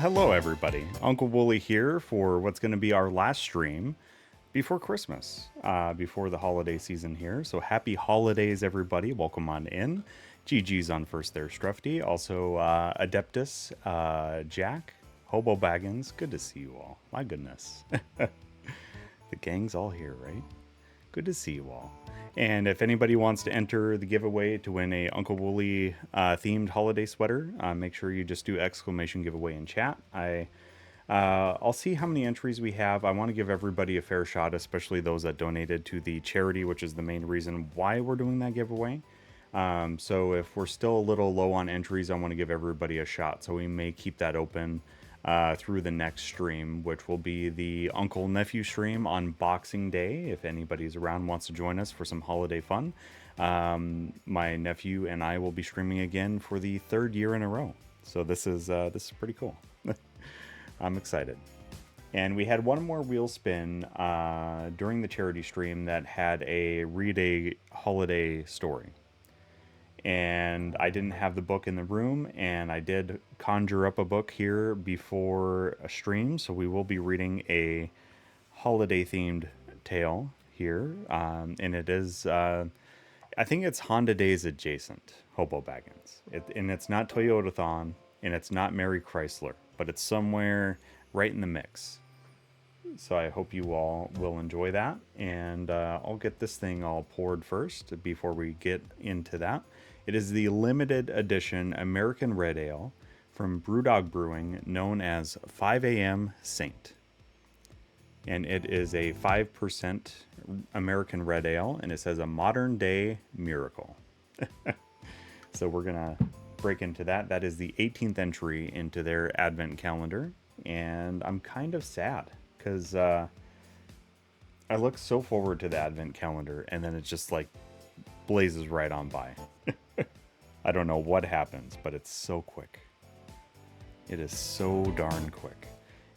Hello everybody, UncleWooly here for what's going to be our last stream before Christmas, before the holiday season here. So happy holidays everybody, welcome on in. GG's on first there, Strufty. Also Adeptus, Jack, Hobo Baggins, good to see you all. My goodness. The gang's all here, right? Good to see you all. And if anybody wants to enter the giveaway to win a UncleWooly themed holiday sweater, make sure you just do exclamation giveaway in chat. I'll see how many entries we have. I want to give everybody a fair shot, especially those that donated to the charity, which is the main reason why we're doing that giveaway. So if we're still a little low on entries, I want to give everybody a shot. So we may keep that open through the next stream, which will be the Uncle Nephew stream on Boxing Day. If anybody's around wants to join us for some holiday fun, my nephew and I will be streaming again for the third year in a row. So this is pretty cool. I'm excited. And we had one more wheel spin during the charity stream that had a read a holiday story. And I didn't have the book in the room, and I did conjure up a book here before a stream, so we will be reading a holiday-themed tale here, and it is, I think it's Honda Days adjacent, Hobo Baggins. And it's not Toyotathon, and it's not Merry Chrysler, but it's somewhere right in the mix. So I hope you all will enjoy that, and I'll get this thing all poured first before we get into that. It is the limited edition American Red Ale from Brewdog Brewing, known as 5 a.m. Saint. And it is a 5% American Red Ale, and it says a modern day miracle. So we're going to break into that. That is the 18th entry into their advent calendar, and I'm kind of sad because I look so forward to the advent calendar, and then it just like blazes right on by. I don't know what happens, but it's so quick. It is so darn quick.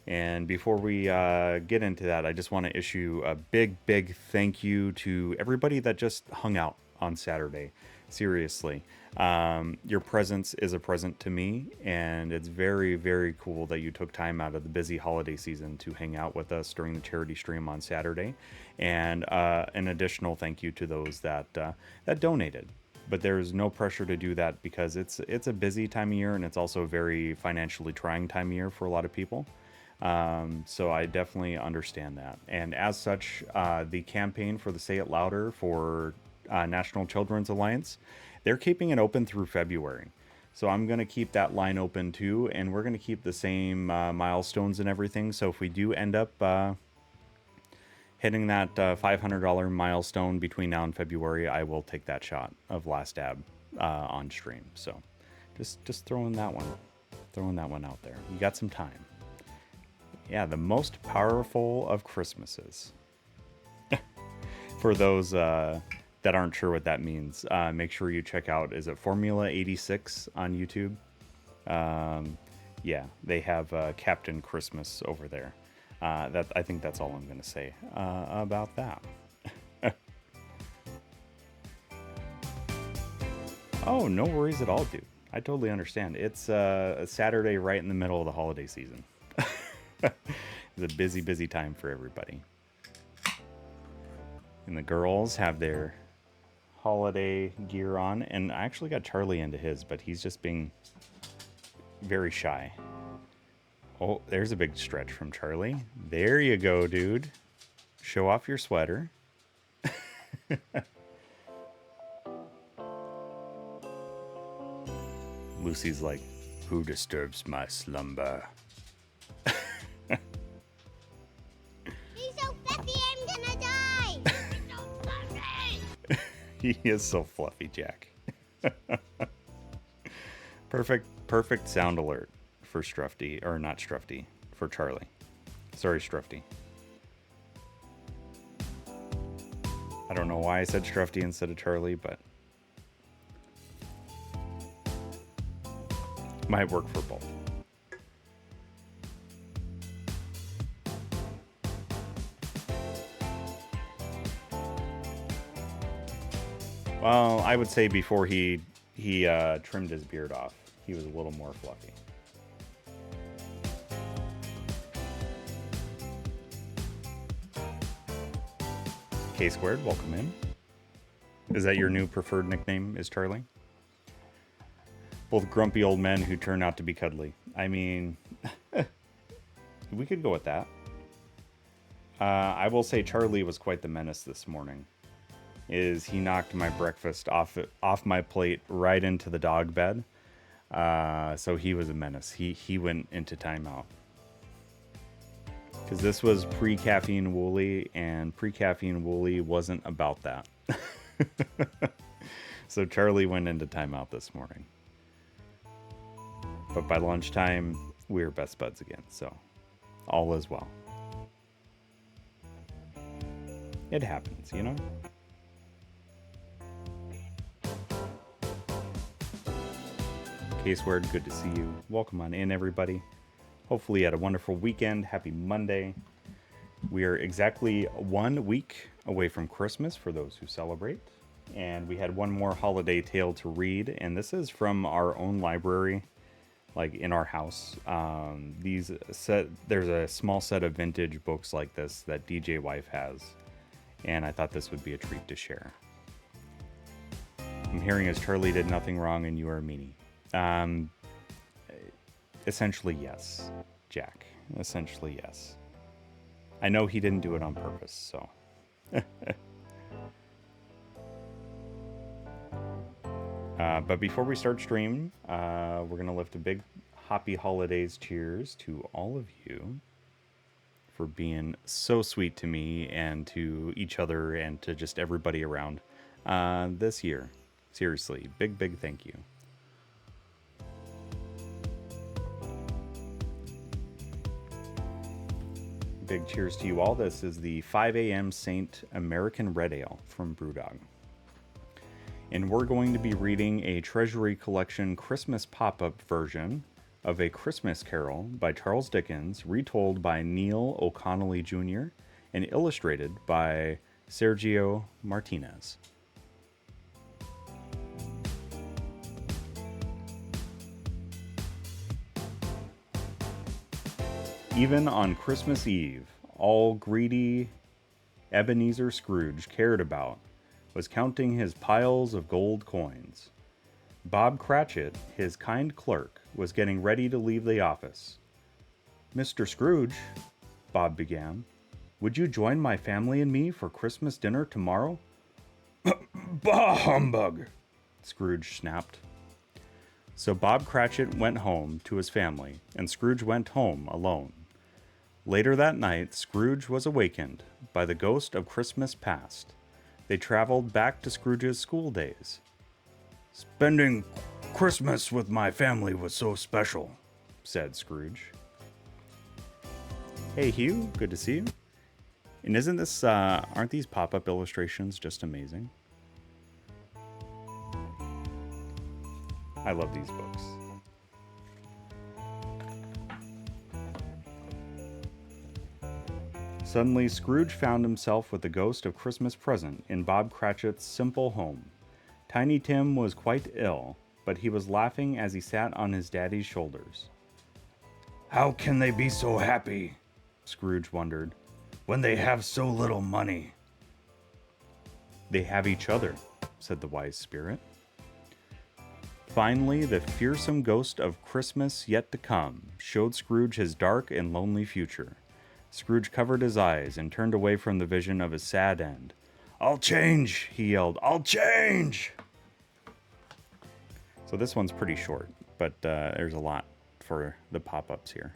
And before we get into that, I just want to issue a big thank you to everybody that just hung out on Saturday. Seriously. Your presence is a present to me, and it's very cool that you took time out of the busy holiday season to hang out with us during the charity stream on Saturday. And an additional thank you to those that donated. But there's no pressure to do that because it's a busy time of year, and it's also a very financially trying time of year for a lot of people. So I definitely understand that. And as such, the campaign for the Say It Louder for National Children's Alliance, they're keeping it open through February. So I'm going to keep that line open too, and we're going to keep the same milestones and everything. So if we do end up hitting that $500 milestone between now and February, I will take that shot of Last Dab on stream. So just throwing that one out there. You got some time. Yeah, the most powerful of Christmases. For those that aren't sure what that means, make sure you check out, is it Formula 86 on YouTube? Yeah, they have Captain Christmas over there. I think that's all I'm going to say about that. Oh, no worries at all, dude. I totally understand. It's a Saturday right in the middle of the holiday season. It's a busy time for everybody. And the girls have their holiday gear on. And I actually got Charlie into his, but he's just being very shy. Oh, there's a big stretch from Charlie. There you go, dude. Show off your sweater. Lucy's like, who disturbs my slumber? He's so fluffy, I'm gonna die! He's so fluffy! He is so fluffy, Jack. Perfect sound alert for Strufty, or not Strufty, for Charlie. Sorry, Strufty. I don't know why I said Strufty instead of Charlie, but might work for both. Well, I would say before he trimmed his beard off, he was a little more fluffy. K Squared, welcome in. Is that your new preferred nickname, is Charlie? Both grumpy old men who turn out to be cuddly. I mean, we could go with that. I will say Charlie was quite the menace this morning. He knocked my breakfast off my plate right into the dog bed. So he was a menace. He went into timeout. Because this was pre-caffeine Wooly, and pre-caffeine Wooly wasn't about that. So Charlie went into timeout this morning. But by lunchtime, we were best buds again, so all is well. It happens, you know? K-Sword, good to see you. Welcome on in, everybody. Hopefully you had a wonderful weekend. Happy Monday. We are exactly 1 week away from Christmas for those who celebrate. And we had one more holiday tale to read, and this is from our own library, like in our house. There's a small set of vintage books like this that DJ Wife has, and I thought this would be a treat to share. I'm hearing as Charlie did nothing wrong and you are a meanie. Essentially, yes, Jack. Essentially, yes. I know he didn't do it on purpose, so. But before we start stream, we're going to lift a big happy holidays cheers to all of you for being so sweet to me and to each other and to just everybody around this year. Seriously, big thank you. Big cheers to you all. This is the 5 a.m. Saint American Red Ale from Brewdog. And we're going to be reading a Treasury Collection Christmas pop-up version of A Christmas Carol by Charles Dickens, retold by Neil O'Connelly Jr. and illustrated by Sergio Martinez. Even on Christmas Eve, all greedy Ebenezer Scrooge cared about was counting his piles of gold coins. Bob Cratchit, his kind clerk, was getting ready to leave the office. "Mr. Scrooge," Bob began, "would you join my family and me for Christmas dinner tomorrow?" "Bah humbug!" Scrooge snapped. So Bob Cratchit went home to his family, and Scrooge went home alone. Later that night, Scrooge was awakened by the ghost of Christmas past. They traveled back to Scrooge's school days. "Spending Christmas with my family was so special," said Scrooge. Hey Hugh, good to see you. And isn't this, aren't these pop-up illustrations just amazing? I love these books. Suddenly, Scrooge found himself with the ghost of Christmas present in Bob Cratchit's simple home. Tiny Tim was quite ill, but he was laughing as he sat on his daddy's shoulders. "How can they be so happy," Scrooge wondered, "when they have so little money?" "They have each other," said the wise spirit. Finally, the fearsome ghost of Christmas yet to come showed Scrooge his dark and lonely future. Scrooge covered his eyes and turned away from the vision of his sad end. "I'll change," he yelled. "I'll change!" So this one's pretty short, but there's a lot for the pop-ups here.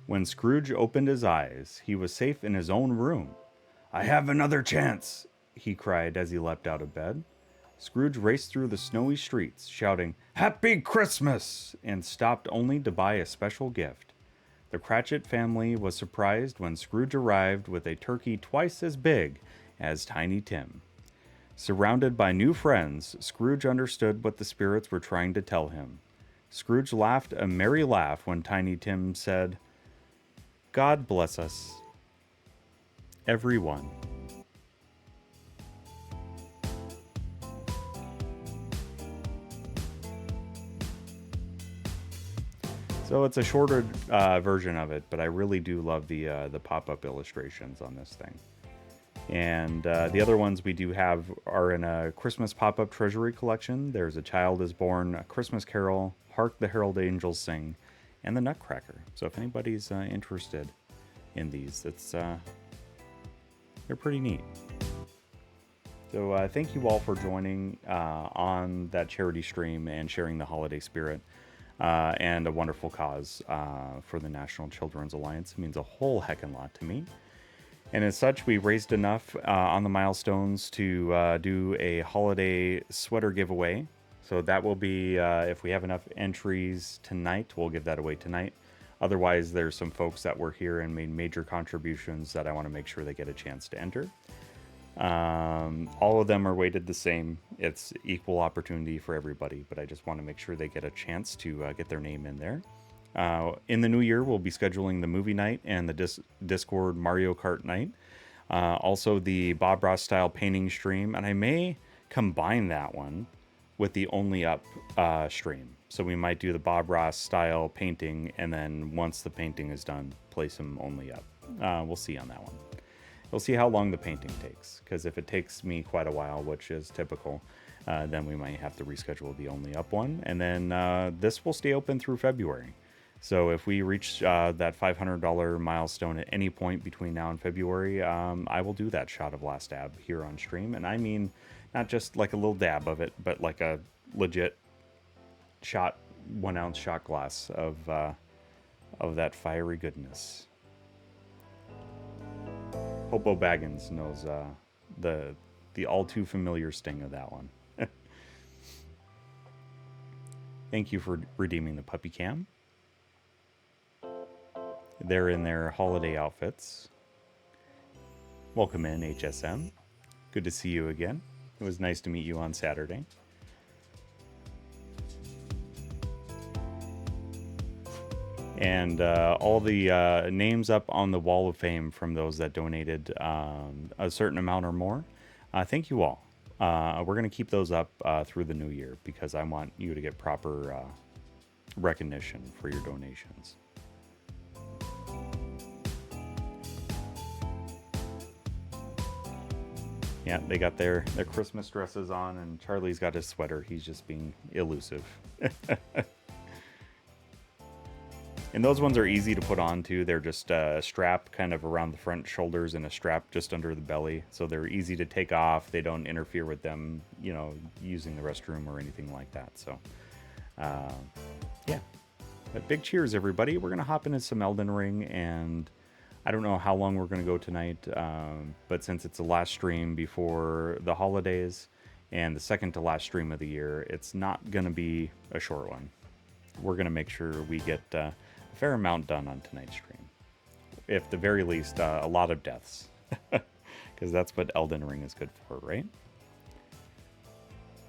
When Scrooge opened his eyes, he was safe in his own room. "I have another chance," he cried as he leapt out of bed. Scrooge raced through the snowy streets, shouting, "Happy Christmas!" and stopped only to buy a special gift. The Cratchit family was surprised when Scrooge arrived with a turkey twice as big as Tiny Tim. Surrounded by new friends, Scrooge understood what the spirits were trying to tell him. Scrooge laughed a merry laugh when Tiny Tim said, "God bless us, everyone." So it's a shorter version of it, but I really do love the pop-up illustrations on this thing. And the other ones we do have are in a Christmas pop-up treasury collection. There's A Child is Born, A Christmas Carol, Hark the Herald Angels Sing, and The Nutcracker. So if anybody's interested in these, they're pretty neat. So thank you all for joining on that charity stream and sharing the holiday spirit and a wonderful cause for the National Children's Alliance. It means a whole heckin' lot to me. And as such, we raised enough on the milestones to do a holiday sweater giveaway. So that will be, if we have enough entries tonight, we'll give that away tonight. Otherwise, there's some folks that were here and made major contributions that I want to make sure they get a chance to enter. All of them are weighted the same. It's equal opportunity for everybody, but I just want to make sure they get a chance to get their name in there. In the new year, we'll be scheduling the movie night and the Discord Mario Kart night. Also the Bob Ross style painting stream, and I may combine that one with the Only Up stream. So we might do the Bob Ross style painting, and then once the painting is done, play some Only Up. We'll see on that one. We'll see how long the painting takes, because if it takes me quite a while, which is typical, then we might have to reschedule the Only Up one. And then this will stay open through February. So if we reach that $500 milestone at any point between now and February, I will do that shot of Last Dab here on stream. And I mean, not just like a little dab of it, but like a legit shot, 1 ounce shot glass of that fiery goodness. Hopo Baggins knows the all too familiar sting of that one. Thank you for redeeming the puppy cam. They're in their holiday outfits. Welcome in, HSM. Good to see you again. It was nice to meet you on Saturday. And all the names up on the Wall of Fame from those that donated a certain amount or more. Thank you all. We're going to keep those up through the new year because I want you to get proper recognition for your donations. Yeah, they got their Christmas dresses on, and Charlie's got his sweater. He's just being elusive. And those ones are easy to put on, too. They're just a strap kind of around the front shoulders and a strap just under the belly. So they're easy to take off. They don't interfere with them, you know, using the restroom or anything like that. So, yeah. But big cheers, everybody. We're going to hop into some Elden Ring, and I don't know how long we're going to go tonight, but since it's the last stream before the holidays and the second to last stream of the year, it's not going to be a short one. We're going to make sure we get a fair amount done on tonight's stream. If the very least, a lot of deaths. Because that's what Elden Ring is good for, right?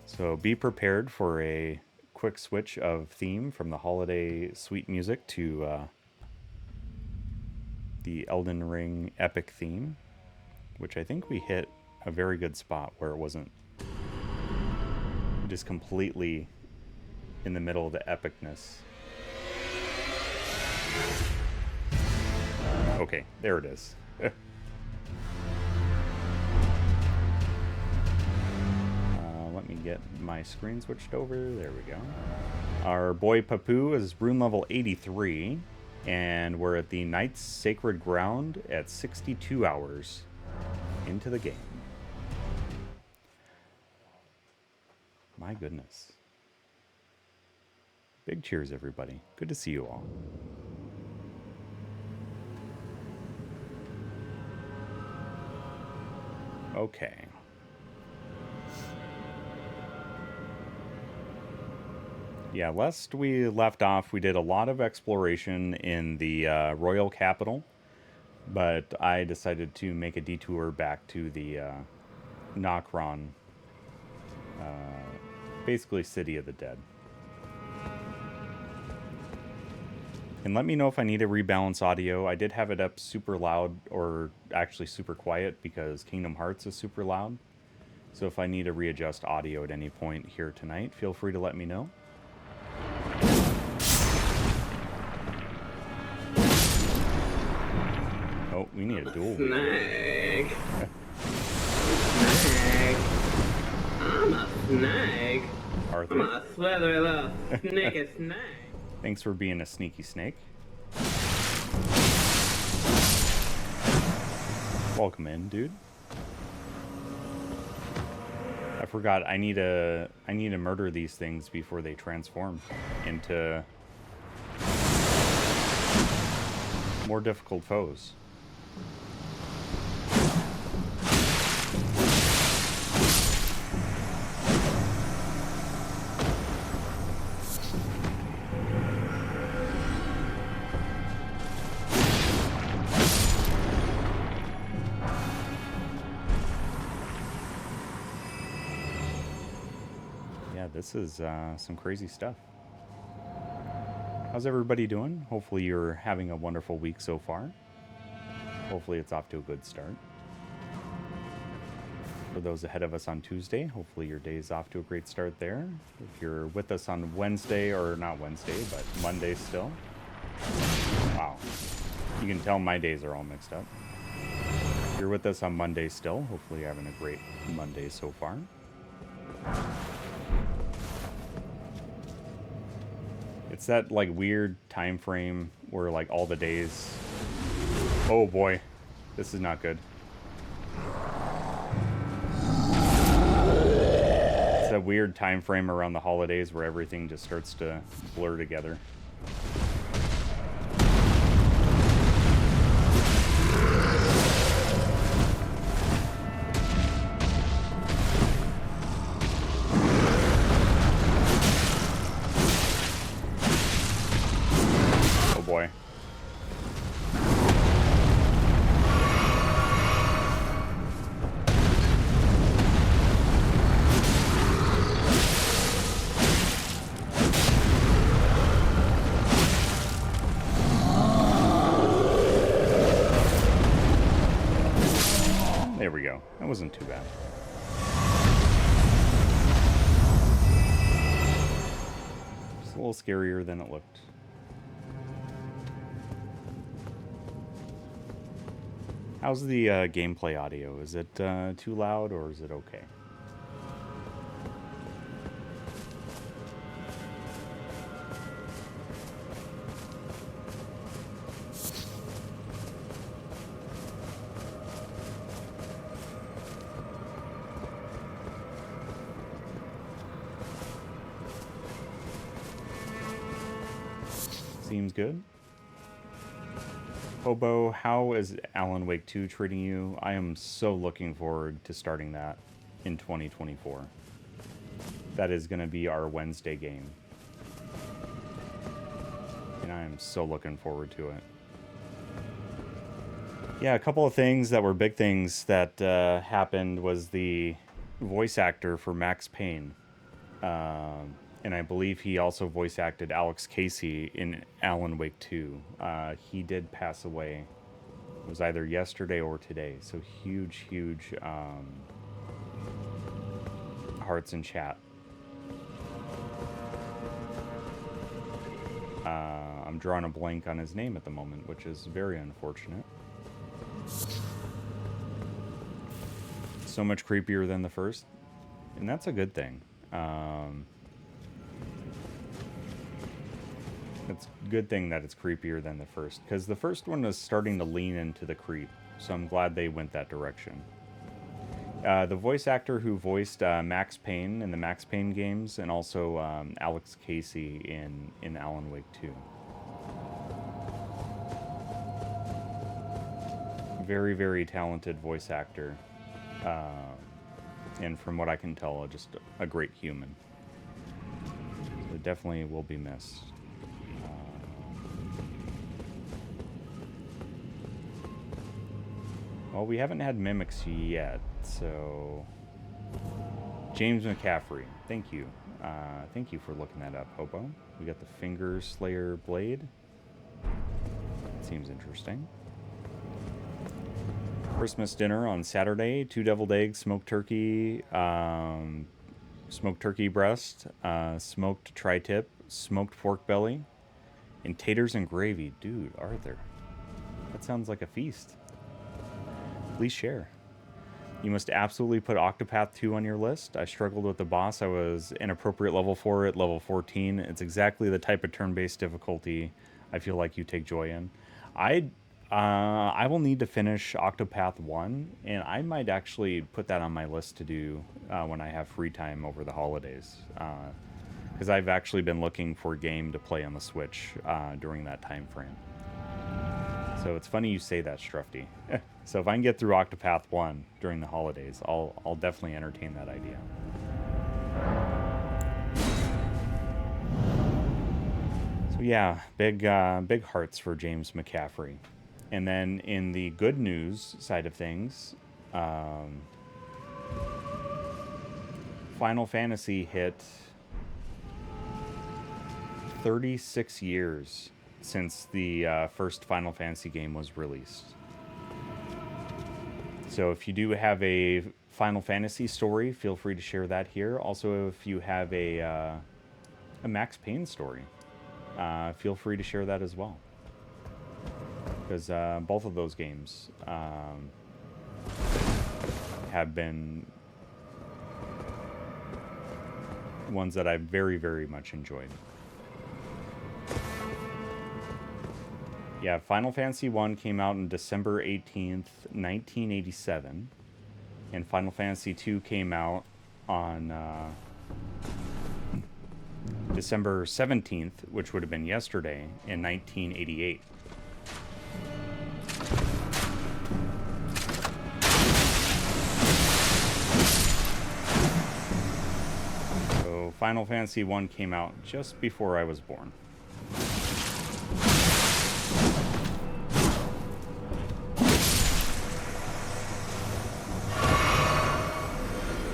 So be prepared for a quick switch of theme from the holiday sweet music to the Elden Ring epic theme, which I think we hit a very good spot where it wasn't just completely in the middle of the epicness. Okay, there it is. Let me get my screen switched over. There we go. Our boy Papu is rune level 83, and we're at the Knight's Sacred Ground at 62 hours into the game. My goodness. Big cheers, everybody. Good to see you all. Okay. Yeah, last we left off, we did a lot of exploration in the royal capital, but I decided to make a detour back to the Nokron, basically City of the Dead. And let me know if I need to rebalance audio. I did have it up super loud, or actually super quiet, because Kingdom Hearts is super loud. So if I need to readjust audio at any point here tonight, feel free to let me know. need a dual. Snake. Snake. I'm a snake. Arthur. I'm a slithery little sneaky snake. Thanks for being a sneaky snake. Welcome in, dude. I forgot I need to murder these things before they transform into more difficult foes. This is some crazy stuff. How's everybody doing? Hopefully you're having a wonderful week so far. Hopefully it's off to a good start. For those ahead of us on Tuesday, hopefully your day is off to a great start there. If you're with us on Wednesday, or not Wednesday, but Monday still. Wow. You can tell my days are all mixed up. If you're with us on Monday still, hopefully you're having a great Monday so far. It's that like weird time frame where like all the days. Oh boy, this is not good. It's that weird time frame around the holidays where everything just starts to blur together. Wasn't too bad. Just a little scarier than it looked. How's the gameplay audio? Is it too loud or is it okay? Seems good. Hobo, how is Alan Wake 2 treating you? I am so looking forward to starting that in 2024. That is going to be our Wednesday game. And I am so looking forward to it. Yeah, a couple of things that were big things that happened was the voice actor for Max Payne. And I believe he also voice acted Alex Casey in Alan Wake 2. He did pass away. It was either yesterday or today. So huge, huge hearts in chat. I'm drawing a blank on his name at the moment, which is very unfortunate. So much creepier than the first. And that's a good thing. It's a good thing that it's creepier than the first, because the first one was starting to lean into the creep, so I'm glad they went that direction. The voice actor who voiced Max Payne in the Max Payne games, and also Alex Casey in Alan Wake 2. Very, very talented voice actor. And from what I can tell, just a great human. So it definitely will be missed. Well, we haven't had mimics yet, so... James McCaffrey, thank you. Thank you for looking that up, Hobo. We got the Finger Slayer Blade. Seems interesting. Christmas dinner on Saturday. 2 deviled eggs, smoked turkey breast, smoked tri-tip, smoked pork belly, and taters and gravy. Dude, Arthur, that sounds like a feast. please share. You must absolutely put Octopath 2 on your list. I struggled with the boss. I was inappropriate level for it, level 14. It's exactly the type of turn-based difficulty I feel like you take joy in. I will need to finish Octopath 1, and I might actually put that on my list to do when I have free time over the holidays. Because I've actually been looking for a game to play on the Switch during that time frame. So it's funny you say that, Strufty. So if I can get through Octopath 1 during the holidays, I'll definitely entertain that idea. So yeah, big hearts for James McCaffrey. And then in the good news side of things, Final Fantasy hit 36 years since the first Final Fantasy game was released. So if you do have a Final Fantasy story, feel free to share that here. Also, if you have a Max Payne story, feel free to share that as well. Because both of those games have been ones that I've very, very much enjoyed. Yeah, Final Fantasy 1 came out on December 18th, 1987. And Final Fantasy 2 came out on December 17th, which would have been yesterday, in 1988. So Final Fantasy 1 came out just before I was born.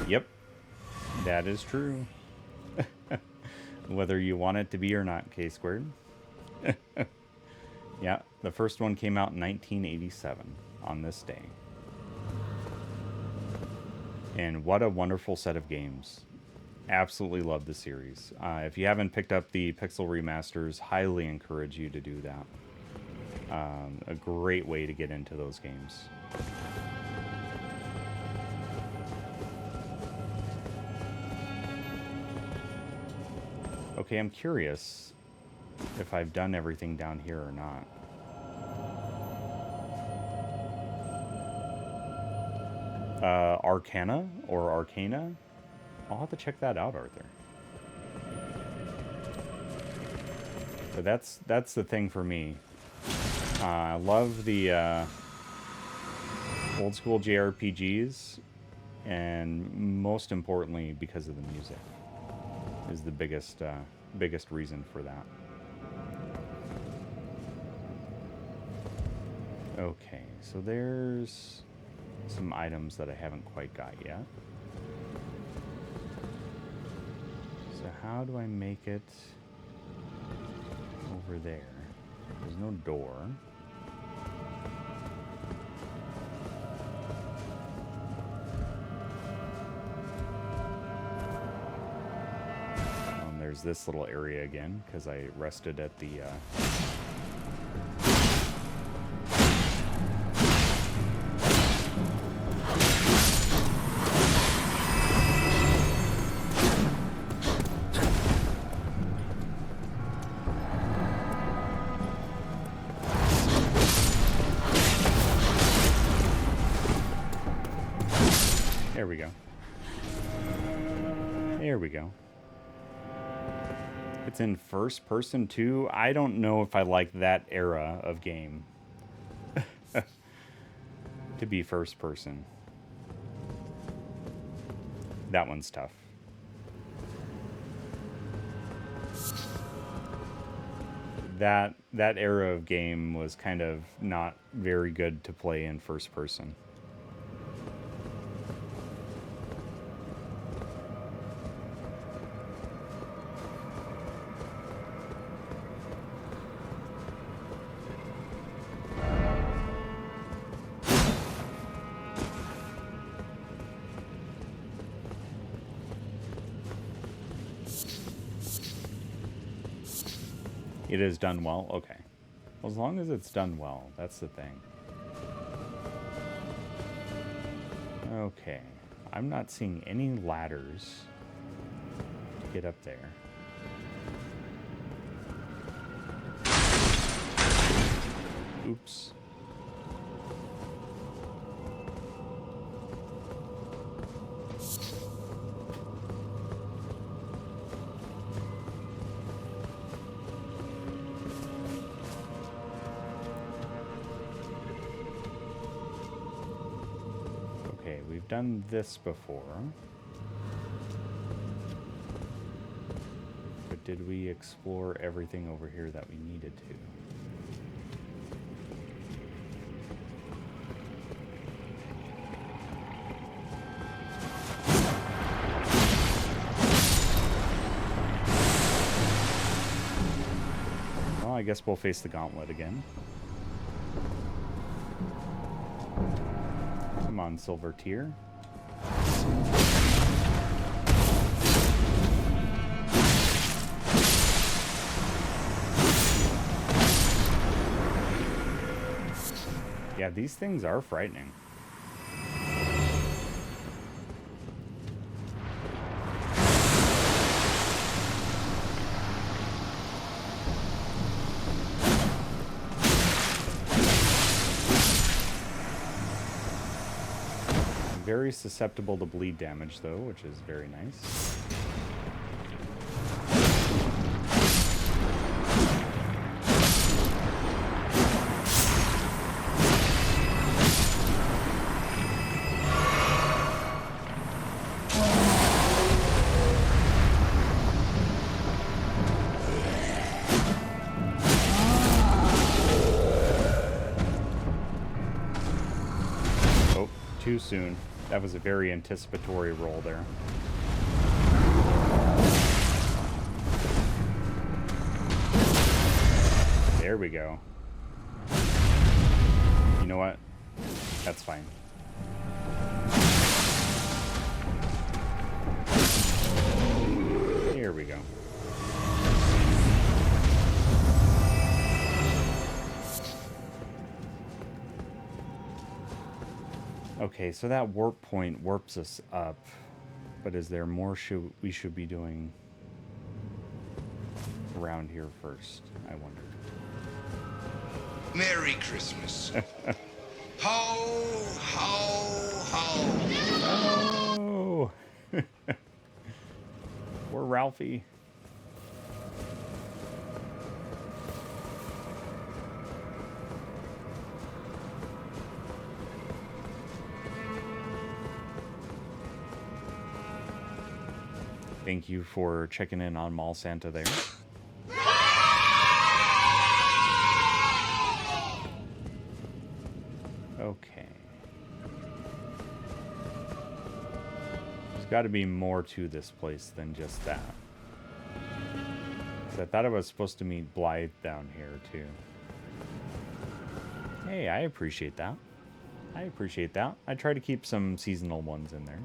Yep, that is true. Whether you want it to be or not, K squared. Yeah, the first one came out in 1987 on this day. And what a wonderful set of games. Absolutely love the series. If you haven't picked up the Pixel remasters, highly encourage you to do that. A great way to get into those games. Okay, I'm curious if I've done everything down here or not. Arcana or Arcana? I'll have to check that out, Arthur. So that's the thing for me. I love the old school JRPGs, and most importantly, because of the music, is the biggest reason for that. Okay, so there's some items that I haven't quite got yet. So how do I make it over there? There's no door. There's this little area again, because I rested at the... There we go. There we go. It's in first person too. I don't know if I like that era of game to be first person. That one's tough. That era of game was kind of not very good to play in first person. It is done well? Okay. Well, as long as it's done well, that's the thing. Okay. I'm not seeing any ladders to get up there. Oops. Okay, we've done this before. But did we explore everything over here that we needed to? I guess we'll face the gauntlet again. Come on, silver tier. Yeah, these things are frightening. Very susceptible to bleed damage, though, which is very nice. Oh, too soon. That was a very anticipatory roll there. There we go. You know what? That's fine. Here we go. Okay, so that warp point warps us up, but is there more we should be doing around here first? I wonder. Merry Christmas. Ho, ho, ho. Oh! Poor Ralphie. Thank you for checking in on Mall Santa there. Okay. There's got to be more to this place than just that. 'Cause I thought I was supposed to meet Blythe down here, too. Hey, I appreciate that. I appreciate that. I try to keep some seasonal ones in there.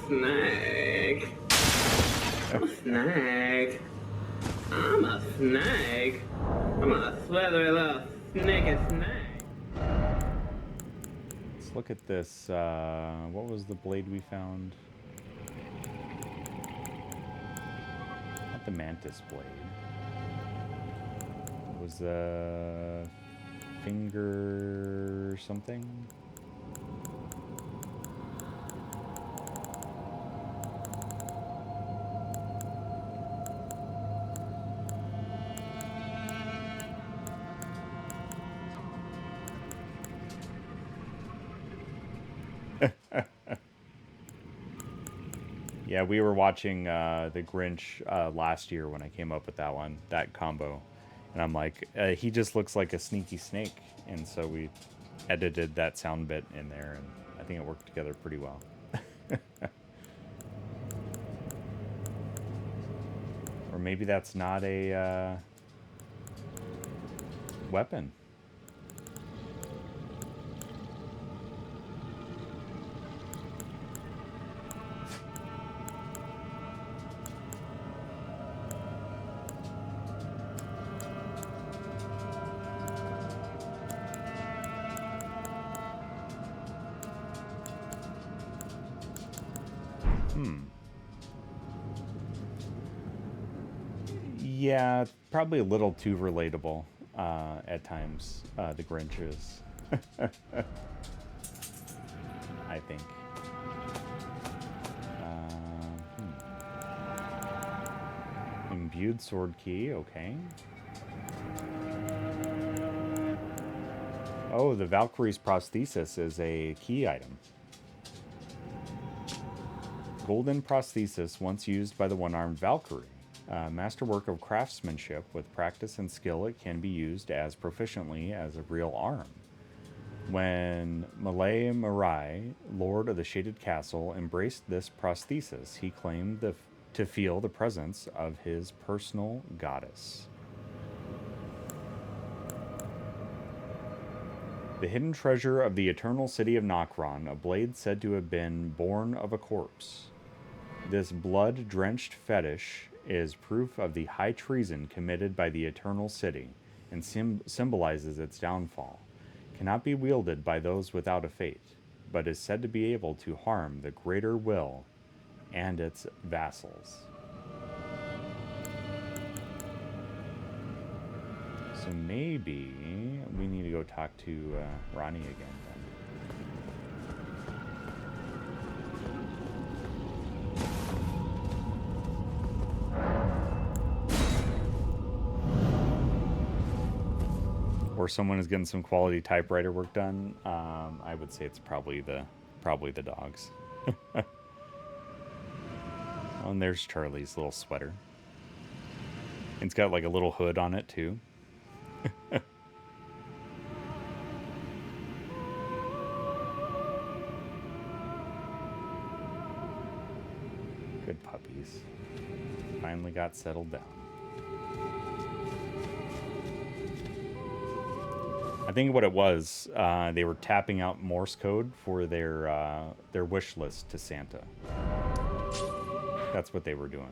Snag. I'm a snag. I'm a snag. I'm a slithery little snaky snag. Let's look at this. What was the blade we found? Not the mantis blade. It was the finger something? Yeah, we were watching The Grinch last year when I came up with that combo. And I'm like, he just looks like a sneaky snake. And so we edited that sound bit in there, and I think it worked together pretty well. Or maybe that's not a weapon. Yeah, probably a little too relatable at times, the Grinch is. I think. Imbued sword key, okay. Oh, the Valkyrie's prosthesis is a key item. Golden prosthesis, once used by the one-armed Valkyrie. Masterwork of craftsmanship. With practice and skill, it can be used as proficiently as a real arm. When Malay Marai, Lord of the Shaded Castle, embraced this prosthesis, he claimed to feel the presence of his personal goddess. The hidden treasure of the eternal city of Nokron, a blade said to have been born of a corpse. This blood-drenched fetish is proof of the high treason committed by the eternal city and symbolizes its downfall. Cannot be wielded by those without a fate, but is said to be able to harm the greater will and its vassals. So maybe we need to go talk to Ranni again then. Or someone is getting some quality typewriter work done. I would say it's probably the dogs. Oh, and there's Charlie's little sweater. It's got like a little hood on it too. Good puppies. Finally got settled down. I think what it was, they were tapping out Morse code for their wish list to Santa. That's what they were doing.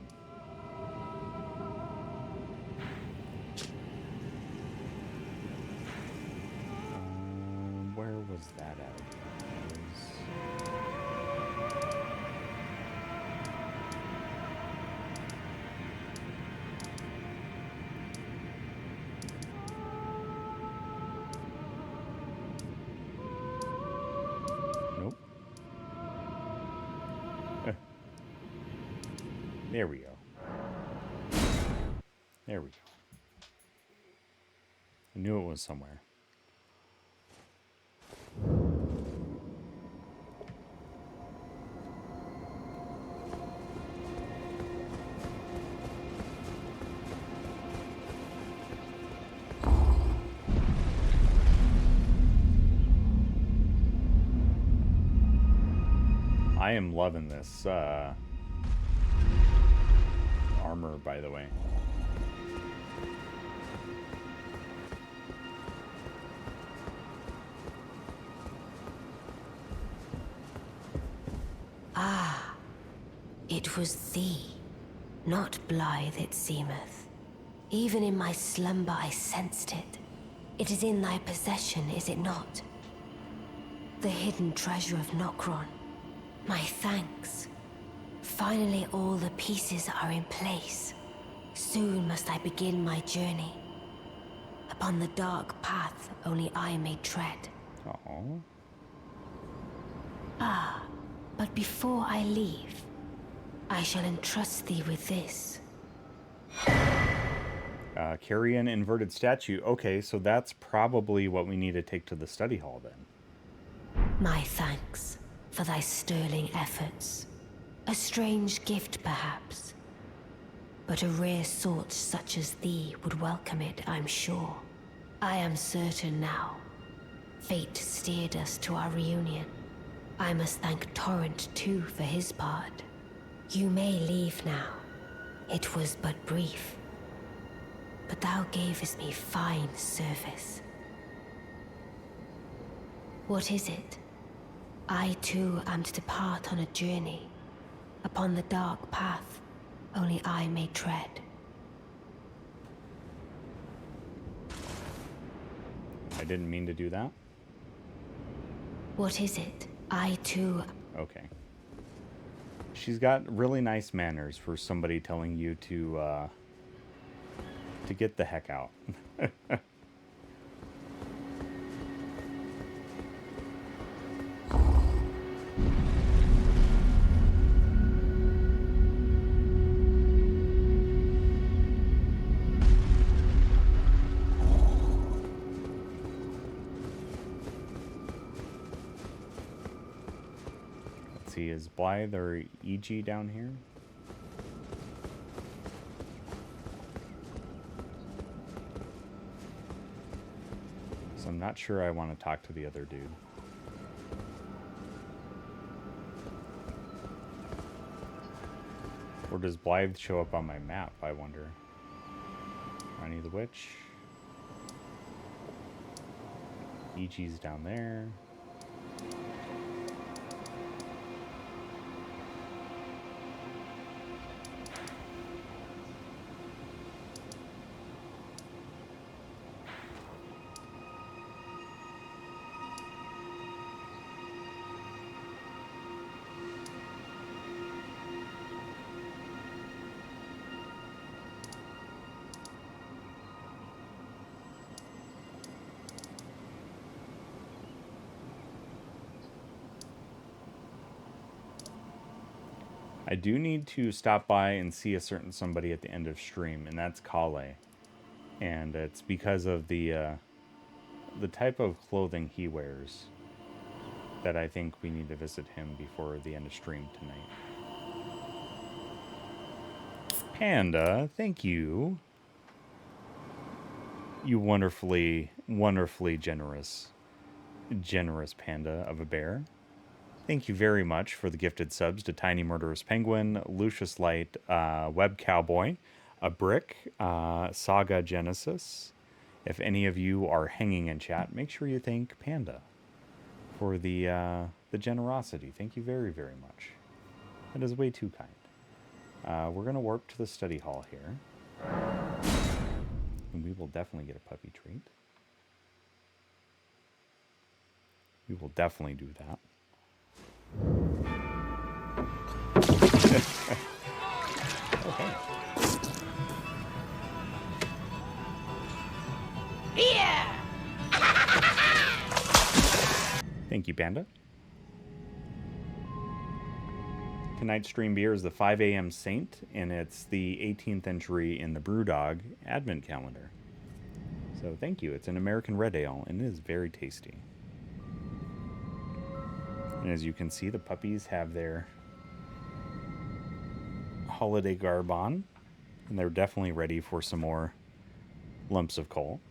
Where was that at? Nope. There we go. There we go. I knew it was somewhere. I am loving this armor, by the way. Ah, it was thee, not blithe it seemeth. Even in my slumber I sensed it. It is in thy possession, is it not? The hidden treasure of Nokron. My thanks. Finally all the pieces are in place. Soon must I begin my journey. Upon the dark path only I may tread. Oh. Ah, but before I leave, I shall entrust thee with this. Carian inverted statue. Okay, so that's probably what we need to take to the study hall then. My thanks for thy sterling efforts. A strange gift, perhaps. But a rare sort such as thee would welcome it, I'm sure. I am certain now. Fate steered us to our reunion. I must thank Torrent, too, for his part. You may leave now. It was but brief. But thou gavest me fine service. What is it? I, too, am to depart on a journey. Upon the dark path, only I may tread. I didn't mean to do that. What is it? I, too... Okay. she's got really nice manners for somebody telling you to get the heck out. Is Blythe or EG down here? So I'm not sure I want to talk to the other dude. Or does Blythe show up on my map, I wonder? Ranni the Witch. EG's down there. I do need to stop by and see a certain somebody at the end of stream, and that's Kale. And it's because of the type of clothing he wears that I think we need to visit him before the end of stream tonight. Panda, thank you. You wonderfully, wonderfully generous panda of a bear. Thank you very much for the gifted subs to Tiny Murderous Penguin, Lucius Light, Web Cowboy, A Brick, Saga Genesis. If any of you are hanging in chat, make sure you thank Panda for the generosity. Thank you very, very much. That is way too kind. We're going to warp to the study hall here. And we will definitely get a puppy treat. We will definitely do that. Okay. Yeah! Thank you, Panda. Tonight's stream beer is the 5 a.m. Saint, and it's the 18th entry in the Brewdog Advent Calendar. So thank you. It's an American red ale, and it is very tasty. And as you can see, the puppies have their holiday garb on, and they're definitely ready for some more lumps of coal.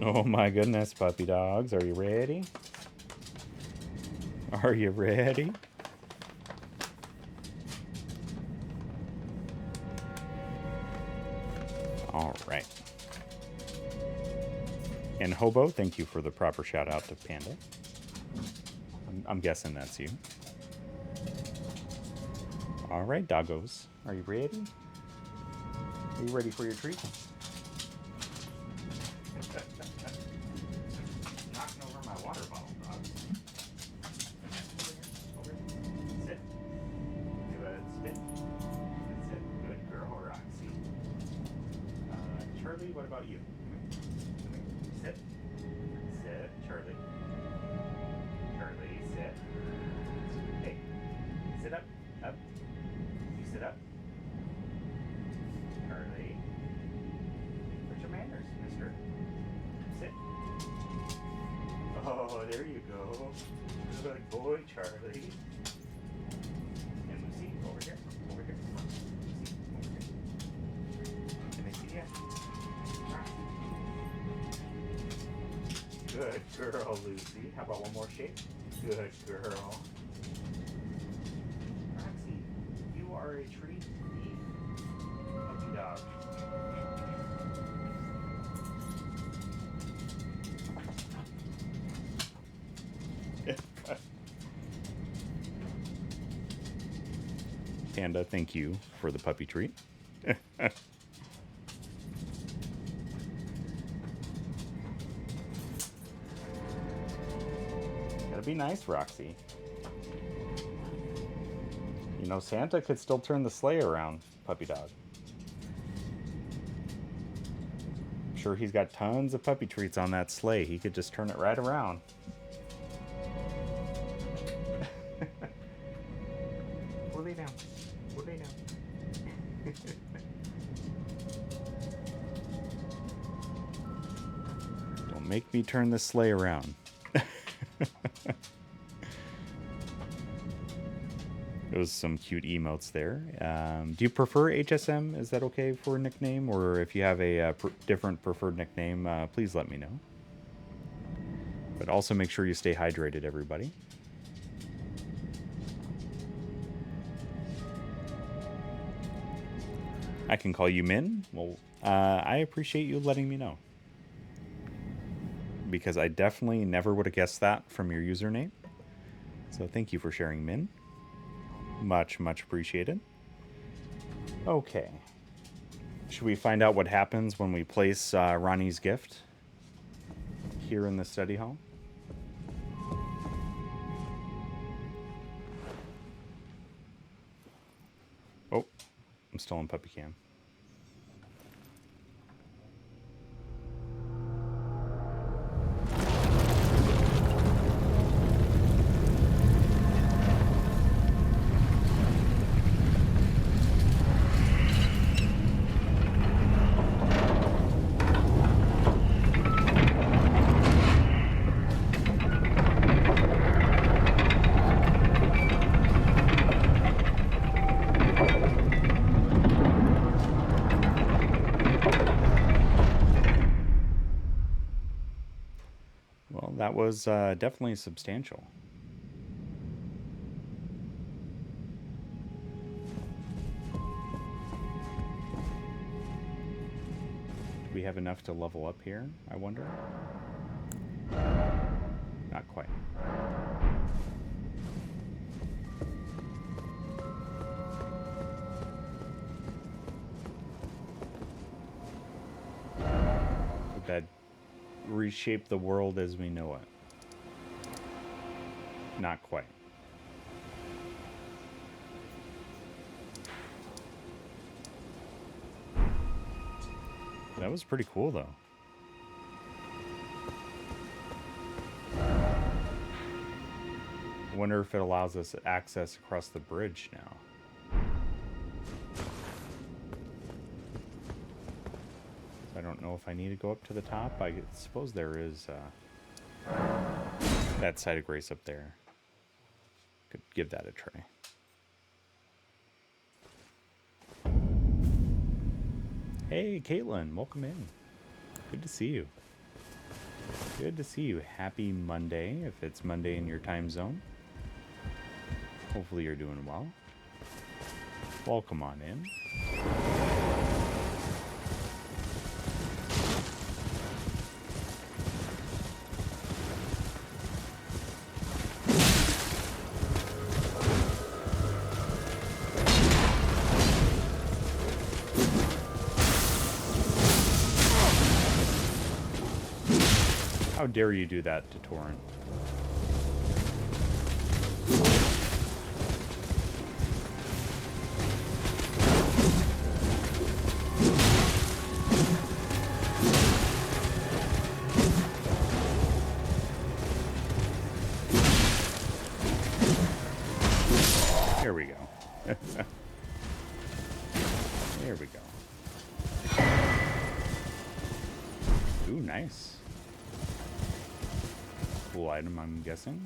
Oh my goodness, puppy dogs, are you ready? Are you ready? All right. And Hobo, thank you for the proper shout out to Panda. I'm guessing that's you. All right, doggos. Are you ready? Are you ready for your treat? Knocking over my water bottle, dog. Over here. Sit. Good spin. Good sit. Good girl, Roxy. Charlie, what about you? Come here. Sit. Sit, Charlie. Charlie, sit. Hey, sit up. Up. You sit up. Charlie. Where's your manners, mister? Sit. Oh, there you go. Good boy, Charlie. And Lucy, over here. Over here. Lucy, over here. Can they see you? Good girl, Lucy. How about one more shake? Good girl. Roxy, you are a treat thief. Puppy dog. Panda, thank you for the puppy treat. Gotta be nice, Roxy. You know, Santa could still turn the sleigh around, puppy dog. I'm sure he's got tons of puppy treats on that sleigh. He could just turn it right around. We'll lay down. We'll lay down. Don't make me turn the sleigh around. It was some cute emotes there. Do you prefer HSM? Is that okay for a nickname? Or if you have a different preferred nickname, please let me know. But also make sure you stay hydrated, everybody. I can call you Min. Well, I appreciate you letting me know. Because I definitely never would have guessed that from your username. So thank you for sharing, Min. Much, much appreciated. Okay. Should we find out what happens when we place Ranni's gift here in the study hall? Oh, I'm still on puppy cam. That was definitely substantial. Do we have enough to level up here, I wonder? Not quite. Would that reshape the world as we know it? Not quite. That was pretty cool, though. I wonder if it allows us access across the bridge now. I don't know if I need to go up to the top. I suppose there is that side of grace up there. Could give that a try. Hey, Caitlin, welcome in. Good to see you. Good to see you. Happy Monday, if it's Monday in your time zone. Hopefully you're doing well. Welcome on in. How dare you do that to Torrent? Here we go. There we go. Ooh, nice. Cool item, I'm guessing.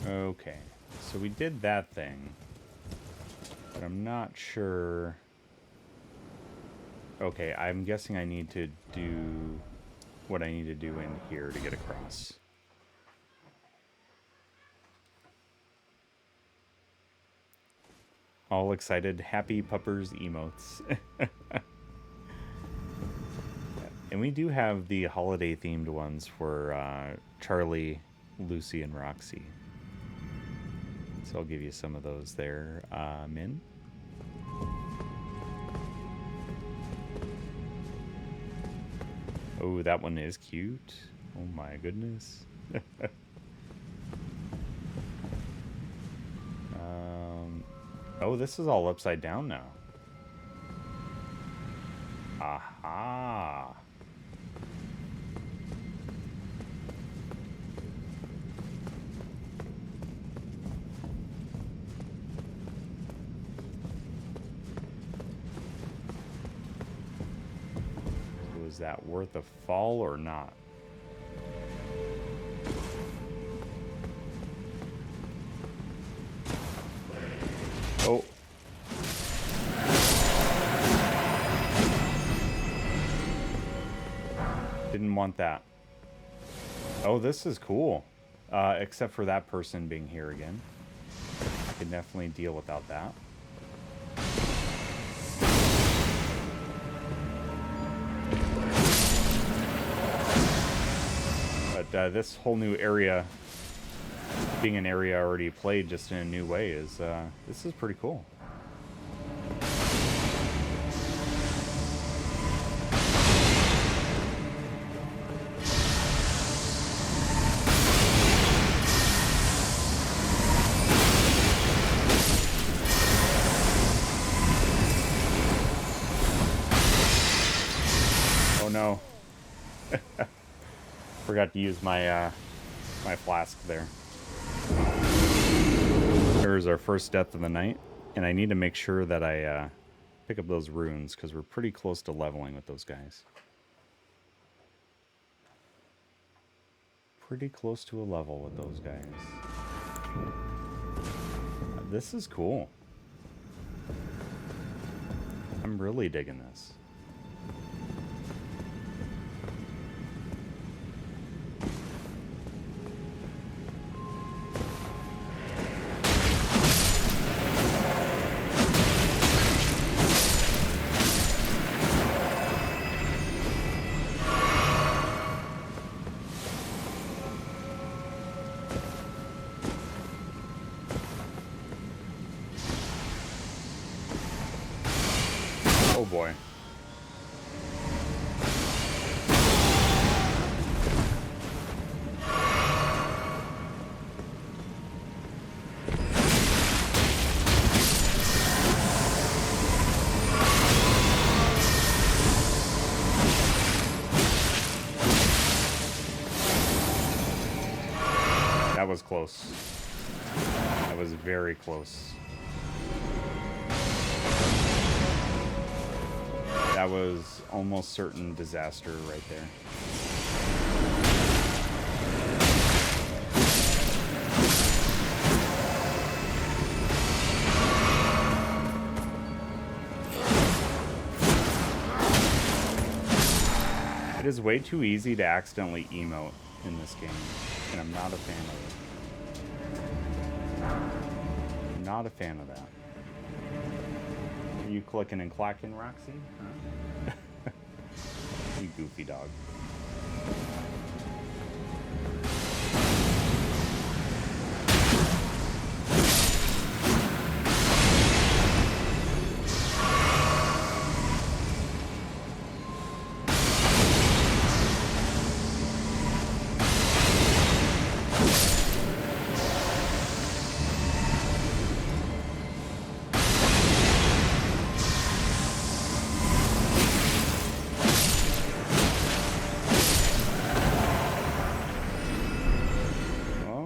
Okay, so we did that thing, but I'm not sure. Okay, I'm guessing I need to do what I need to do in here to get across. All excited, happy puppers emotes. And we do have the holiday themed ones for Charlie, Lucy, and Roxy. So I'll give you some of those there, Min. Oh, that one is cute. Oh my goodness. Oh, this is all upside down now. Aha. So is that worth a fall or not? Oh. Didn't want that. Oh, this is cool. Except for that person being here again. I can definitely deal without that. But this whole new area, being an area I already played just in a new way, is this is pretty cool. Oh no. Forgot to use my my flask there. There's our first death of the night, and I need to make sure that I pick up those runes because we're pretty close to leveling with those guys. Pretty close to a level with those guys. This is cool. I'm really digging this. Oh boy. That was close. That was very close. That was almost certain disaster right there. It is way too easy to accidentally emote in this game, and I'm not a fan of it. I'm not a fan of that. Are you clicking and clacking, Roxy? Huh? You goofy dog.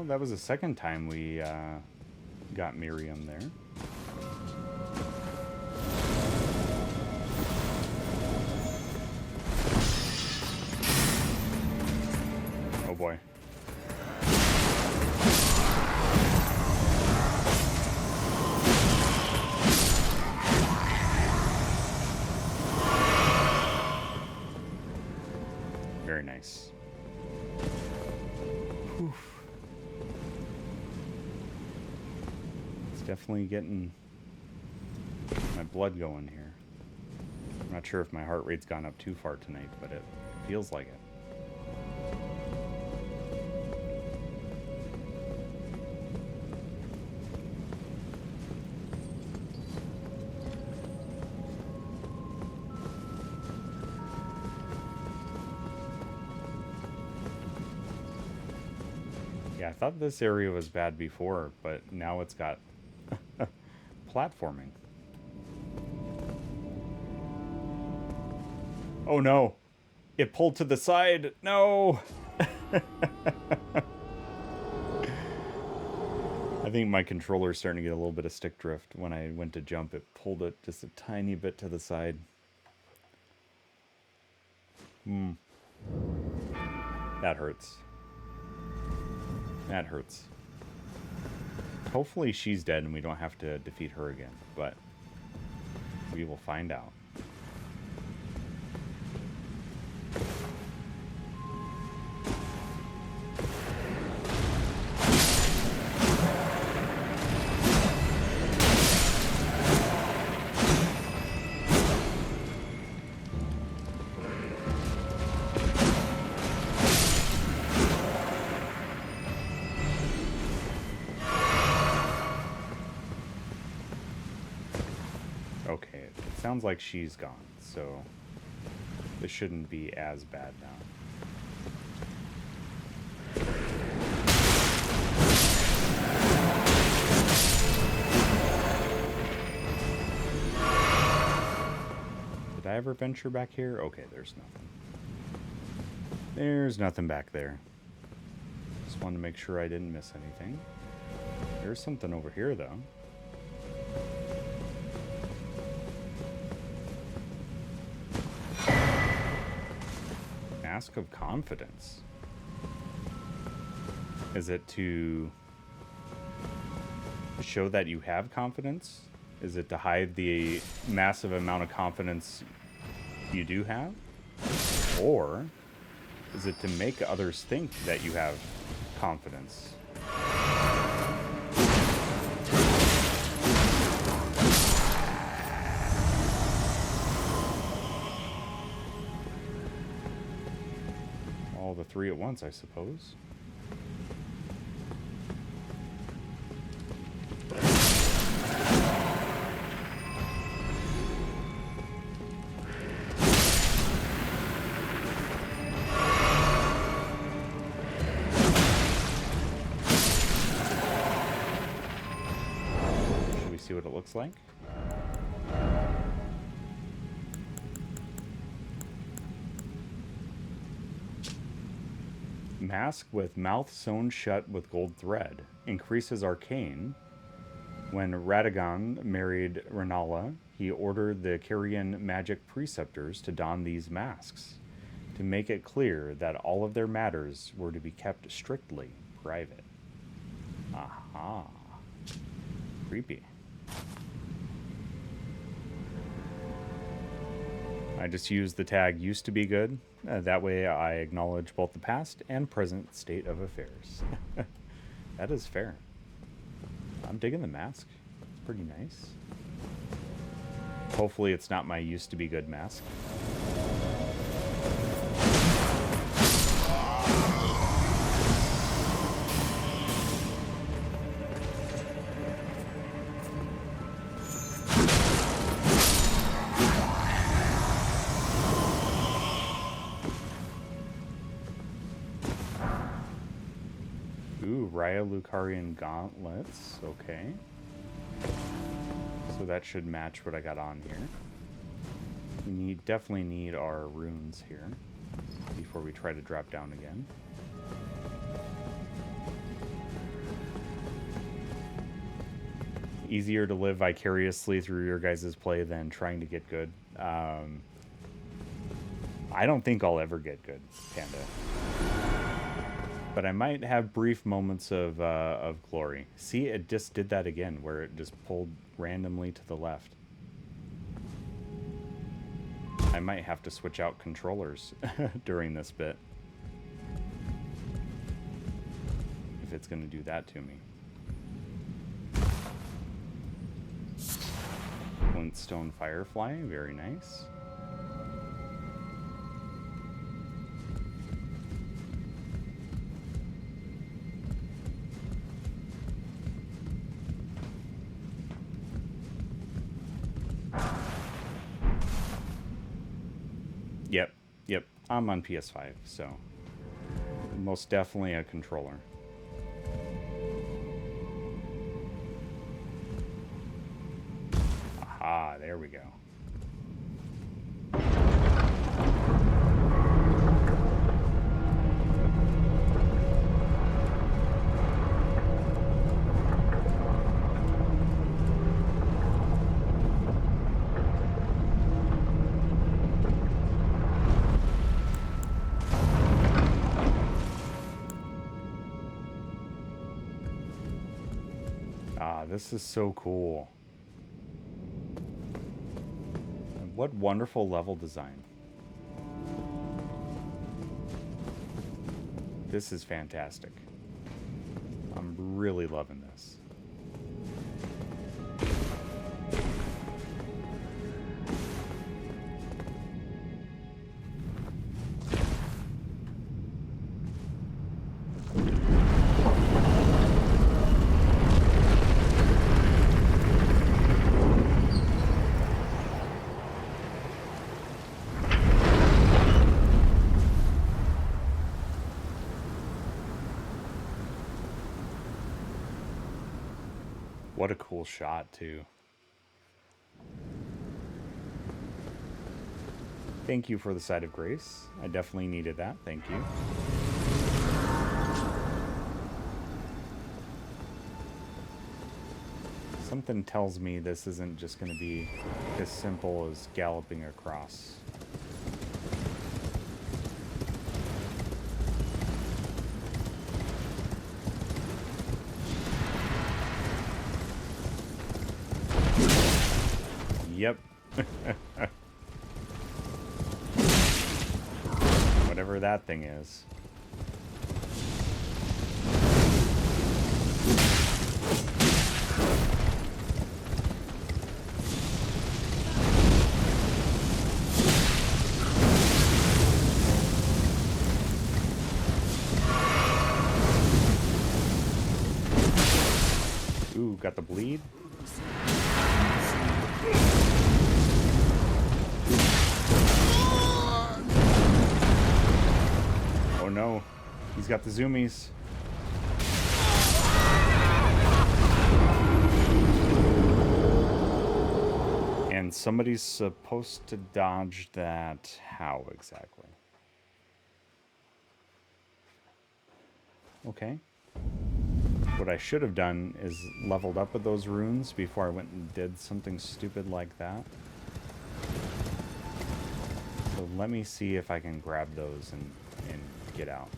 That was the second time we got Miriam there. Oh boy. Very nice. Whew. Definitely getting my blood going here. I'm not sure if my heart rate's gone up too far tonight, but it Feels like it. Yeah, I thought this area was bad before, but now it's got platforming. Oh no! It pulled to the side! No! I think my controller's starting to get a little bit of stick drift. When I went to jump, it pulled it just a tiny bit to the side. That hurts. That hurts. Hopefully she's dead and we don't have to defeat her again, but we will find out. Sounds like she's gone, so this shouldn't be as bad now. Did I ever venture back here? Okay, there's nothing. There's nothing back there. Just wanted to make sure I didn't miss anything. There's something over here, though. Mask of Confidence. Is it to show that you have confidence? Is it to hide the massive amount of confidence you do have? Or is it to make others think that you have confidence? All the three at once, I suppose. Should we see what it looks like? Mask with mouth sewn shut with gold thread. Increases arcane. When Radagon married Rennala, he ordered the Carian magic preceptors to don these masks, to make it clear that all of their matters were to be kept strictly private. Aha. Creepy. I just used the tag used to be good. That way I acknowledge both the past and present state of affairs. That is fair. I'm digging the mask. It's pretty nice. Hopefully it's not my used to be good mask. Lucarian gauntlets, okay. So that should match what I got on here. We definitely need our runes here before we try to drop down again. Easier to live vicariously through your guys' play than trying to get good. I don't think I'll ever get good, Panda. But I might have brief moments of glory. See, it just did that again, where it just pulled randomly to the left. I might have to switch out controllers during this bit, if it's going to do that to me. Flintstone Firefly, very nice. Yep, I'm on PS5, so most definitely a controller. Aha, there we go. This is so cool. And what wonderful level design. This is fantastic. I'm really loving this. What a cool shot, too. Thank you for the Side of Grace. I definitely needed that. Thank you. Something tells me this isn't just going to be as simple as galloping across. Yep. Whatever that thing is. Ooh, got the bleed. Oh no, he's got the zoomies. And somebody's supposed to dodge that. How exactly? Okay. What I should have done is leveled up with those runes before I went and did something stupid like that. So let me see if I can grab those and get out.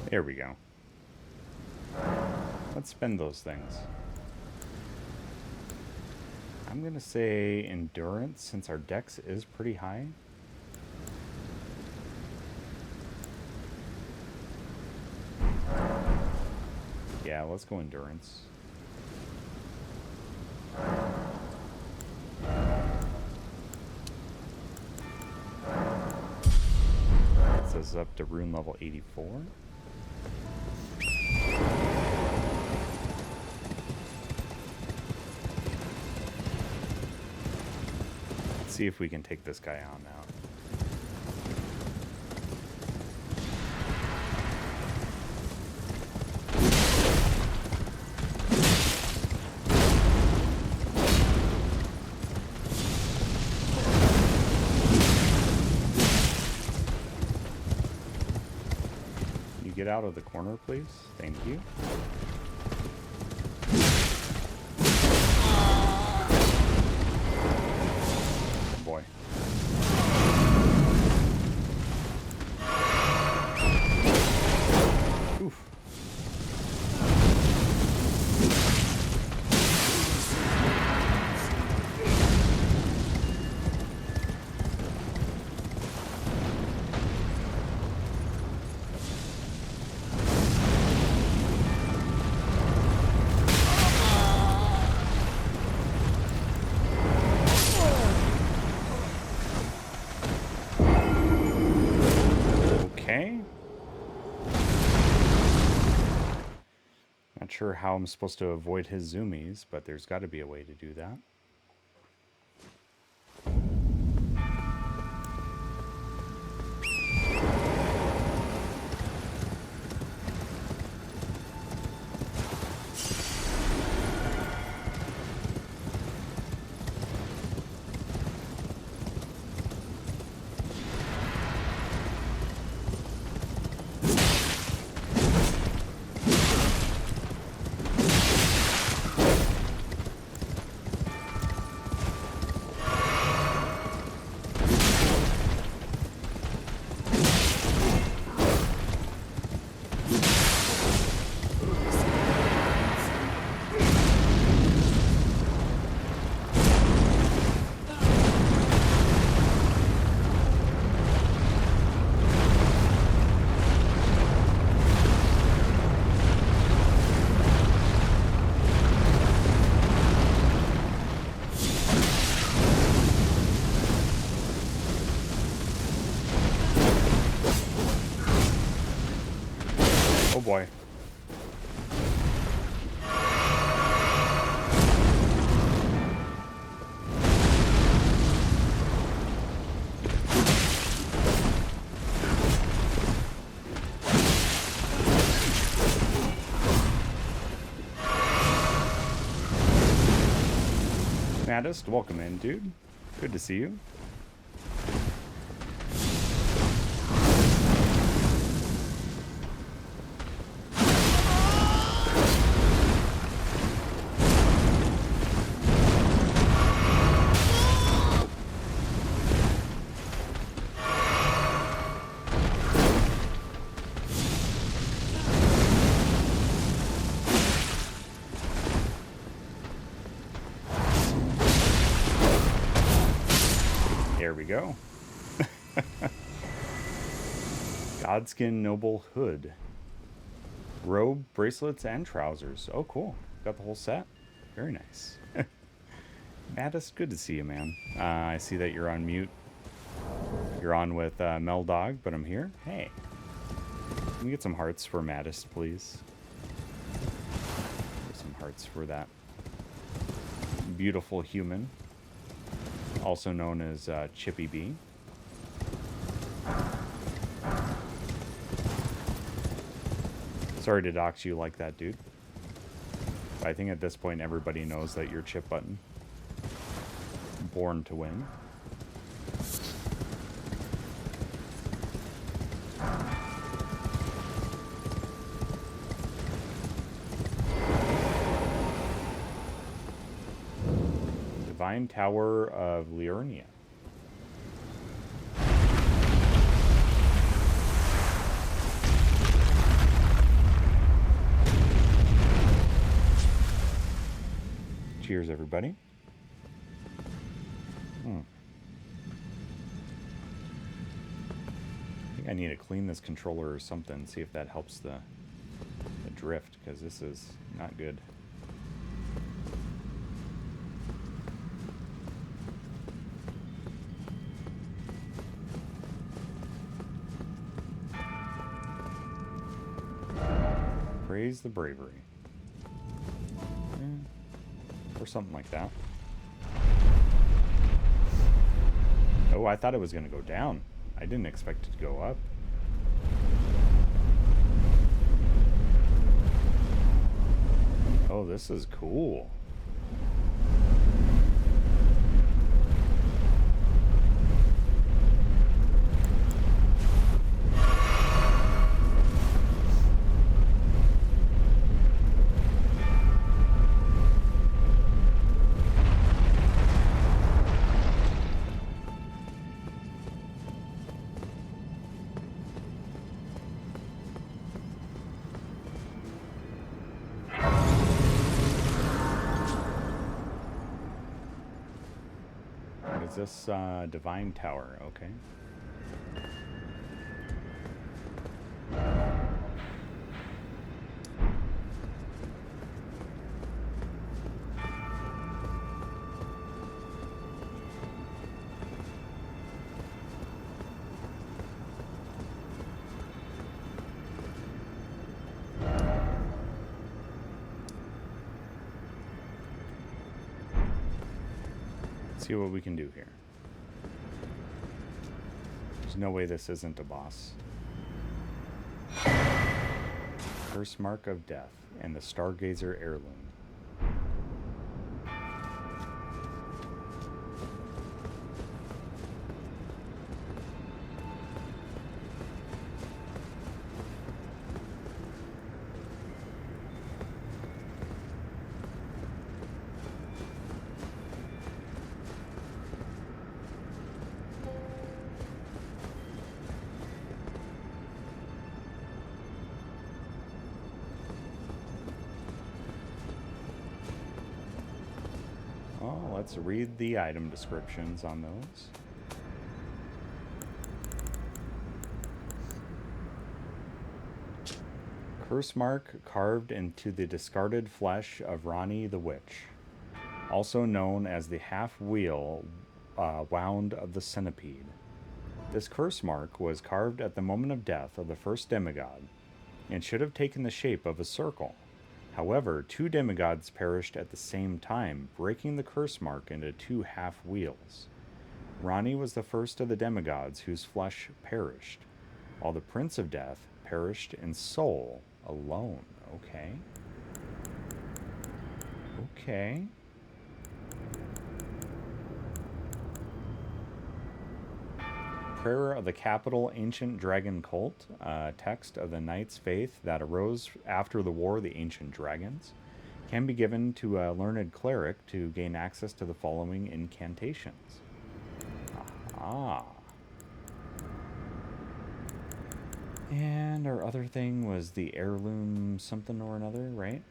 There we go. Let's spend those things. I'm gonna say endurance since our dex is pretty high. Yeah, let's go endurance. Gets us up to rune level 84. See if we can take this guy on now. Can you get out of the corner, please? Thank you. sure how I'm supposed to avoid his zoomies, but there's got to be a way to do that. Oh boy. Maddest, welcome in, dude. Good to see you. There we go. Godskin Noble Hood. Robe, bracelets, and trousers. Oh, cool. Got the whole set. Very nice. Maddest, good to see you, man. I see that you're on mute. You're on with Meldog, but I'm here. Hey. Can we get some hearts for Maddest, please? Some hearts for that beautiful human. Also known as Chippy B. Sorry to dox you like that, dude. But I think at this point everybody knows that you're Chip Button. Born to win. Divine Tower of Liurnia. Cheers, everybody. I think I need to clean this controller or something, see if that helps the drift, because this is not good. Praise the bravery. Or something like that. Oh, I thought it was going to go down. I didn't expect it to go up. Oh, this is cool. This Divine Tower, okay. Let's see what we can do here. There's no way this isn't a boss. Curse Mark of Death and the Stargazer Heirloom. Let's read the item descriptions on those. Curse mark carved into the discarded flesh of Ranni the Witch, also known as the half-wheel wound of the centipede. This curse mark was carved at the moment of death of the first demigod, and should have taken the shape of a circle. However, 2 demigods perished at the same time, breaking the curse mark into 2 half-wheels. Ranni was the first of the demigods whose flesh perished, while the Prince of Death perished in soul alone. Okay. Okay. Prayer of the Capital Ancient Dragon Cult, text of the Knight's Faith that arose after the War of the Ancient Dragons, can be given to a learned cleric to gain access to the following incantations. Aha. And our other thing was the heirloom something or another, right?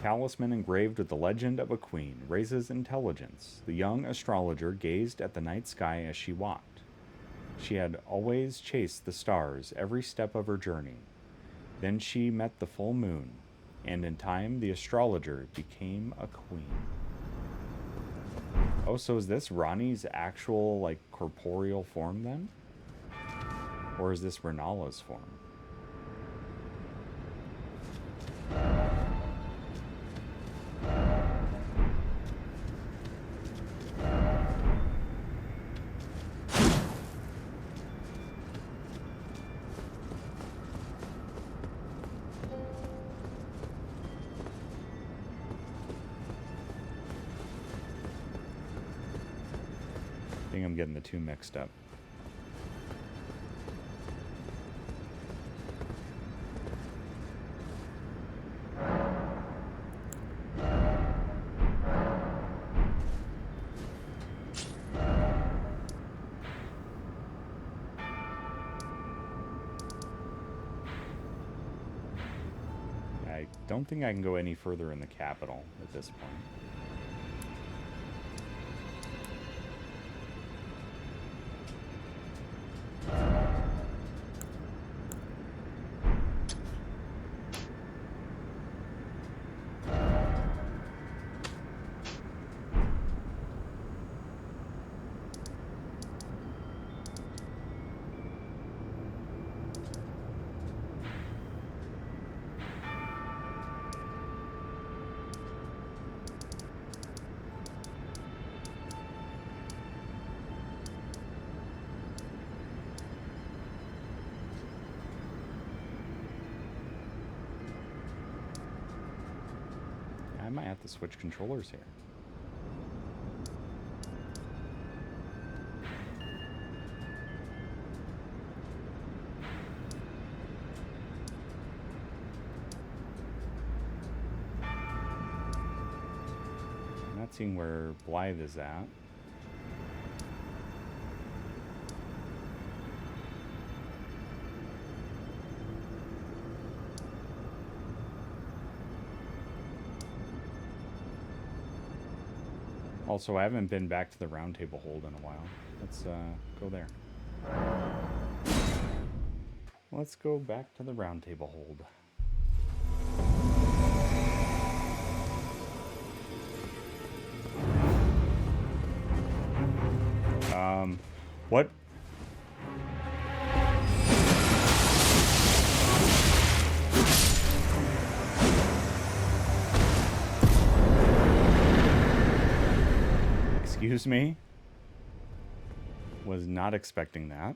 Talisman engraved with the legend of a queen raises intelligence. The young astrologer gazed at the night sky as she walked. She had always chased the stars every step of her journey. Then she met the full moon, and in time the astrologer became a queen. Oh, so is this Ranni's actual, like, corporeal form then? Or is this Renala's form? I think I'm getting the two mixed up. I don't think I can go any further in the capital at this point. I might have to switch controllers here. I'm not seeing where Blythe is at. Also, I haven't been back to the Roundtable Hold in a while. Let's go there. Let's go back to the Roundtable Hold. What? Excuse me? Was not expecting that.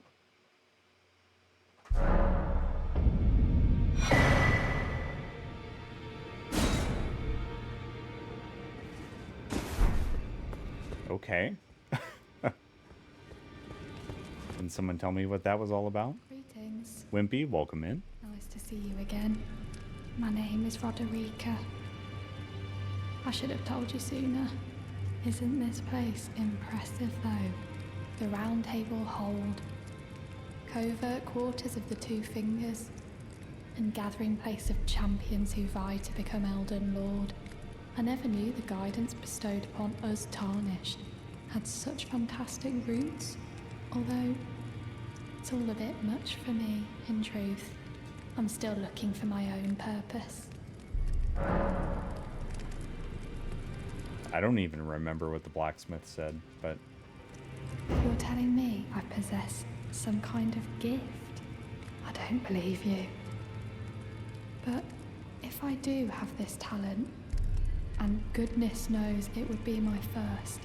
Okay. Can someone tell me what that was all about? Greetings. Wimpy, welcome in. Nice to see you again. My name is Roderica. I should have told you sooner. Isn't this place impressive though? The Roundtable Hold. Covert quarters of the Two Fingers. And gathering place of champions who vie to become Elden Lord. I never knew the guidance bestowed upon us Tarnished had such fantastic roots, although it's all a bit much for me, in truth. I'm still looking for my own purpose. I don't even remember what the blacksmith said, but... You're telling me I possess some kind of gift? I don't believe you. But if I do have this talent, and goodness knows it would be my first,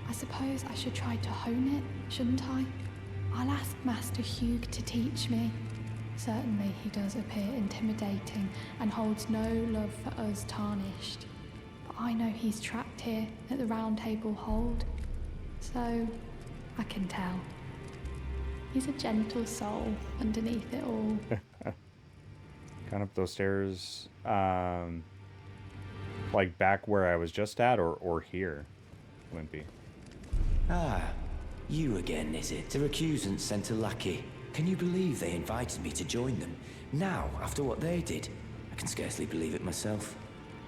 I suppose I should try to hone it, shouldn't I? I'll ask Master Hugh to teach me. Certainly he does appear intimidating and holds no love for us Tarnished. But I know he's trapped here at the Roundtable Hold, so I can tell. He's a gentle soul underneath it all. Gone up those stairs, like back where I was just at, or here, Wimpy? Ah, you again, is it? The recusants sent a lackey. Can you believe they invited me to join them? Now, after what they did? I can scarcely believe it myself.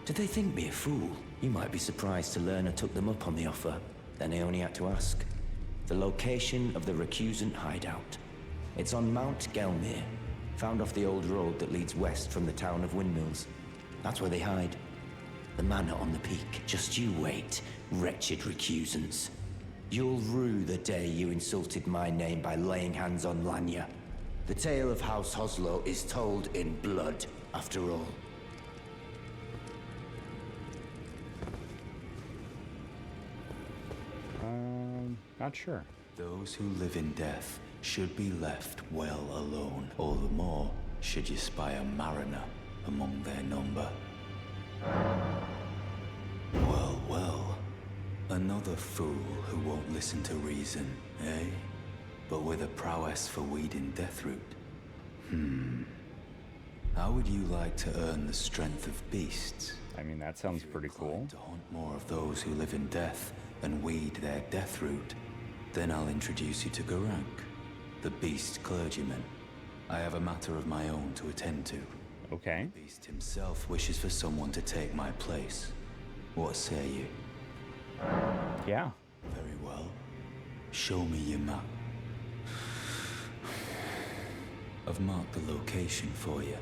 Did they think me a fool? You might be surprised to learn I took them up on the offer. Then I only had to ask. The location of the recusant hideout. It's on Mount Gelmir, found off the old road that leads west from the town of Windmills. That's where they hide. The manor on the peak. Just you wait, wretched recusants. You'll rue the day you insulted my name by laying hands on Lanya. The tale of House Hoslow is told in blood, after all. Not sure. Those who live in death should be left well alone. All the more should you spy a mariner among their number. Well, well. Another fool who won't listen to reason, eh? But with a prowess for weeding Deathroot. How would you like to earn the strength of beasts? I mean, that sounds pretty cool. To hunt more of those who live in death and weed their Deathroot, then I'll introduce you to Garank, the beast clergyman. I have a matter of my own to attend to. Okay. The beast himself wishes for someone to take my place. What say you? Yeah. Very well. Show me your map. I've marked the location for you,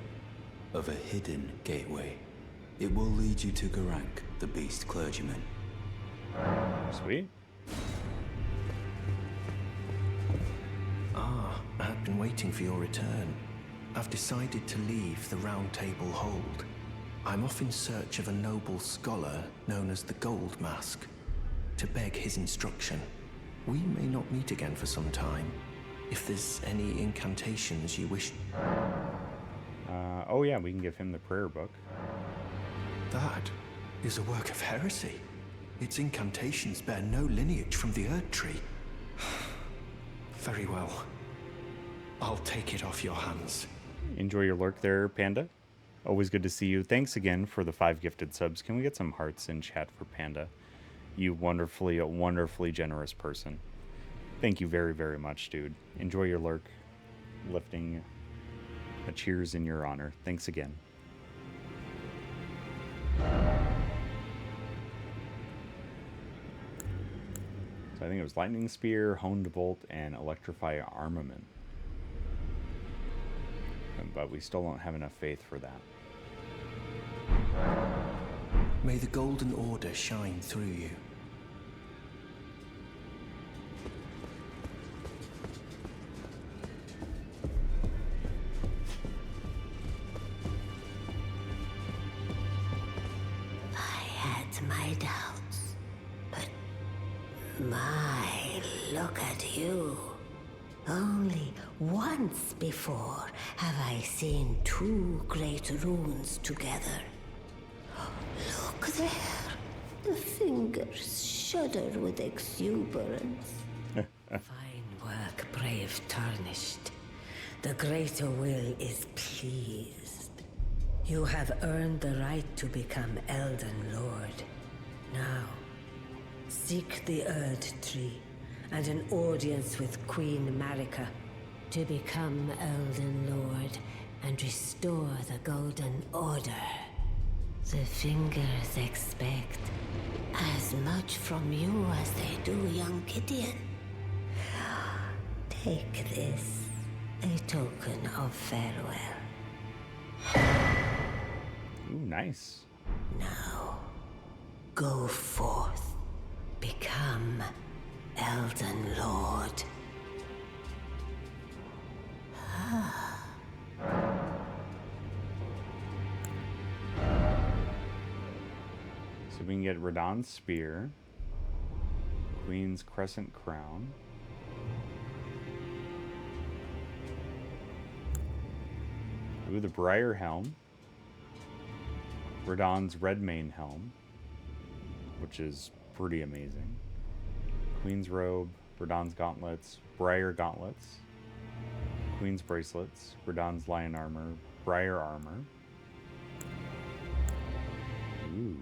of a hidden gateway. It will lead you to Garank, the beast clergyman. Sweet. I've been waiting for your return. I've decided to leave the Roundtable Hold. I'm off in search of a noble scholar known as the Gold Mask, to beg his instruction. We may not meet again for some time. If there's any incantations you wish... Oh yeah, we can give him the prayer book. That is a work of heresy. Its incantations bear no lineage from the Erdtree. Very well. I'll take it off your hands. Enjoy your lurk there, Panda. Always good to see you. Thanks again for the 5 gifted subs. Can we get some hearts in chat for Panda? You wonderfully, wonderfully generous person. Thank you very, very much, dude. Enjoy your lurk. Lifting a cheers in your honor. Thanks again. So I think it was Lightning Spear, Honed Bolt, and Electrify Armament. But we still don't have enough faith for that. May the Golden Order shine through you. had my doubts. But my, look at you. Only once before have I seen two great runes together. Look there. The fingers shudder with exuberance. Fine work, brave Tarnished. The greater will is pleased. You have earned the right to become Elden Lord. Now, seek the Erdtree and an audience with Queen Marika to become Elden Lord and restore the Golden Order. The fingers expect as much from you as they do young Gideon. Take this, a token of farewell. Ooh, nice. Now, go forth. Become Elden Lord. So we can get Radahn's Spear, Queen's Crescent Crown, ooh, the Briar Helm, Radahn's Redmane Helm, which is pretty amazing, Queen's Robe, Radahn's Gauntlets, Briar Gauntlets, Queen's Bracelets, Radahn's Lion Armor, Briar Armor. Ooh.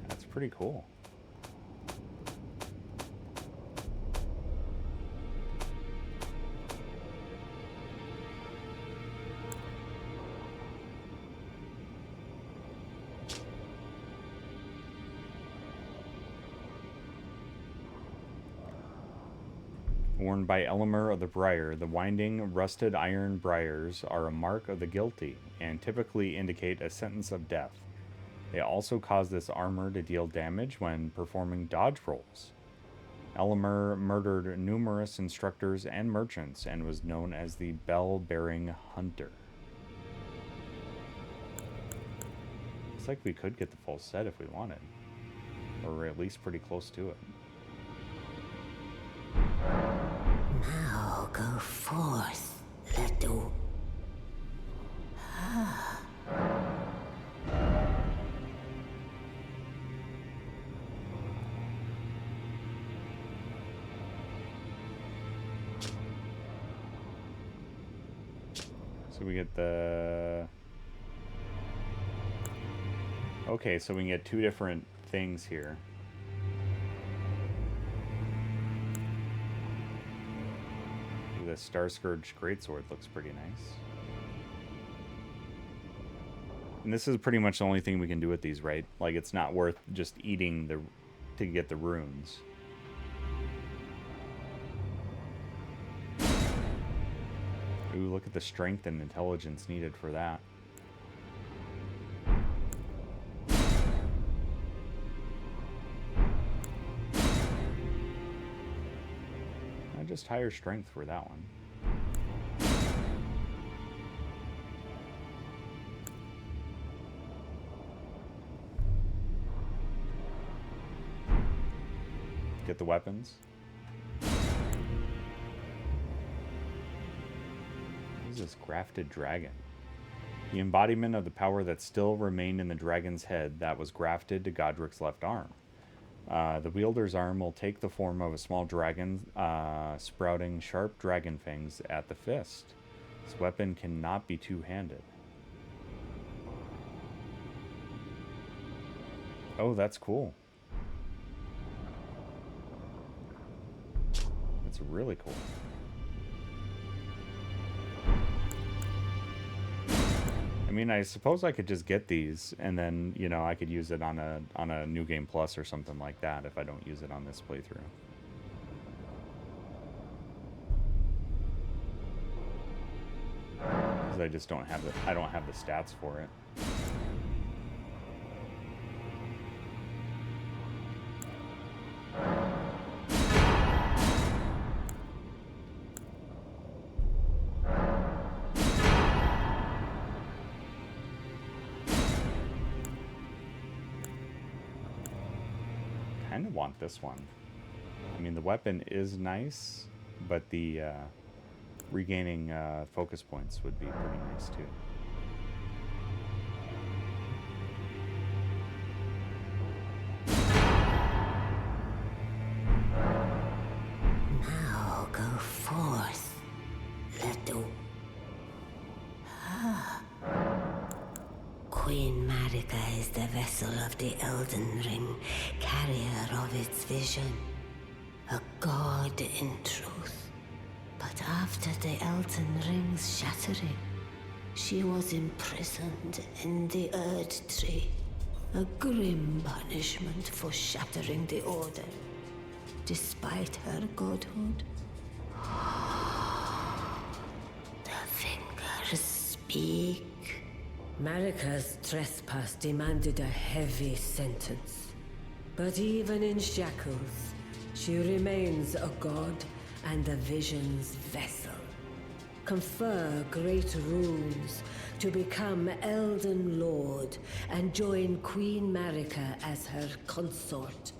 That's pretty cool. Worn by Elamir of the Briar, the winding, rusted iron briars are a mark of the guilty and typically indicate a sentence of death. They also cause this armor to deal damage when performing dodge rolls. Elamir murdered numerous instructors and merchants and was known as the Bell-Bearing Hunter. Looks like we could get the full set if we wanted, or at least pretty close to it. Now go forth, little. So we get the... Okay, so we can get two different things here. The Star Scourge Greatsword looks pretty nice. And this is pretty much the only thing we can do with these, right? Like, it's not worth just eating the to get the runes. Ooh, look at the strength and intelligence needed for that. Just higher strength for that one. Get the weapons. What is this grafted dragon? The embodiment of the power that still remained in the dragon's head that was grafted to Godric's left arm. The wielder's arm will take the form of a small dragon, sprouting sharp dragon fangs at the fist. This weapon cannot be two-handed. Oh, that's cool. That's really cool. I mean, I suppose I could just get these, and then, you know, I could use it on a New Game Plus or something like that if I don't use it on this playthrough. Because I just don't have the stats for it. kind of want this one. I mean, the weapon is nice, but the regaining focus points would be pretty nice too. Now go forth, little. Queen Marika is the vessel of the Elden Ring, carrier of its vision. A god in truth. But after the Elden Ring's shattering, she was imprisoned in the Erdtree. A grim punishment for shattering the Order, despite her godhood. The fingers speak. Marika's trespass demanded a heavy sentence. But even in shackles, she remains a god and the vision's vessel. Confer great runes to become Elden Lord and join Queen Marika as her consort.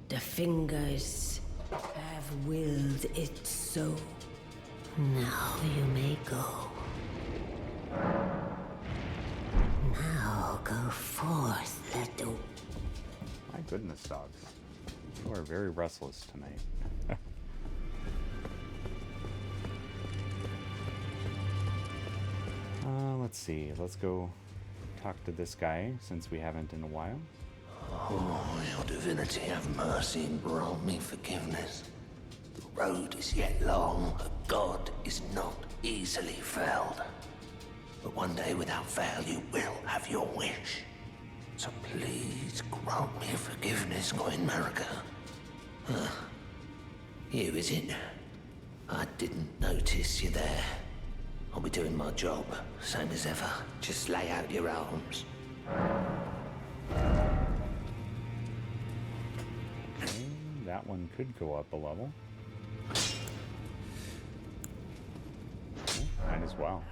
The fingers have willed it so. Now you may go. Now go forth, little. My goodness, dogs. You are very restless tonight. Let's see. Let's go talk to this guy, since we haven't in a while. Oh, your divinity, have mercy and grant me forgiveness. The road is yet long, a god is not easily felled. But one day without fail you will have your wish. So please grant me forgiveness, Queen Marika. You, is it? I didn't notice you there. I'll be doing my job, same as ever. Just lay out your arms. Okay, that one could go up a level. Might as well.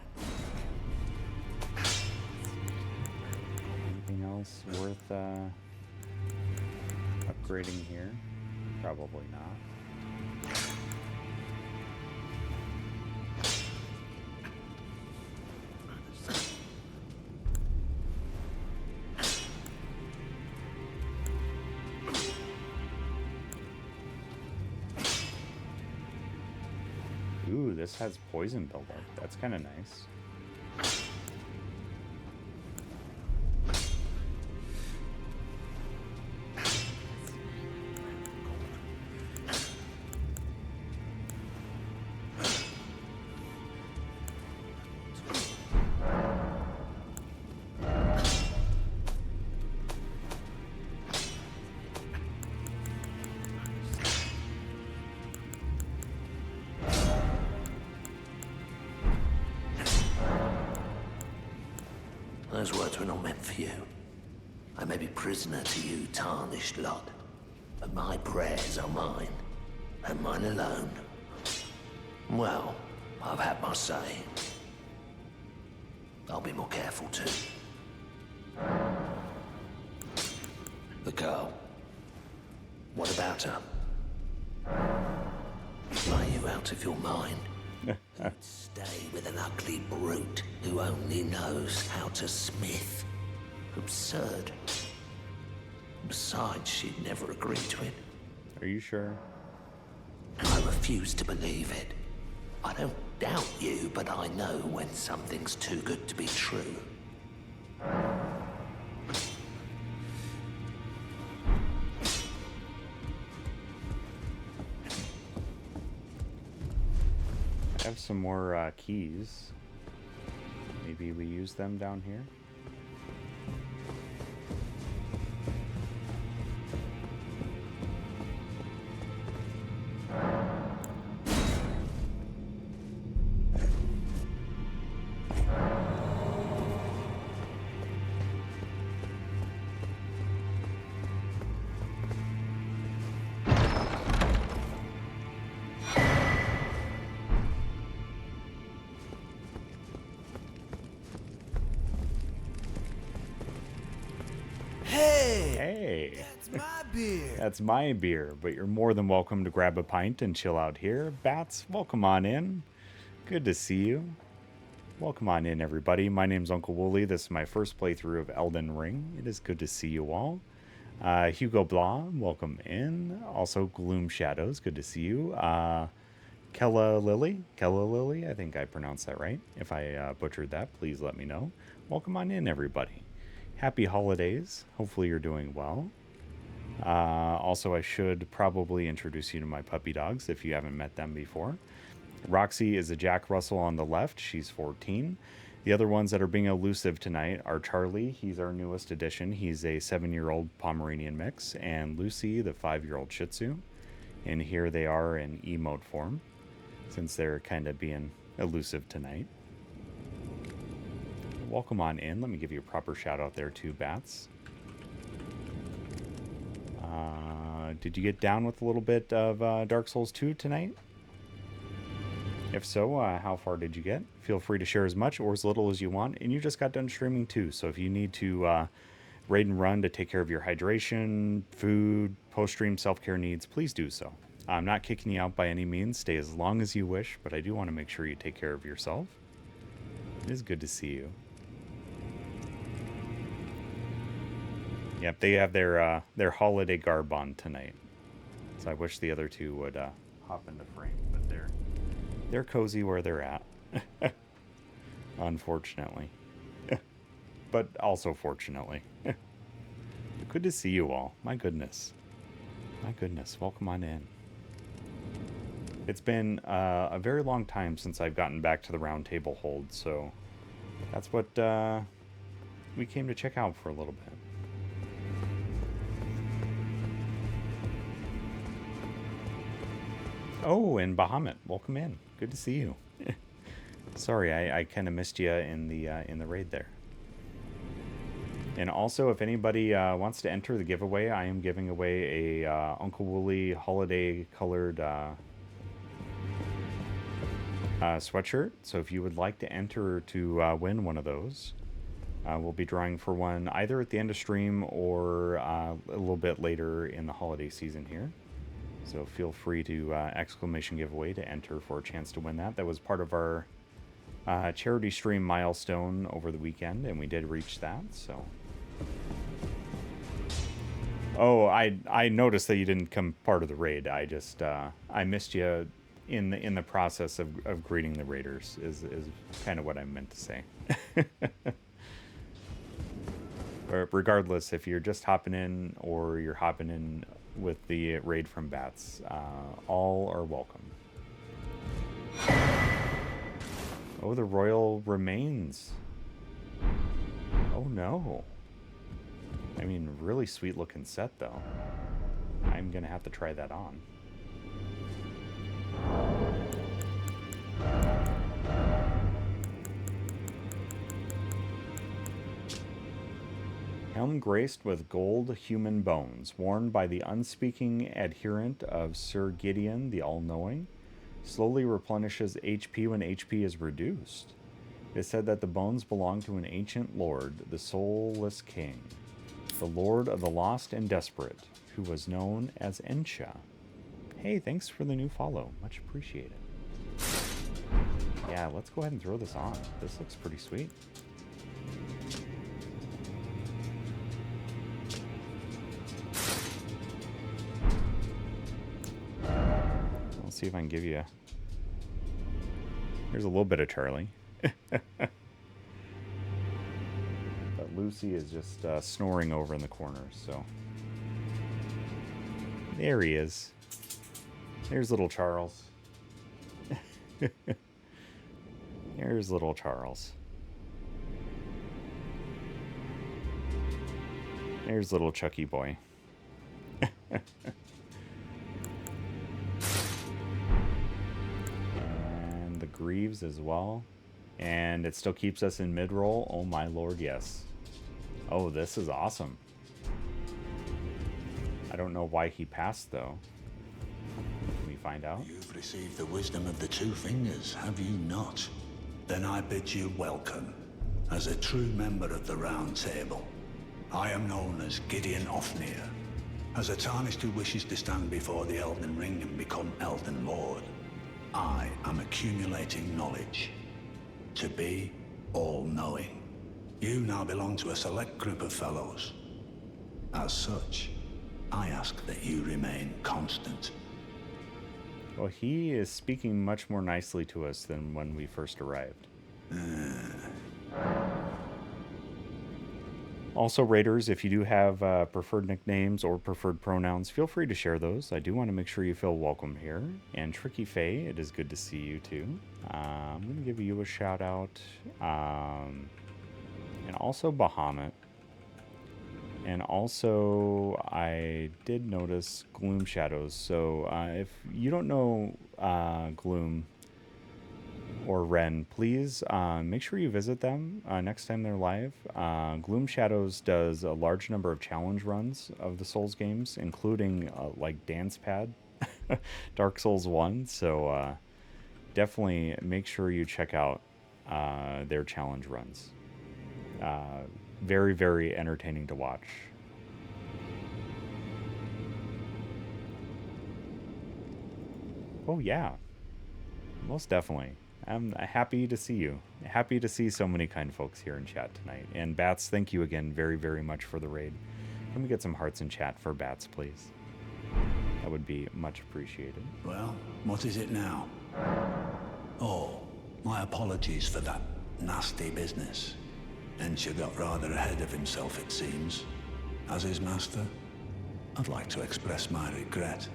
Anything else worth upgrading here? Probably not. Ooh, this has poison buildup. That's kind of nice. Those words were not meant for you. I may be prisoner to you, tarnished lot, but my prayers are mine, and mine alone. Well, I've had my say. I'll be more careful too. The girl. What about her? Are you out of your mind? Stay with an ugly brute who only knows how to smith. Absurd. Besides, she'd never agree to it. Are you sure? I refuse to believe it. I don't doubt you, but I know when something's too good to be true. I have some more keys. Maybe we use them down here. Hey, That's my beer. that's my beer, but you're more than welcome to grab a pint and chill out here. Bats, welcome on in. Good to see you. Welcome on in, everybody. My name's UncleWooly. This is my first playthrough of Elden Ring. It is good to see you all. Hugo Blah, welcome in. Also, Gloom Shadows, good to see you. Kella Lily, I think I pronounced that right. If I butchered that, please let me know. Welcome on in, everybody. Happy holidays. Hopefully you're doing well. Also, I should probably introduce you to my puppy dogs if you haven't met them before. Roxy is a Jack Russell on the left. She's 14. The other ones that are being elusive tonight are Charlie. He's our newest addition. He's a 7-year-old Pomeranian mix. And Lucy, the 5-year-old Shih Tzu. And here they are in emote form, since they're kind of being elusive tonight. Welcome on in. Let me give you a proper shout out there too, Bats. Did you get down with a little bit of Dark Souls 2 tonight? If so, how far did you get? Feel free to share as much or as little as you want. And you just got done streaming too, so if you need to raid and run to take care of your hydration, food, post-stream self-care needs, please do so. I'm not kicking you out by any means. Stay as long as you wish, but I do want to make sure you take care of yourself. It is good to see you. Yep, they have their holiday garb on tonight. So I wish the other two would hop into frame, but they're cozy where they're at. Unfortunately. But also fortunately. Good to see you all. My goodness. My goodness. Welcome on in. It's been a very long time since I've gotten back to the Roundtable Hold, so that's what we came to check out for a little bit. Oh, and Bahamut, welcome in. Good to see you. Sorry, I kind of missed you in the raid there. And also, if anybody wants to enter the giveaway, I am giving away a UncleWooly holiday colored sweatshirt. So if you would like to enter to win one of those, we'll be drawing for one either at the end of stream or a little bit later in the holiday season here. So feel free to exclamation giveaway to enter for a chance to win that. That was part of our charity stream milestone over the weekend, and we did reach that. So, oh, I noticed that you didn't come part of the raid. I just I missed you in the process of greeting the raiders. Is kind of what I meant to say. Regardless, if you're just hopping in or you're hopping in with the raid from Bats, all are welcome. Oh, the royal remains. Oh no. I mean, really sweet looking set though. I'm gonna have to try that on. Helm graced with gold human bones, worn by the unspeaking adherent of Sir Gideon the All-Knowing, slowly replenishes HP when HP is reduced. It is said that the bones belong to an ancient lord, the Soulless King, the Lord of the Lost and Desperate, who was known as Ensha. Hey, thanks for the new follow. Much appreciated. Yeah, let's go ahead and throw this on. This looks pretty sweet. Let's see if I can give you... Here's a little bit of Charlie. But Lucy is just snoring over in the corner, so... There he is. There's little Charles. There's little Charles. There's little Chucky boy. And the Greaves as well. And it still keeps us in mid-roll. Oh my lord, yes. Oh, this is awesome. I don't know why he passed, though. Can we find out? You've received the wisdom of the two fingers, have you not? Then I bid you welcome, as a true member of the Round Table. I am known as Gideon Ofnir. As a tarnished who wishes to stand before the Elden Ring and become Elden Lord, I am accumulating knowledge. To be all-knowing. You now belong to a select group of fellows. As such, I ask that you remain constant. Well, he is speaking much more nicely to us than when we first arrived. Also, Raiders, if you do have preferred nicknames or preferred pronouns, feel free to share those. I do want to make sure you feel welcome here. And Tricky Faye, it is good to see you too. I'm going to give you a shout out. And also Bahamut. And also, I did notice Gloom Shadows. So if you don't know Gloom or Ren, please make sure you visit them next time they're live. Gloom Shadows does a large number of challenge runs of the Souls games, including like Dance Pad, Dark Souls 1. So definitely make sure you check out their challenge runs. Very, very entertaining to watch. Oh yeah, most definitely. I'm happy to see you. Happy to see so many kind folks here in chat tonight. And Bats, thank you again very, very much for the raid. Can we get some hearts in chat for Bats, please? That would be much appreciated. Well, what is it now? Oh, my apologies for that nasty business. Ensha got rather ahead of himself, it seems. As his master, I'd like to express my regret.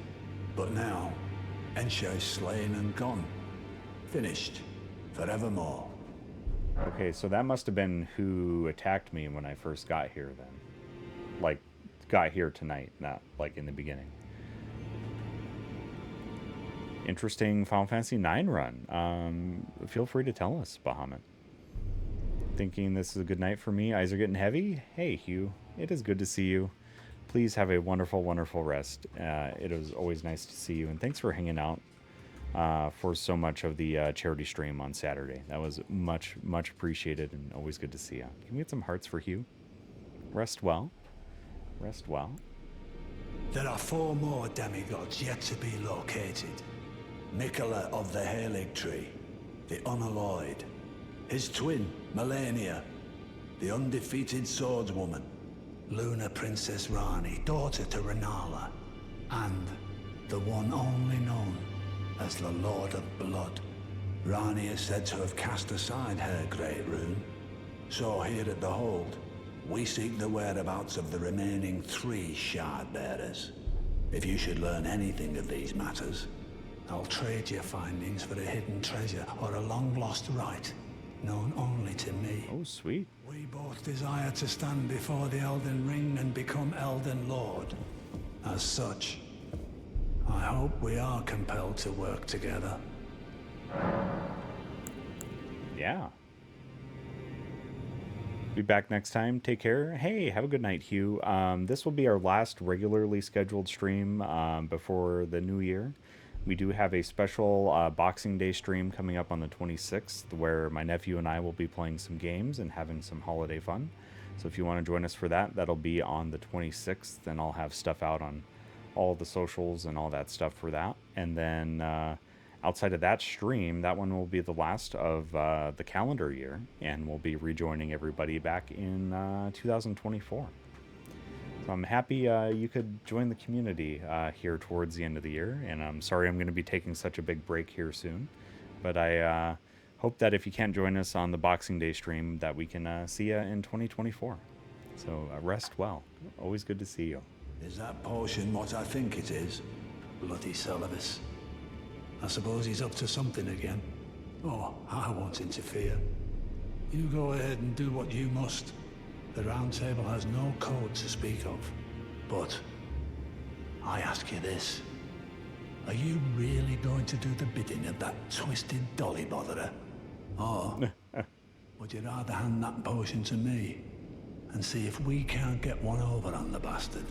But now, Ensha is slain and gone. Finished. Forevermore. Okay, so that must have been who attacked me when I first got here then. Like, got here tonight, not like in the beginning. Interesting Final Fantasy IX run. Feel free to tell us, Bahamut. Thinking this is a good night for me. Eyes are getting heavy. Hey, Hugh. It is good to see you. Please have a wonderful, wonderful rest. It was always nice to see you. And thanks for hanging out for so much of the charity stream on Saturday. That was much, much appreciated and always good to see you. Can we get some hearts for Hugh? Rest well. Rest well. There are 4 more demigods yet to be located. Mikola of the Halig Tree, the Unalloyed. His twin, Melania, the undefeated swordswoman, Lunar Princess Ranni, daughter to Renala, and the one only known as the Lord of Blood. Ranni is said to have cast aside her great rune, so here at the Hold, we seek the whereabouts of the remaining 3 shard bearers. If you should learn anything of these matters, I'll trade your findings for a hidden treasure or a long-lost right, known only to me. Oh, sweet. We both desire to stand before the Elden Ring and become Elden Lord. As such, I hope we are compelled to work together. Yeah. Be back next time. Take care. Hey, have a good night, Hugh. This will be our last regularly scheduled stream before the new year. We do have a special Boxing Day stream coming up on the 26th where my nephew and I will be playing some games and having some holiday fun. So if you want to join us for that, that'll be on the 26th, and I'll have stuff out on all the socials and all that stuff for that. And then outside of that stream, that one will be the last of the calendar year, and we'll be rejoining everybody back in 2024. So I'm happy you could join the community here towards the end of the year, and I'm sorry I'm going to be taking such a big break here soon. But I hope that if you can't join us on the Boxing Day stream, that we can see you in 2024. So rest well. Always good to see you. Is that potion what I think it is? Bloody Celadus. I suppose he's up to something again. Oh, I won't interfere. You go ahead and do what you must. The Roundtable has no code to speak of. But I ask you this. Are you really going to do the bidding of that twisted dolly botherer? Or would you rather hand that potion to me and see if we can't get one over on the bastard?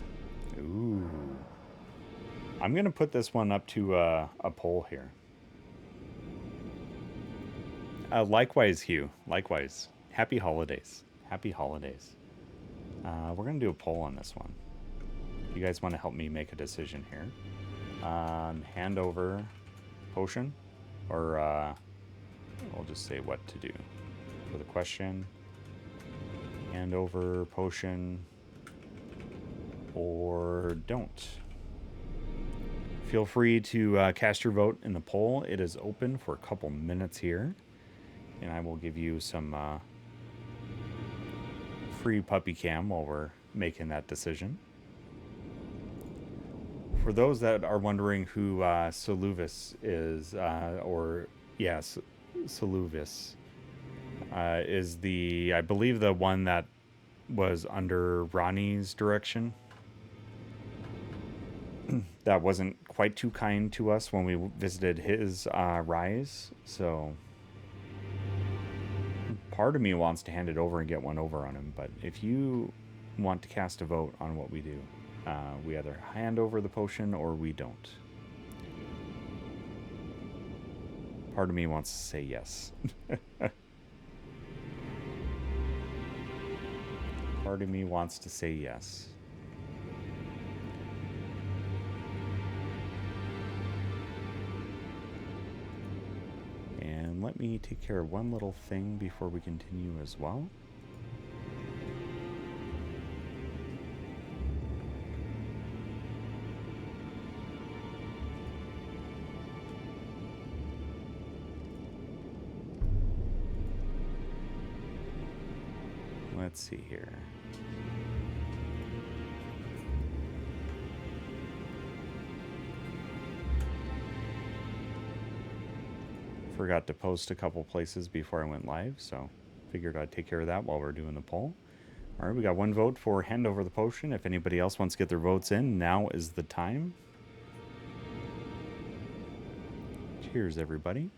Ooh. I'm going to put this one up to a poll here. Likewise, Hugh. Likewise. Happy holidays. Happy holidays. We're going to do a poll on this one. You guys want to help me make a decision here? Hand over potion, or we'll just say what to do for the question. Hand over potion, or don't. Feel free to cast your vote in the poll. It is open for a couple minutes here, and I will give you some free puppy cam while we're making that decision. For those that are wondering who Soluvis is, Soluvis is the, I believe, the one that was under Ranni's direction. That wasn't quite too kind to us when we visited his rise, so part of me wants to hand it over and get one over on him, but if you want to cast a vote on what we do, we either hand over the potion or we don't. Part of me wants to say yes. Part of me wants to say yes. And let me take care of one little thing before we continue as well. Let's see here. Forgot to post a couple places before I went live, so figured I'd take care of that while we're doing the poll. All right, we got one vote for hand over the potion. If anybody else wants to get their votes in, now is the time. Cheers, everybody.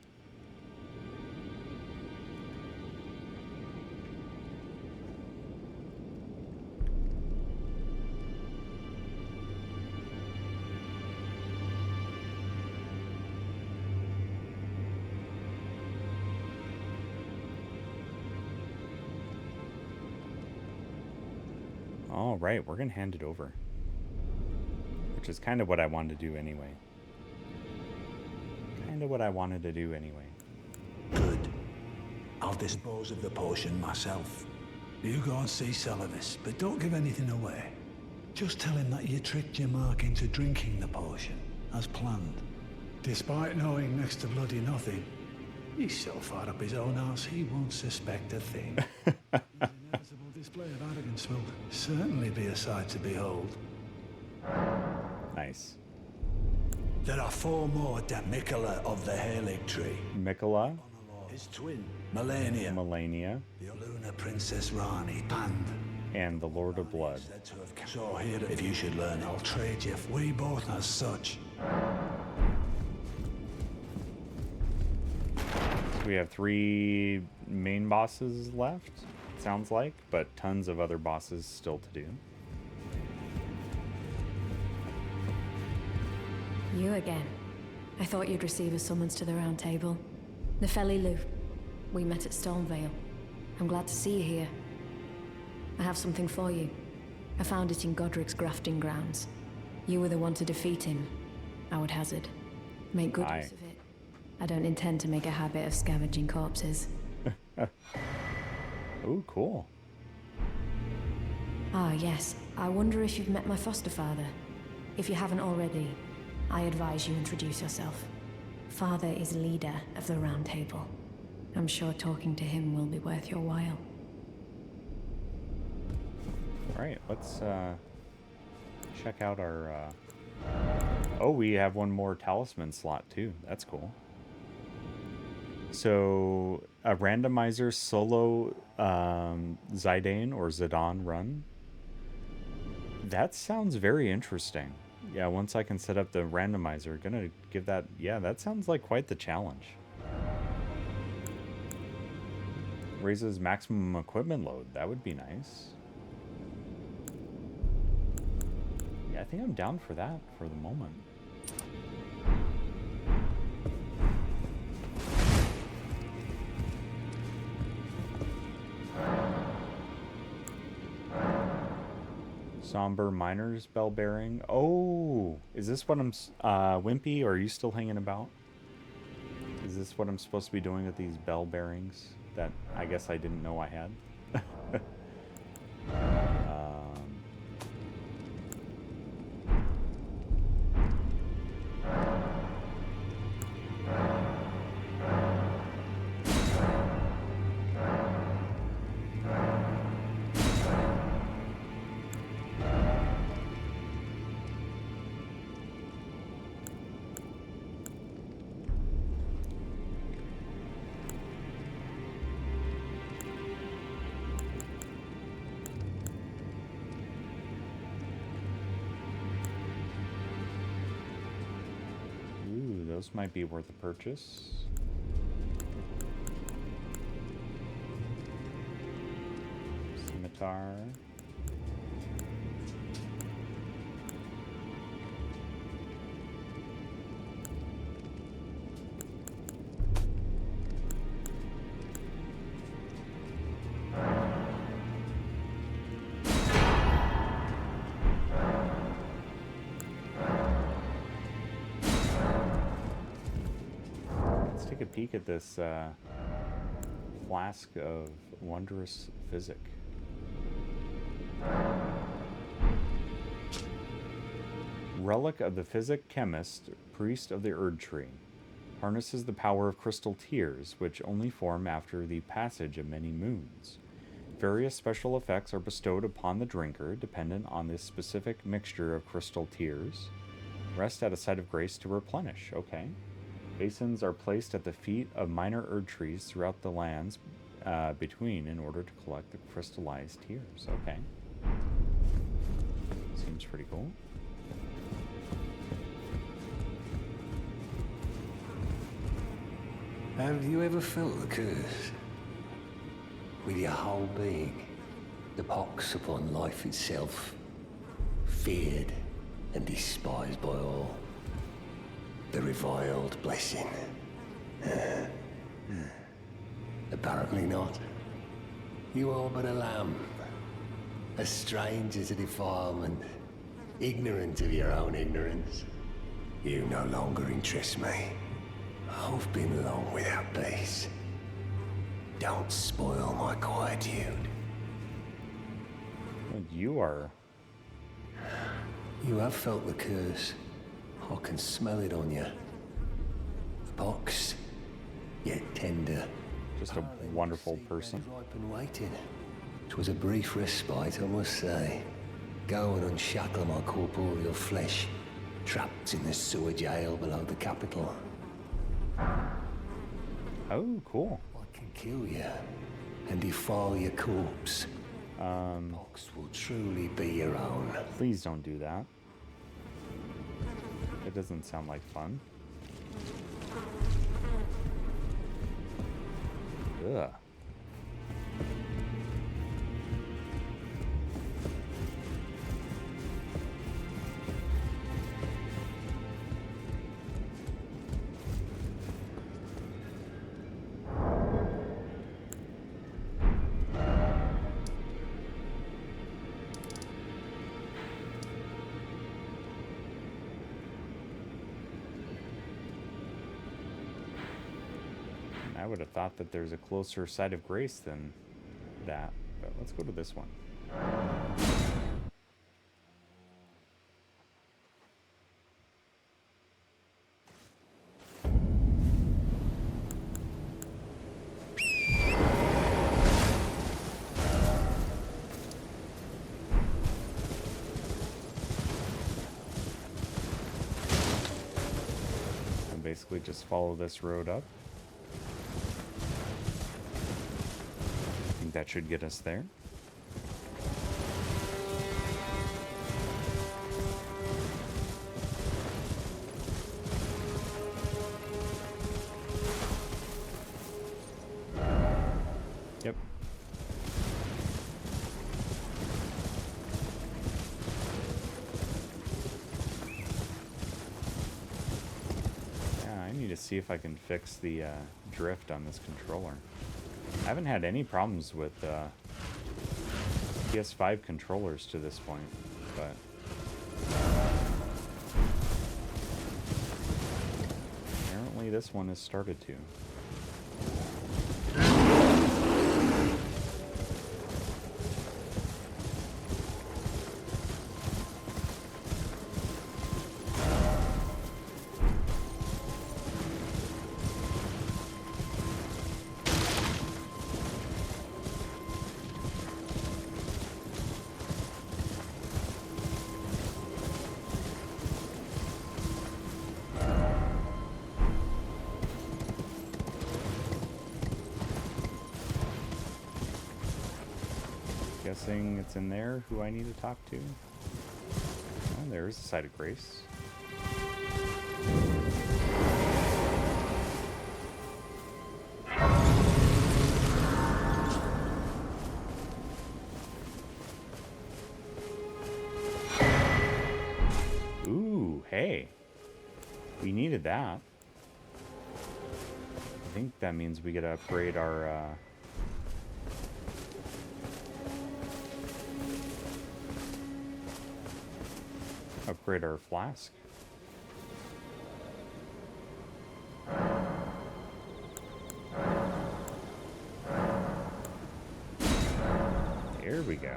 All right, we're going to hand it over, which is kind of what I wanted to do anyway. Good. I'll dispose of the potion myself. You go and see Solovis, but don't give anything away. Just tell him that you tricked your mark into drinking the potion, as planned. Despite knowing next to bloody nothing, he's so far up his own arse he won't suspect a thing. Display of arrogance will certainly be a sight to behold. Nice. There are 4 more Mikola of the Erdtree. Mikola? His twin, Melania. The Lunar Princess Ranni, and the Lord of Blood. So here, if you should learn, I'll trade you. We both as such. So we have 3 main bosses left. Sounds like, but tons of other bosses still to do. You again. I thought you'd receive a summons to the round table. Nefeli Lu. We met at Stormvale. I'm glad to see you here. I have something for you. I found it in Godric's grafting grounds. You were the one to defeat him, I would hazard. Make good use of it. I don't intend to make a habit of scavenging corpses. Ooh, cool. Ah, yes. I wonder if you've met my foster father. If you haven't already, I advise you introduce yourself. Father is leader of the Round Table. I'm sure talking to him will be worth your while. Alright, let's check out our... Oh, we have one more talisman slot too. That's cool. So, a randomizer solo Zidane or Zidane run. That sounds very interesting. Yeah, once I can set up the randomizer, gonna give that... Yeah, that sounds like quite the challenge. Raises maximum equipment load. That would be nice. Yeah, I think I'm down for that for the moment. Somber Miners Bell Bearing. Oh, is this what I'm... Wimpy, are you still hanging about? Is this what I'm supposed to be doing with these bell bearings that I guess I didn't know I had? Those might be worth a purchase. Scimitar. Take a peek at this flask of wondrous physic. Relic of the Physic Chemist, Priest of the Erdtree. Harnesses the power of crystal tears, which only form after the passage of many moons. Various special effects are bestowed upon the drinker, dependent on the specific mixture of crystal tears. Rest at a site of grace to replenish. Okay. Basins are placed at the feet of minor Erdtrees throughout the lands between in order to collect the crystallized tears. Okay. Seems pretty cool. Have you ever felt the curse? With your whole being, the pox upon life itself, feared and despised by all. The reviled blessing. Apparently not. You are but a lamb, a stranger to defilement, ignorant of your own ignorance. You no longer interest me. I've been long without peace. Don't spoil my quietude. And you are... You have felt the curse. I can smell it on you. The pox, yet tender. Just a wonderful person. I've been waiting. 'Twas a brief respite, I must say. Go and unshackle my corporeal flesh, trapped in the sewer jail below the capital. Oh, cool. I can kill you and defile your corpse. The pox will truly be your own. Please don't do that. It doesn't sound like fun. Ugh. I would have thought that there's a closer site of grace than that, but let's go to this one. And basically just follow this road up. That should get us there. Yep. Yeah, I need to see if I can fix the drift on this controller. I haven't had any problems with PS5 controllers to this point. but apparently this one has started to. Guessing it's in there who I need to talk to. Oh, there's a site of grace. Ooh, hey. We needed that. I think that means we gotta upgrade our flask. There we go.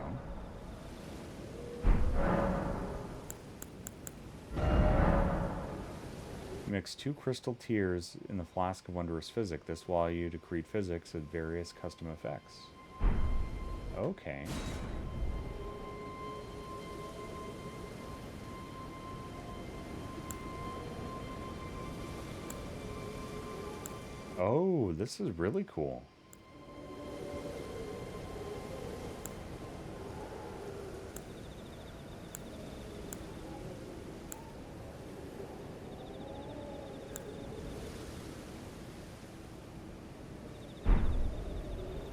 Mix 2 crystal tears in the flask of wondrous physic. This will allow you to create physics with various custom effects. Okay. Oh, this is really cool.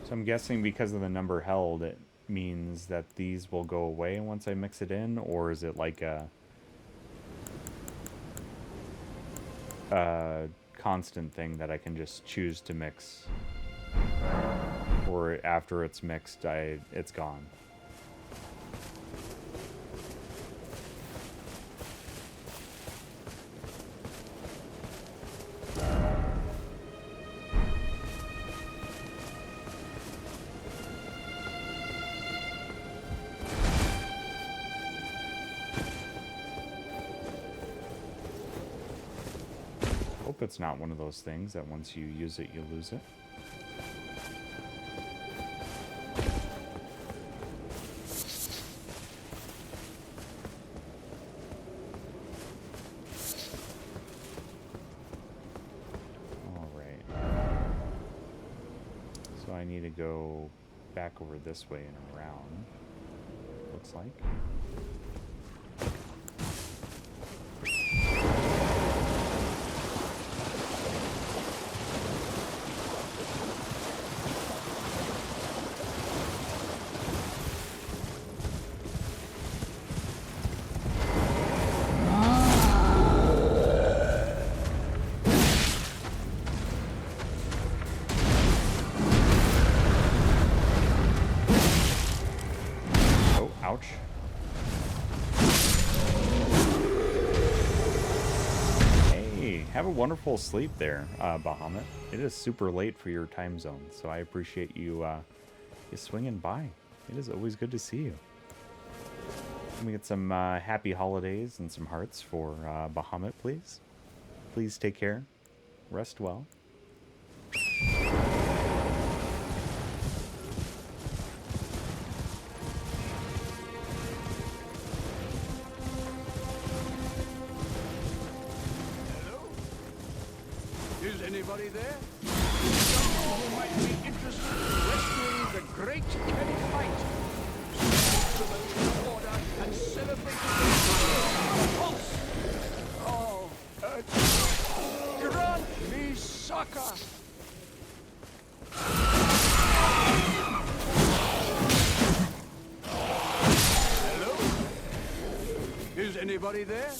So I'm guessing because of the number held, it means that these will go away once I mix it in, or is it like a constant thing that I can just choose to mix, or after it's mixed, it's gone? It's not one of those things that once you use it, you lose it. All right. So I need to go back over this way and around, looks like. Have a wonderful sleep there, Bahamut. It is super late for your time zone, so I appreciate you swinging by. It is always good to see you. Let me get some happy holidays and some hearts for Bahamut, please. Please take care. Rest well. Anybody there? Someone who might be interested in rescuing the great Haight. To the order and celebrating the pulse. Oh, grant me succor. Hello? Is anybody there?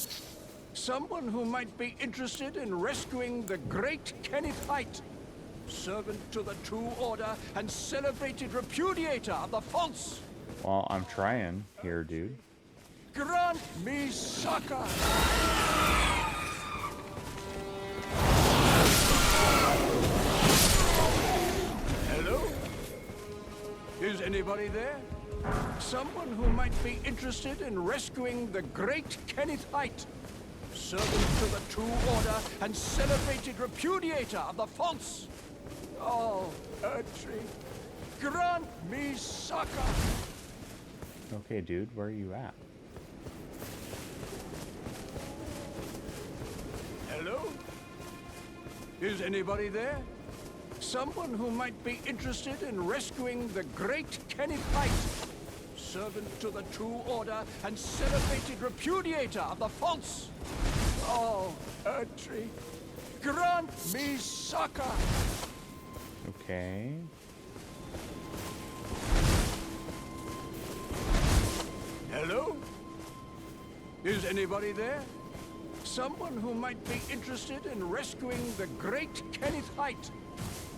Someone who might be interested in rescuing the great Haight, servant to the true order and celebrated repudiator of the false. Well, I'm trying here, dude. Grant me succor! Hello? Is anybody there? Someone who might be interested in rescuing the great Kenneth Haight, servant to the True Order and celebrated repudiator of the false. Oh, Erdtree, grant me succor! Okay, dude, where are you at? Hello? Is anybody there? Someone who might be interested in rescuing the great Kenneth Haight, servant to the True Order and celebrated repudiator of the false. Oh, Erdtree, grant me succor! Okay. Hello? Is anybody there? Someone who might be interested in rescuing the great Kenneth Haight,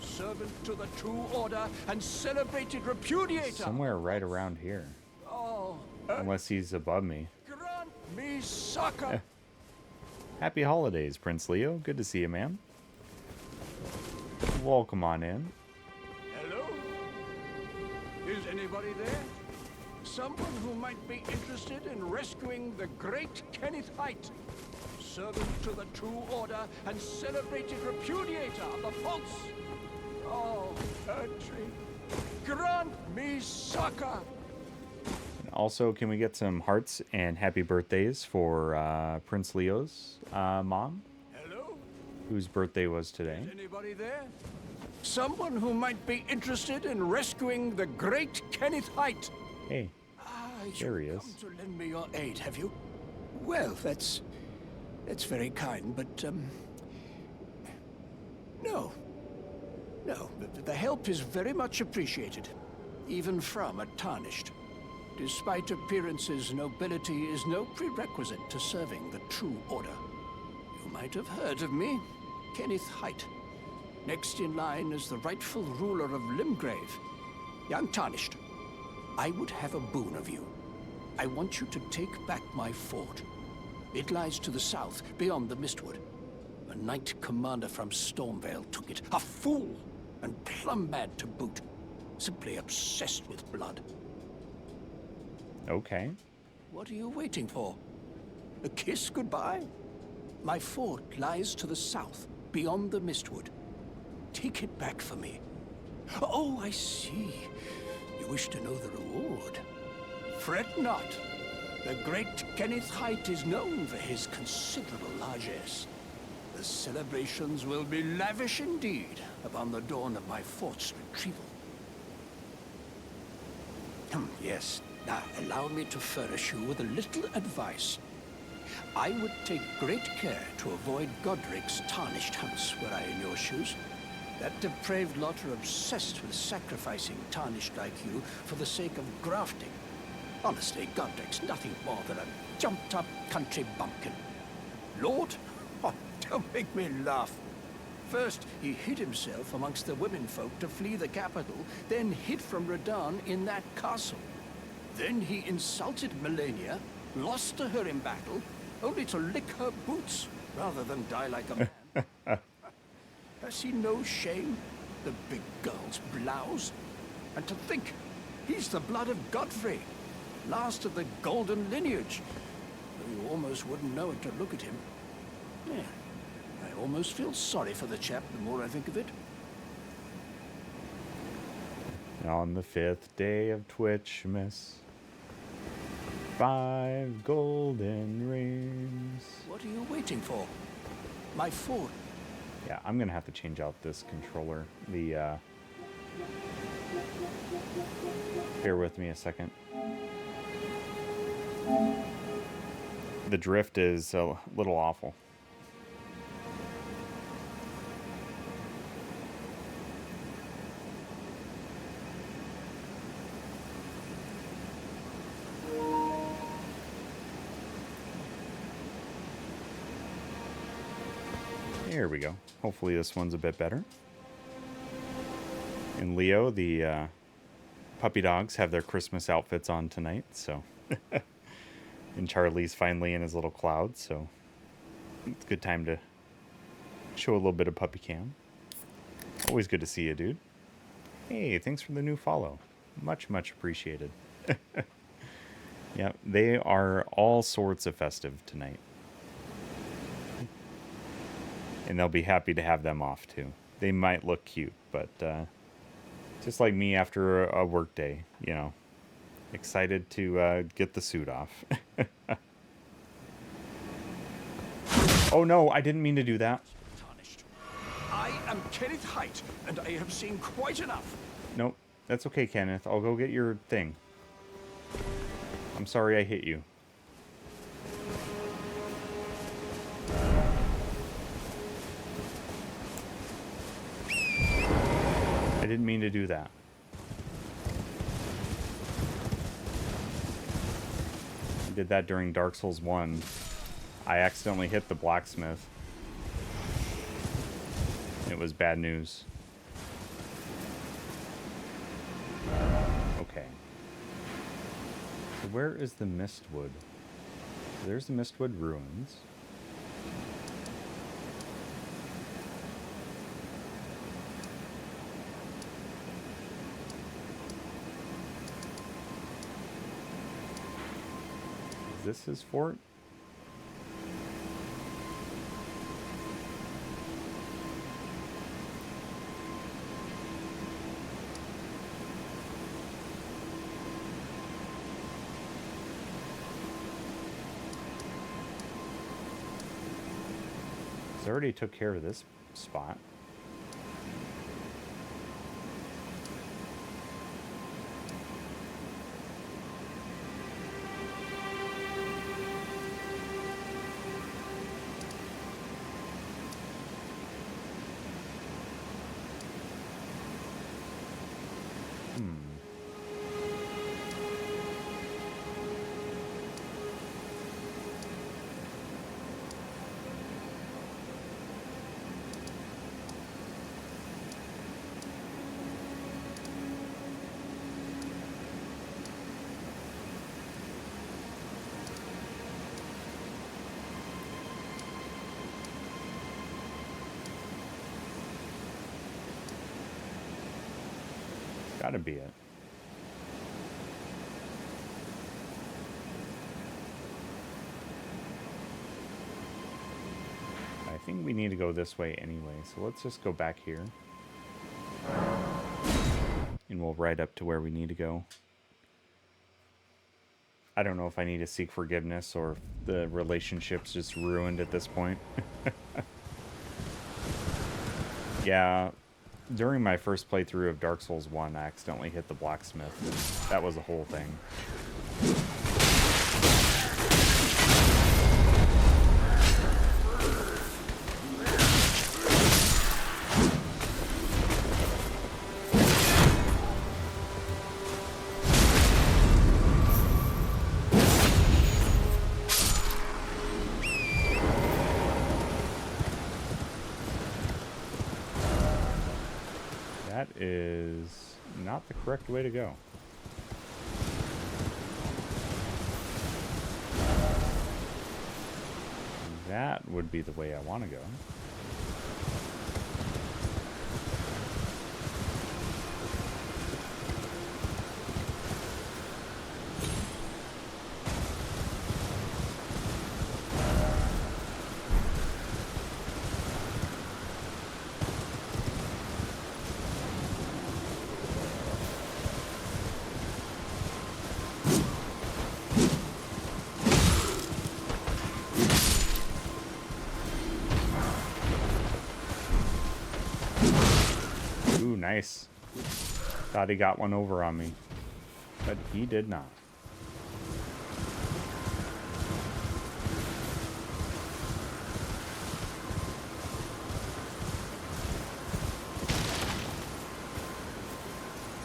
servant to the True Order and celebrated repudiator. Somewhere right around here. Oh, Unless he's above me. grant me succor! Happy holidays, Prince Leo. Good to see you, man. Welcome on in. Hello? Is anybody there? Someone who might be interested in rescuing the great Kenneth Haight, servant to the True Order and celebrated repudiator of the false. Oh, Erdtree, grant me succor! Also, can we get some hearts and happy birthdays for Prince Leo's mom, Hello? whose birthday was today? Is anybody there? Someone who might be interested in rescuing the great Kenneth Haight. Hey, there he is. Come to lend me your aid, have you? Well, that's very kind, but no. The help is very much appreciated, even from a tarnished. Despite appearances, nobility is no prerequisite to serving the True Order. You might have heard of me, Kenneth Haight. Next in line is the rightful ruler of Limgrave, young Tarnished. I would have a boon of you. I want you to take back my fort. It lies to the south, beyond the Mistwood. A knight commander from Stormvale took it. A fool! And plumb mad to boot. Simply obsessed with blood. Okay. What are you waiting for? A kiss goodbye? My fort lies to the south, beyond the Mistwood. Take it back for me. Oh, I see. You wish to know the reward. Fret not. The great Kenneth Haight is known for his considerable largesse. The celebrations will be lavish indeed upon the dawn of my fort's retrieval. Yes. Now, allow me to furnish you with a little advice. I would take great care to avoid Godric's tarnished hunts were I in your shoes. That depraved lot are obsessed with sacrificing tarnished like you for the sake of grafting. Honestly, Godric's nothing more than a jumped-up country bumpkin. Lord? Oh, don't make me laugh. First, he hid himself amongst the womenfolk to flee the capital, then hid from Radahn in that castle. Then he insulted Melania, lost to her in battle, only to lick her boots rather than die like a man. Has he no shame, the big girl's blouse? And to think, he's the blood of Godfrey, last of the golden lineage. You almost wouldn't know it to look at him. Yeah, I almost feel sorry for the chap the more I think of it. On the 5th day of Twitchmas, 5 golden rings. What are you waiting for? My fort. Yeah, I'm gonna have to change out this controller. Bear with me a second. The drift is a little awful. There we go. Hopefully this one's a bit better. And Leo, the puppy dogs have their Christmas outfits on tonight, so And Charlie's finally in his little cloud, so it's a good time to show a little bit of puppy cam. Always good to see you, dude. Hey, thanks for the new follow. Much, much appreciated. Yeah, they are all sorts of festive tonight. And they'll be happy to have them off, too. They might look cute, but just like me after a work day, you know. Excited to get the suit off. Oh no, I didn't mean to do that. I am Kenneth Haight, and I have seen quite enough. Nope, that's okay, Kenneth. I'll go get your thing. I'm sorry I hit you. I didn't mean to do that. I did that during Dark Souls 1. I accidentally hit the blacksmith. It was bad news. Okay. So where is the Mistwood? There's the Mistwood ruins. Is this his fort? I already took care of this spot. Gotta be it. I think we need to go this way anyway, so let's just go back here. And we'll ride up to where we need to go. I don't know if I need to seek forgiveness or if the relationship's just ruined at this point. Yeah. During my first playthrough of Dark Souls 1, I accidentally hit the blacksmith. That was the whole thing. That is not the correct way to go. That would be the way I want to go. Nice. Thought he got one over on me, but he did not.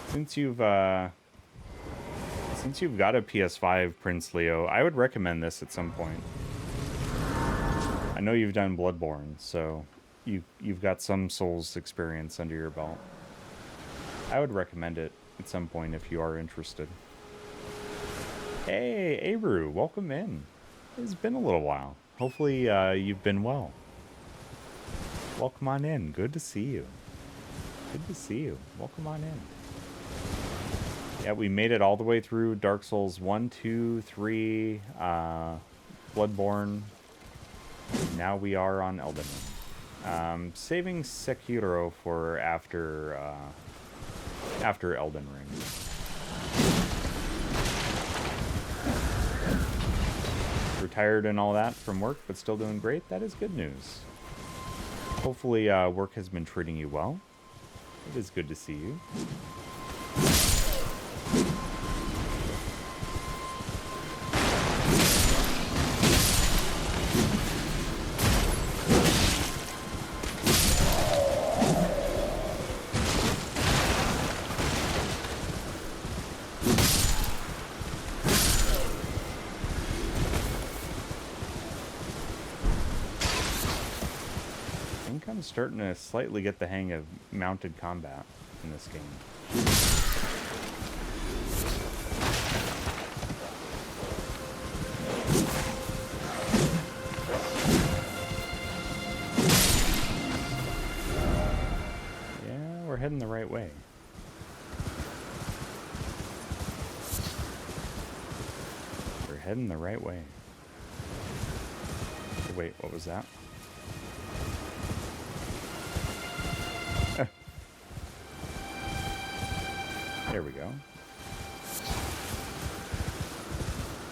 Since you've got a PS5, Prince Leo, I would recommend this at some point. I know you've done Bloodborne, so you've got some Souls experience under your belt. I would recommend it at some point if you are interested. Hey, Abru, welcome in. It's been a little while. Hopefully you've been well. Welcome on in. Good to see you. Good to see you. Welcome on in. Yeah, we made it all the way through Dark Souls 1, 2, 3, Bloodborne. Now we are on Elden. Saving Sekiro for after Elden Ring. Retired and all that from work, but still doing great. That is good news. Hopefully work has been treating you well. It is good to see you. I'm starting to slightly get the hang of mounted combat in this game. Yeah, we're heading the right way. We're heading the right way. Oh, wait, what was that? There we go.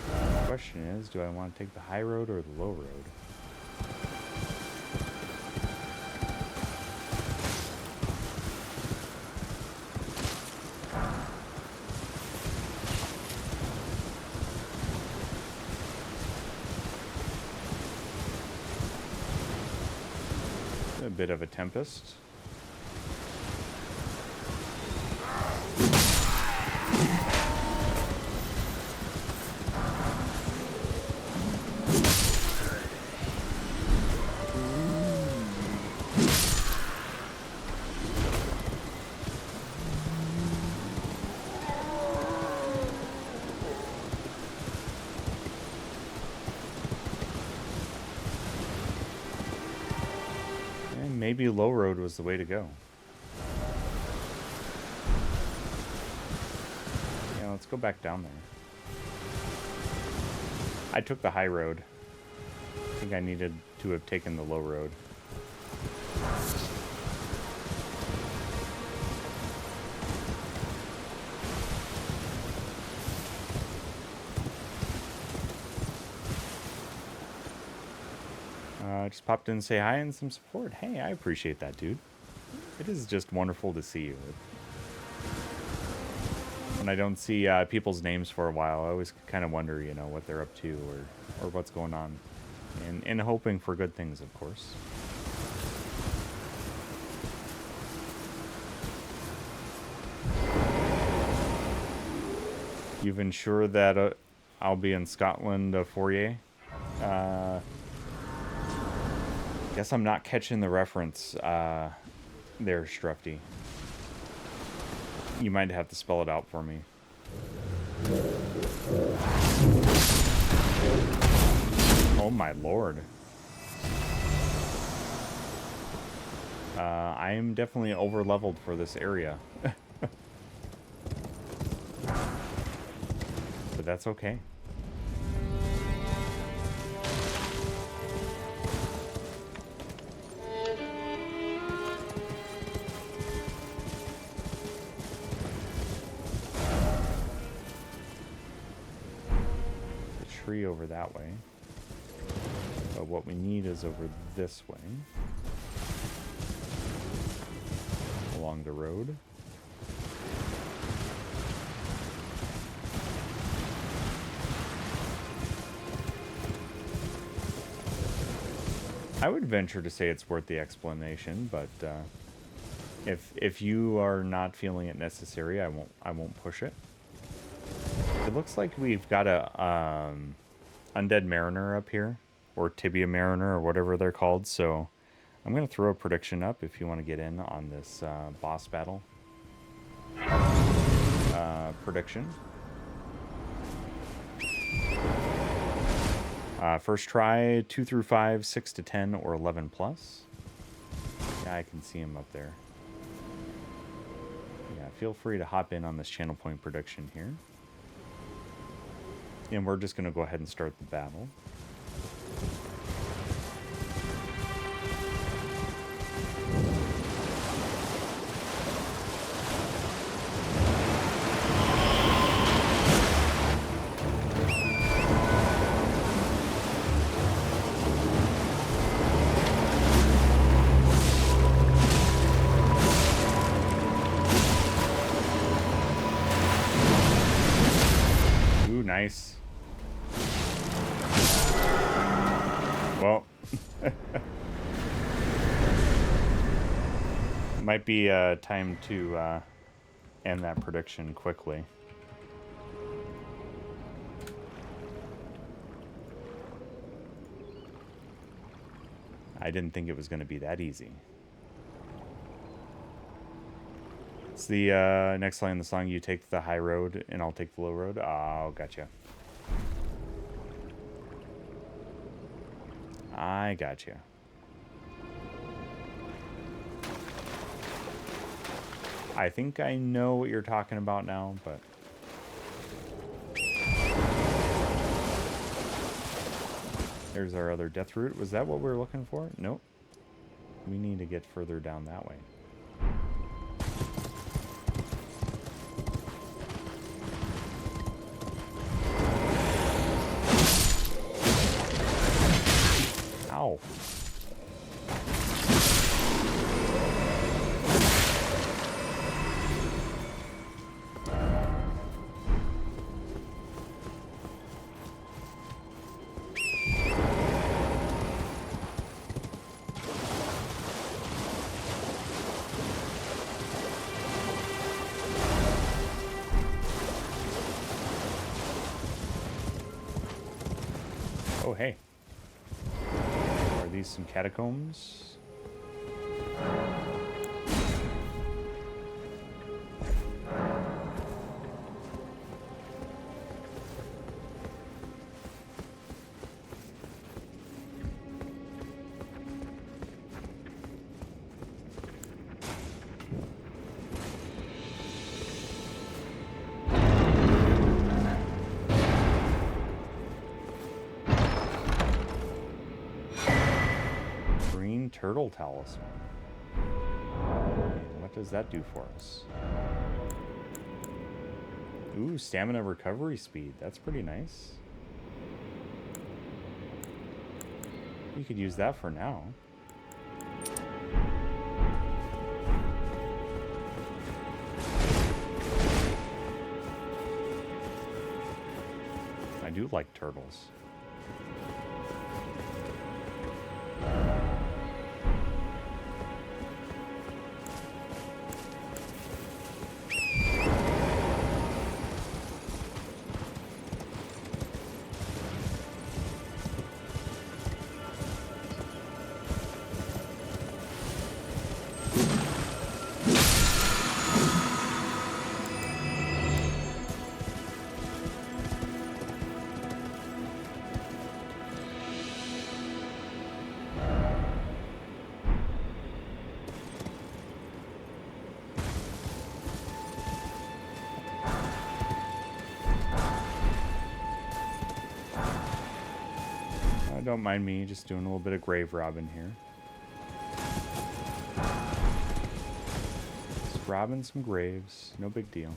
The question is, do I want to take the high road or the low road? A bit of a tempest. Maybe low road was the way to go. Yeah, let's go back down there. I took the high road. I think I needed to have taken the low road. Just popped in to say hi and some support. Hey, I appreciate that, dude. It is just wonderful to see you. When I don't see people's names for a while, I always kind of wonder, you know, what they're up to or what's going on. And hoping for good things, of course. You've ensured that I'll be in Scotland for you. Guess I'm not catching the reference there, Strufty. You might have to spell it out for me. Oh my lord. I am definitely over-leveled for this area. But that's okay. Tree over that way, but what we need is over this way, along the road. I would venture to say it's worth the explanation, but if you are not feeling it necessary, I won't push it. It looks like we've got a Undead Mariner up here, or Tibia Mariner, or whatever they're called, so I'm going to throw a prediction up if you want to get in on this boss battle. Prediction. First try, 2 through 5, 6 to 10, or 11 plus. Yeah, I can see him up there. Yeah, feel free to hop in on this channel point prediction here. And we're just going to go ahead and start the battle. Nice. Well, might be time to end that prediction quickly. I didn't think it was going to be that easy. It's the next line in the song, you take the high road and I'll take the low road. Oh, gotcha. I gotcha. I think I know what you're talking about now, but... There's our other death route. Was that what we were looking for? Nope. We need to get further down that way. Ow. Oh, hey. Are these some catacombs? Turtle talisman. What does that do for us? Ooh, stamina recovery speed. That's pretty nice. You could use that for now. I do like turtles. Don't mind me just doing a little bit of grave robbing here. Just robbing some graves, no big deal.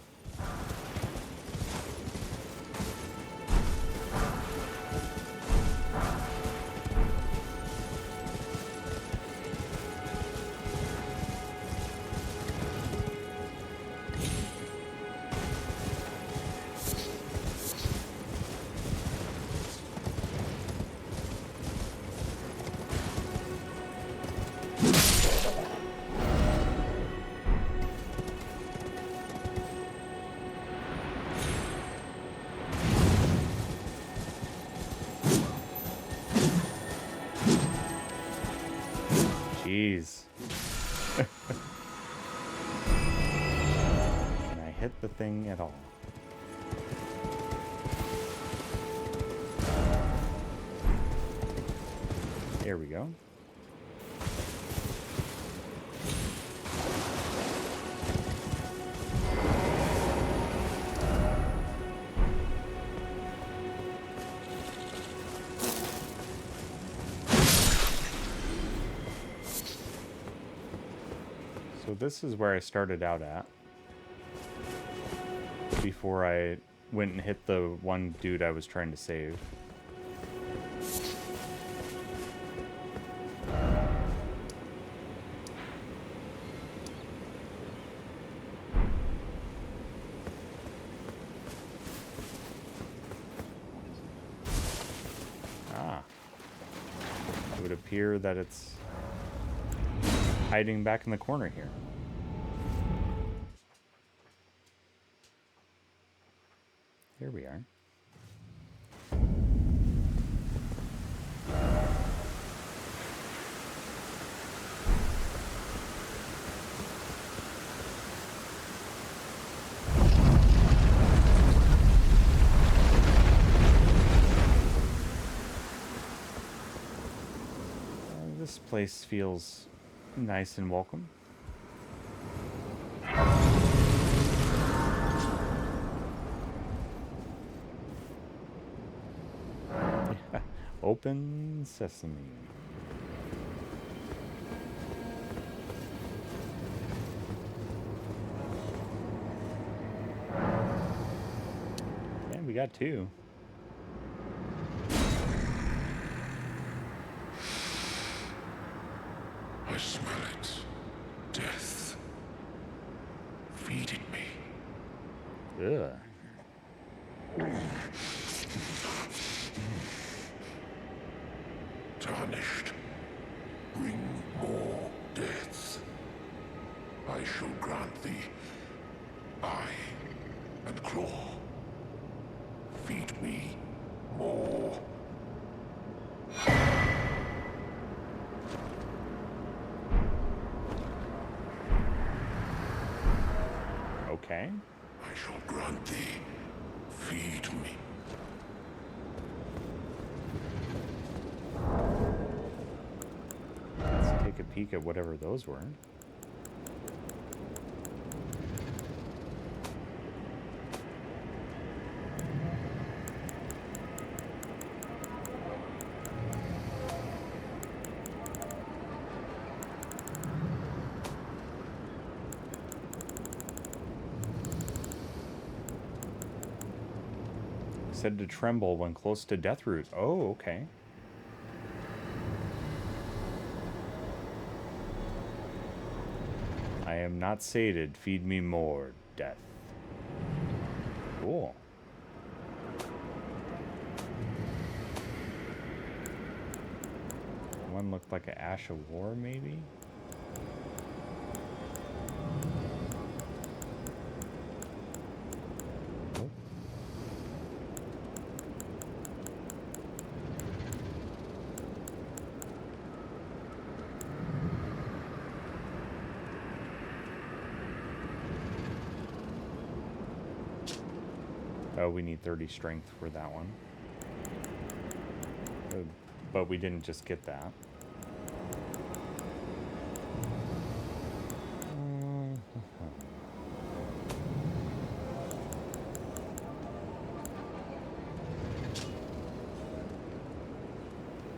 Jeez. Can I hit the thing at all? There we go. So this is where I started out at before I went and hit the one dude I was trying to save. Ah. It would appear that it's hiding back in the corner here. Here we are. This place feels nice and welcome. Open sesame. And we got two. I smell it. Death. Feeding me. Ugh. Tarnished. Bring more deaths. I shall grant thee eye and claw. Feed me more. Okay. I shall grant thee. Feed me. Let's take a peek at whatever those were. Said to tremble when close to death roots. Oh, okay. I am not sated. Feed me more, death. Cool. One looked like an Ash of War, maybe? Oh, we need 30 strength for that one. But we didn't just get that.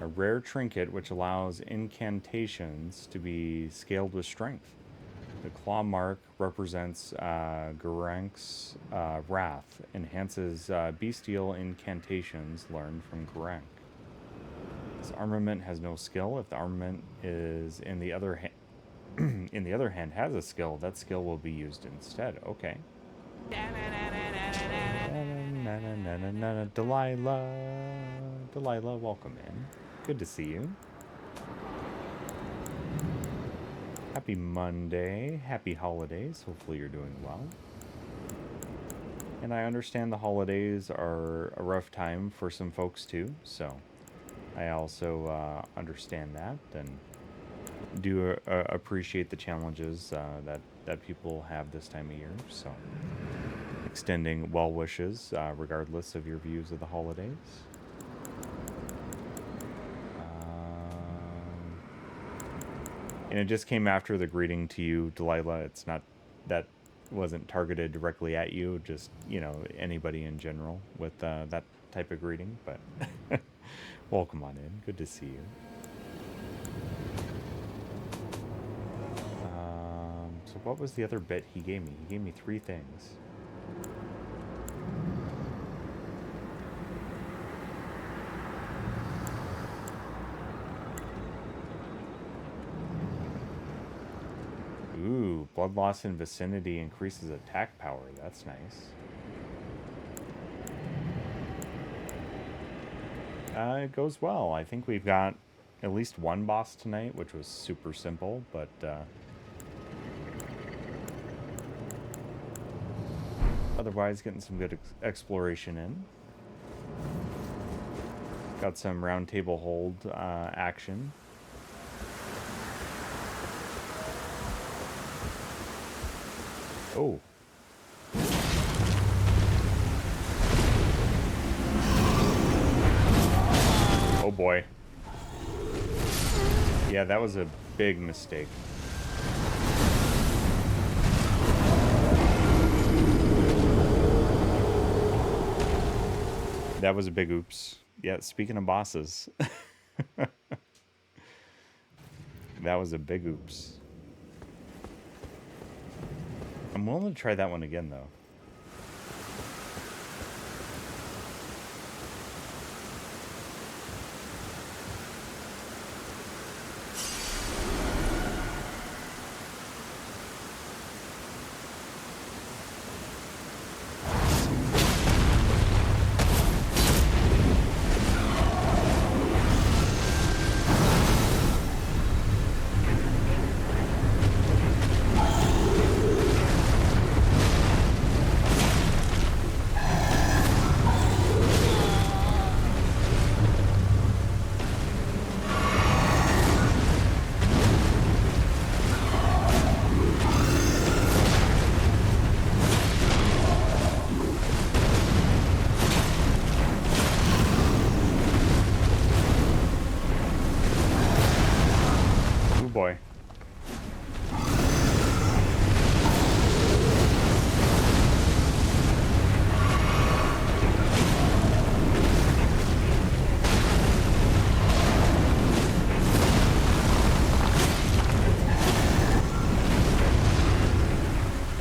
A rare trinket which allows incantations to be scaled with strength. The claw mark represents Gerank's wrath, enhances bestial incantations learned from Gerank. This armament has no skill. If the armament is in the other hand has a skill, that skill will be used instead. Okay. Delilah, welcome in. Good to see you. Happy Monday, happy holidays. Hopefully you're doing well. And I understand the holidays are a rough time for some folks too, so I also understand that and do appreciate the challenges that people have this time of year. So extending well wishes regardless of your views of the holidays. And it just came after the greeting to you, Delilah. It's not, that wasn't targeted directly at you, just, you know, anybody in general with that type of greeting. But welcome on in. Good to see you. So what was the other bit he gave me? He gave me 3 things. Ooh, blood loss in vicinity increases attack power. That's nice. It goes well. I think we've got at least one boss tonight, which was super simple, but otherwise getting some good exploration in. Got some Roundtable Hold action. Oh. Oh boy. Yeah, that was a big mistake. That was a big oops. Yeah, speaking of bosses. That was a big oops. I'm willing to try that one again, though.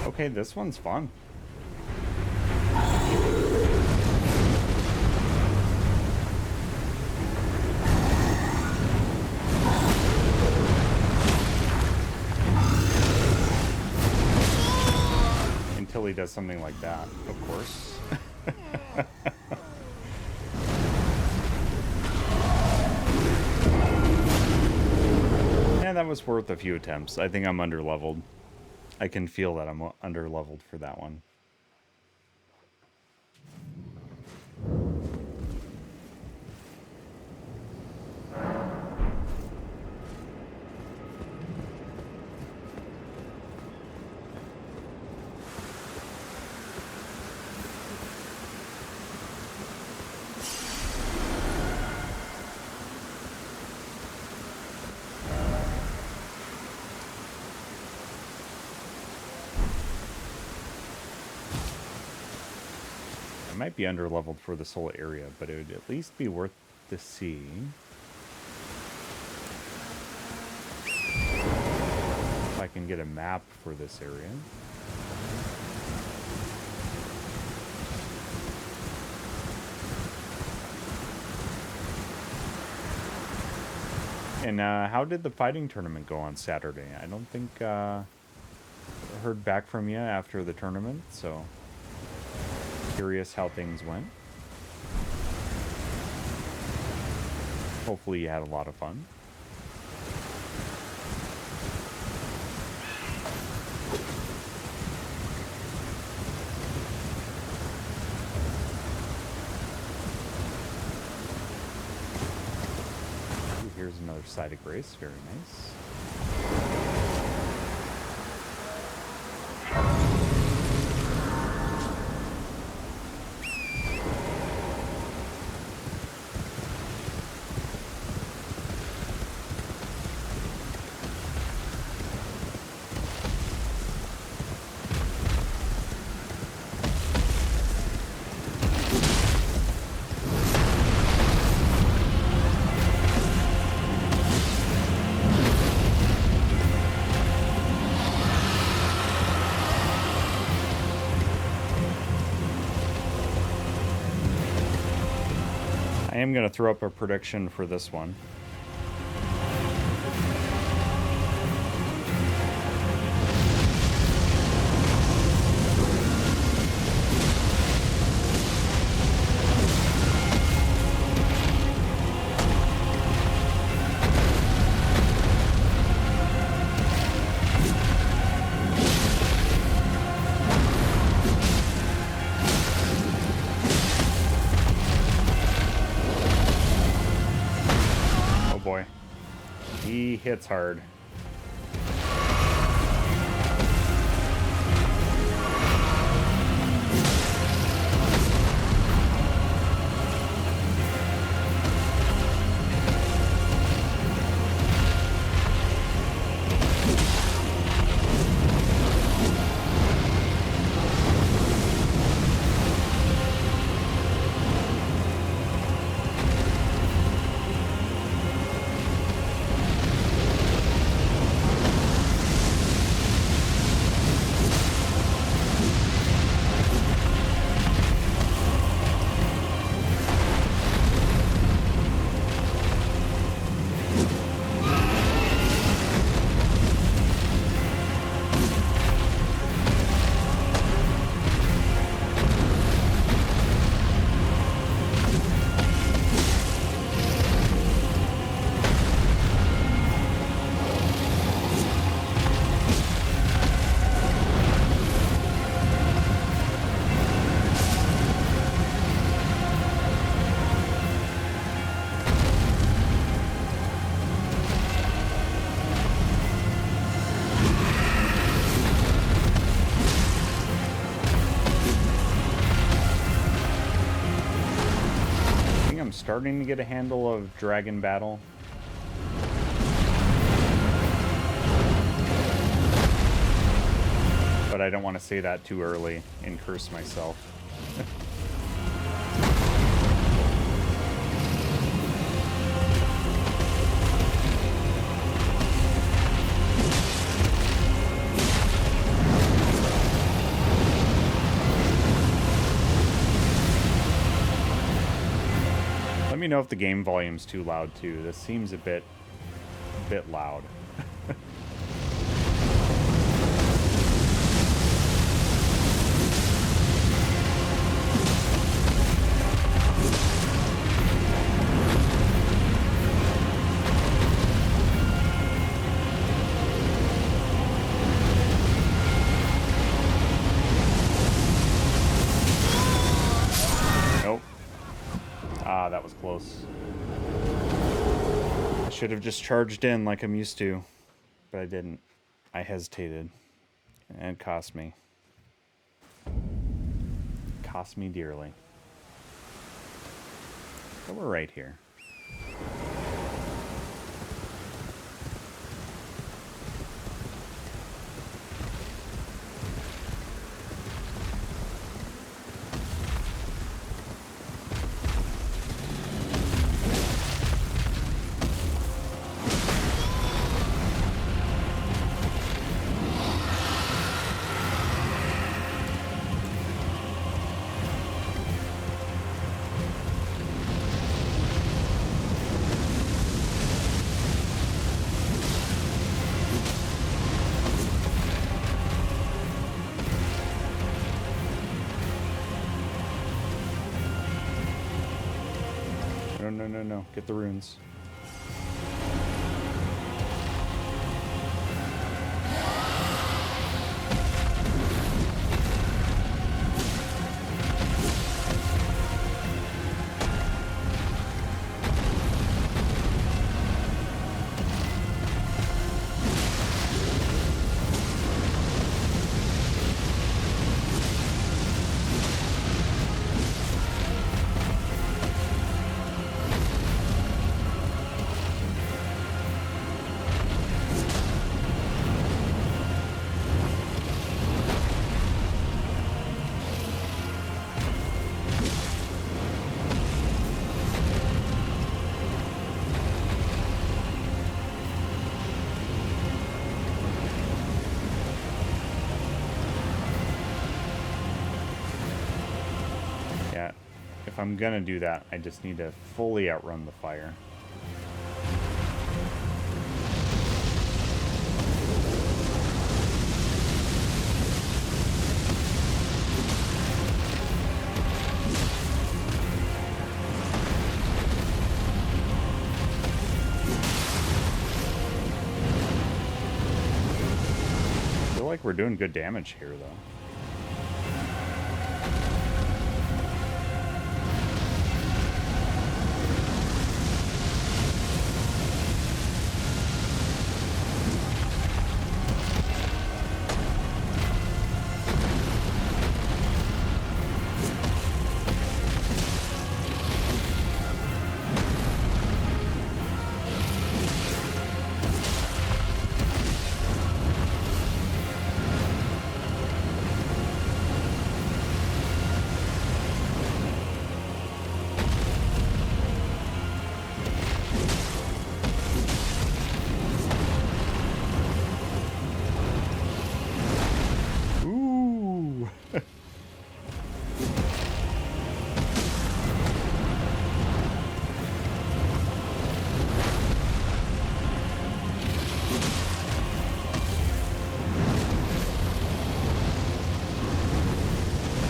Okay, this one's fun. Until he does something like that, of course. Yeah, that was worth a few attempts. I think I'm under-leveled. I can feel that I'm under-leveled for that one. Might be under-leveled for this whole area, but it would at least be worth to see. If I can get a map for this area. And how did the fighting tournament go on Saturday? I don't think I heard back from you after the tournament, so curious how things went. Hopefully you had a lot of fun. Ooh, here's another side of grace, very nice. I am going to throw up a prediction for this one. He hits hard. Starting to get a handle of dragon battle. But I don't want to say that too early and curse myself. Let me know if the game volume's too loud too. This seems a bit loud. That was close. I should have just charged in like I'm used to, but I didn't. I hesitated, and it cost me. It cost me dearly. But we're right here. No. Get the runes. if I'm gonna do that, I just need to fully outrun the fire. I feel like we're doing good damage here, though.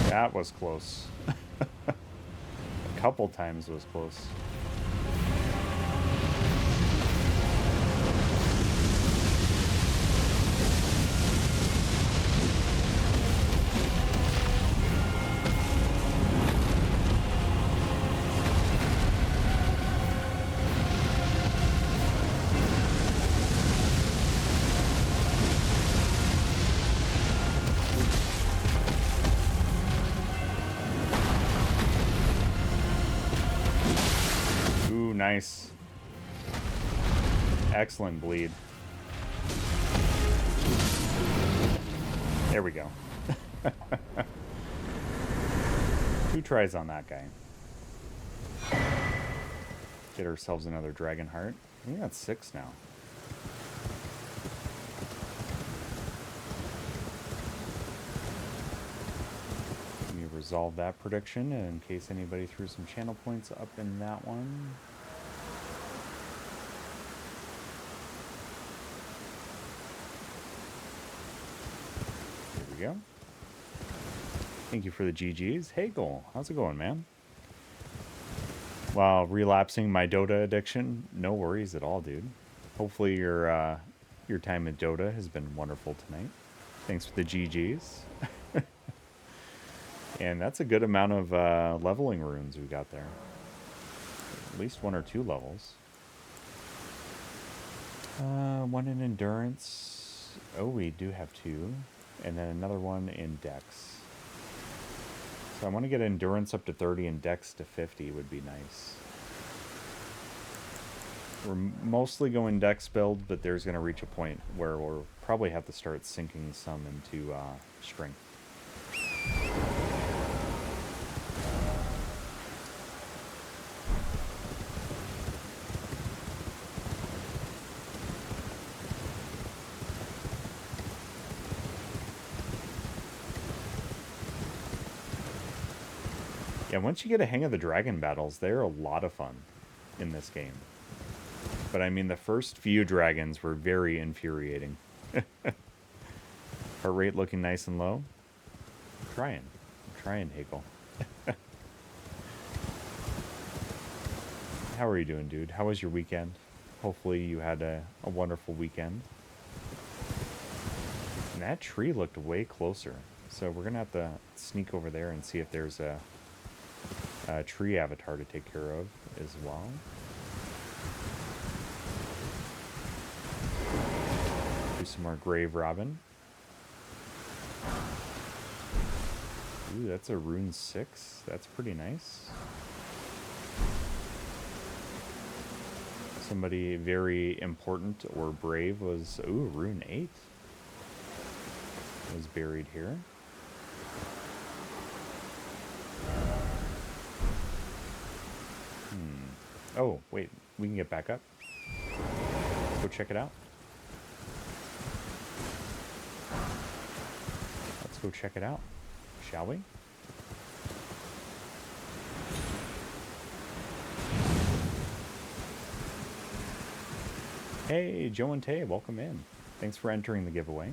That was close. A couple times was close. Nice. Excellent bleed. There we go. 2 tries on that guy. Get ourselves another dragon heart. I think that's 6 now. Let me resolve that prediction in case anybody threw some channel points up in that one. Go. Thank you for the GGs. Hey, Goal. How's it going, man? While relapsing my Dota addiction, no worries at all, dude. Hopefully your time at Dota has been wonderful tonight. Thanks for the GGs. And that's a good amount of leveling runes we got there. At least 1 or 2 levels. 1 in endurance. Oh, we do have 2. And then another one in Dex. So I want to get endurance up to 30 and Dex to 50 would be nice. We're mostly going Dex build, but there's going to reach a point where we'll probably have to start sinking some into strength. Yeah, once you get a hang of the dragon battles, they're a lot of fun in this game. But I mean, the first few dragons were very infuriating. Heart rate looking nice and low. I'm trying, Hagel. How are you doing, dude? How was your weekend? Hopefully you had a wonderful weekend. And that tree looked way closer. So we're going to have to sneak over there and see if there's a tree avatar to take care of as well. Do some more grave robin. Ooh, that's a rune 6. That's pretty nice. Somebody very important or brave was, ooh, rune 8 was buried here. Oh, wait, we can get back up. Let's go check it out. Let's go check it out, shall we? Hey, Joe and Tay, welcome in. Thanks for entering the giveaway.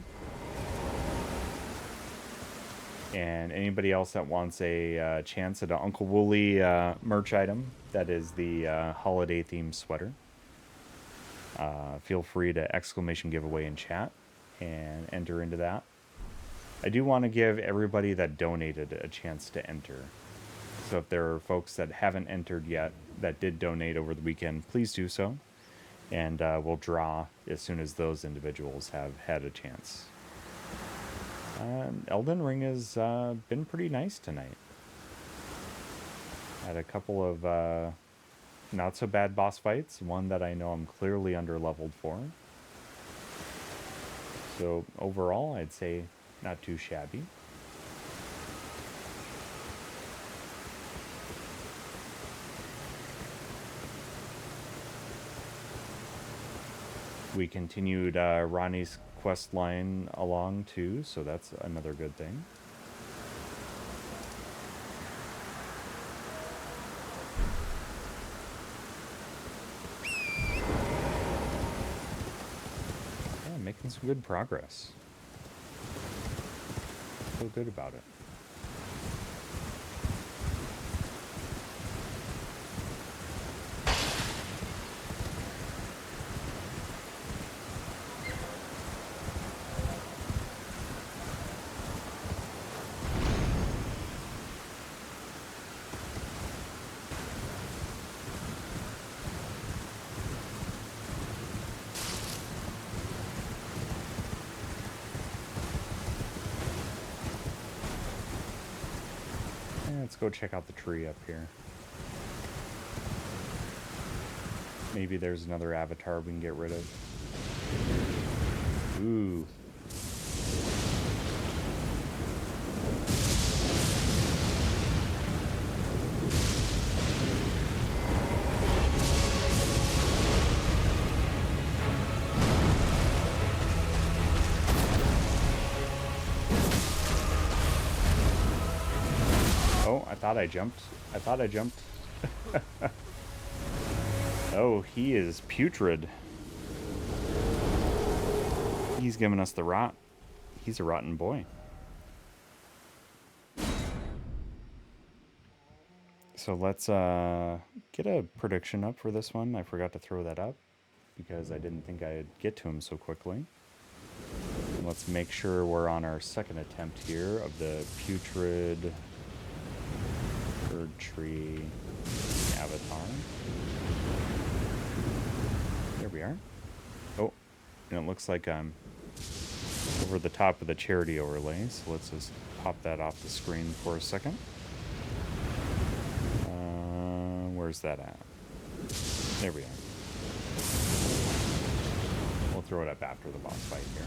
And anybody else that wants a chance at an UncleWooly merch item, that is the holiday-themed sweater, feel free to exclamation giveaway in chat and enter into that. I do want to give everybody that donated a chance to enter. So if there are folks that haven't entered yet that did donate over the weekend, please do so. And we'll draw as soon as those individuals have had a chance. Elden Ring has been pretty nice tonight. Had a couple of not so bad boss fights. One that I know I'm clearly underleveled for. So overall, I'd say not too shabby. We continued Ranni's quest line along too, so that's another good thing. Yeah, making some good progress. Feel good about it. Let's go check out the tree up here. Maybe there's another avatar we can get rid of. Ooh. I thought I jumped. Oh, he is putrid. He's giving us the rot. He's a rotten boy. So let's get a prediction up for this one. I forgot to throw that up because I didn't think I'd get to him so quickly. And let's make sure we're on our second attempt here of the Putrid Erdtree Avatar. There we are. Oh, and it looks like I'm over the top of the charity overlay, so let's just pop that off the screen for a second. Where's that at? There we are. We'll throw it up after the boss fight here.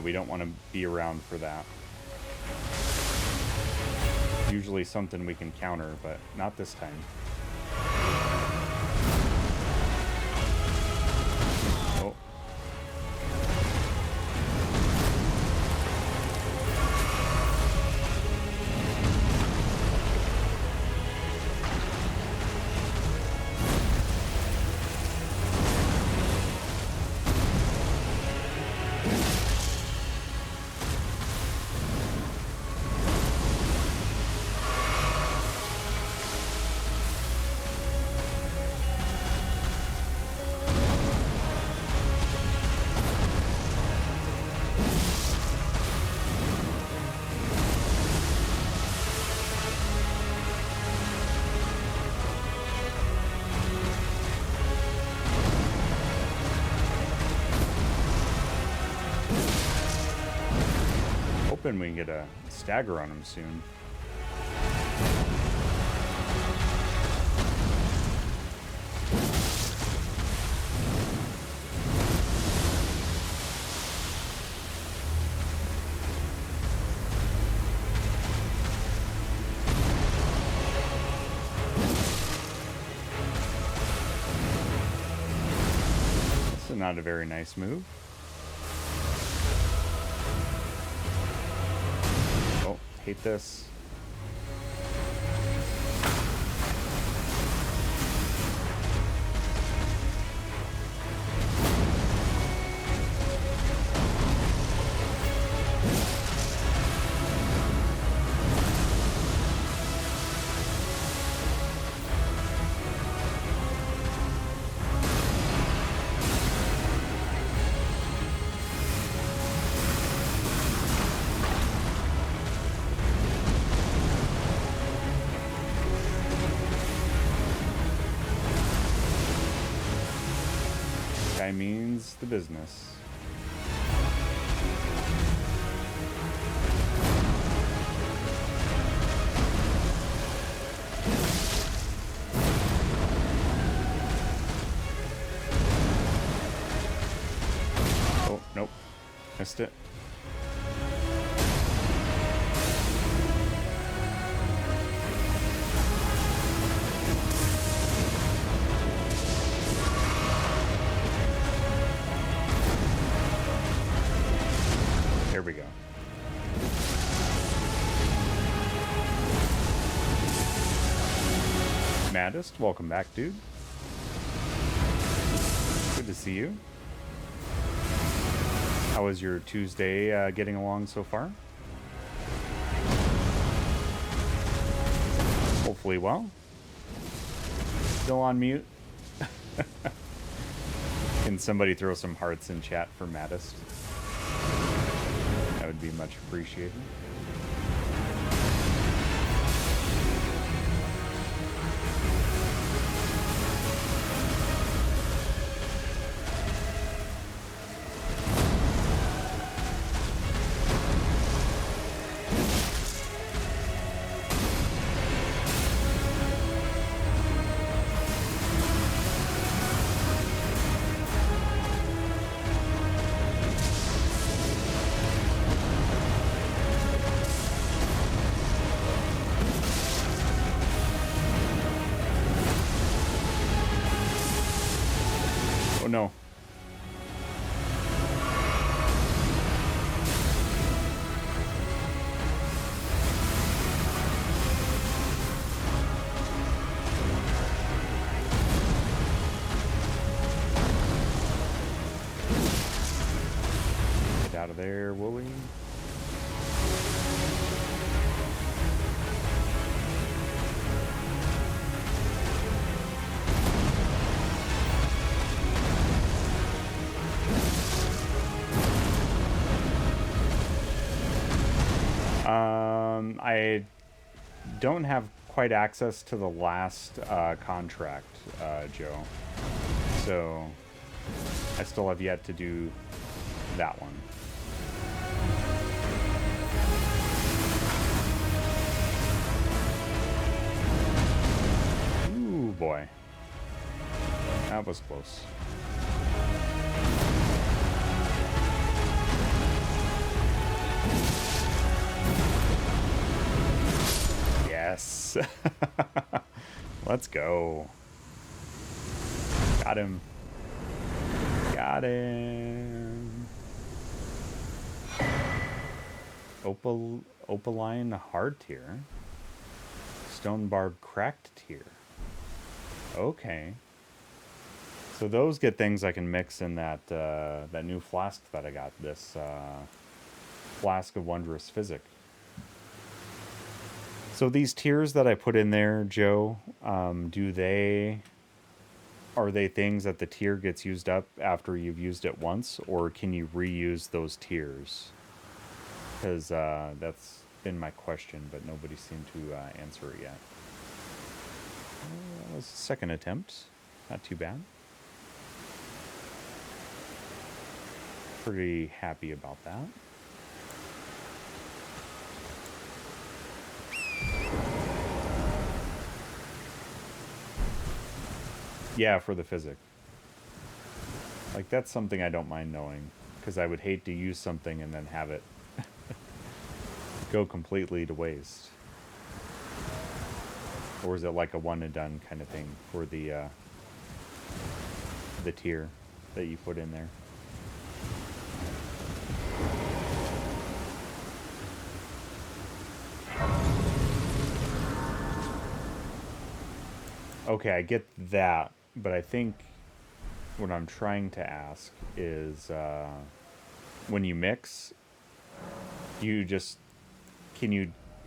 We don't want to be around for that. Usually something we can counter, but not this time. Oh. hoping we can get a stagger on him soon. not a very nice move. Oh, hate this. Guy means the business. Oh, nope. Missed it. There we go. Maddest, welcome back, dude. Good to see you. How is your Tuesday getting along so far? Hopefully well. Still on mute. Can somebody throw some hearts in chat for Maddest? That would be much appreciated. Oh no. Get out of there, Wooly. I don't have quite access to the last contract, Joe. So I still have yet to do that one. Ooh, boy. That was close. Yes. Let's go. Got him. Got him. Opaline hard tier. Stone barb cracked tier. Okay. So those get things I can mix in that that new flask that I got. This flask of wondrous physic. So these tiers that I put in there, Joe, are they things that the tier gets used up after you've used it once, or can you reuse those tiers? Because that's been my question, but nobody seemed to answer it yet. That was the second attempt. Not too bad. Pretty happy about that. Yeah, for the physic. Like, that's something I don't mind knowing, because I would hate to use something and then have it go completely to waste. Or is it like a one and done kind of thing for the tier? that you put in there. Okay, I get that, but I think what I'm trying to ask is when you mix, you just,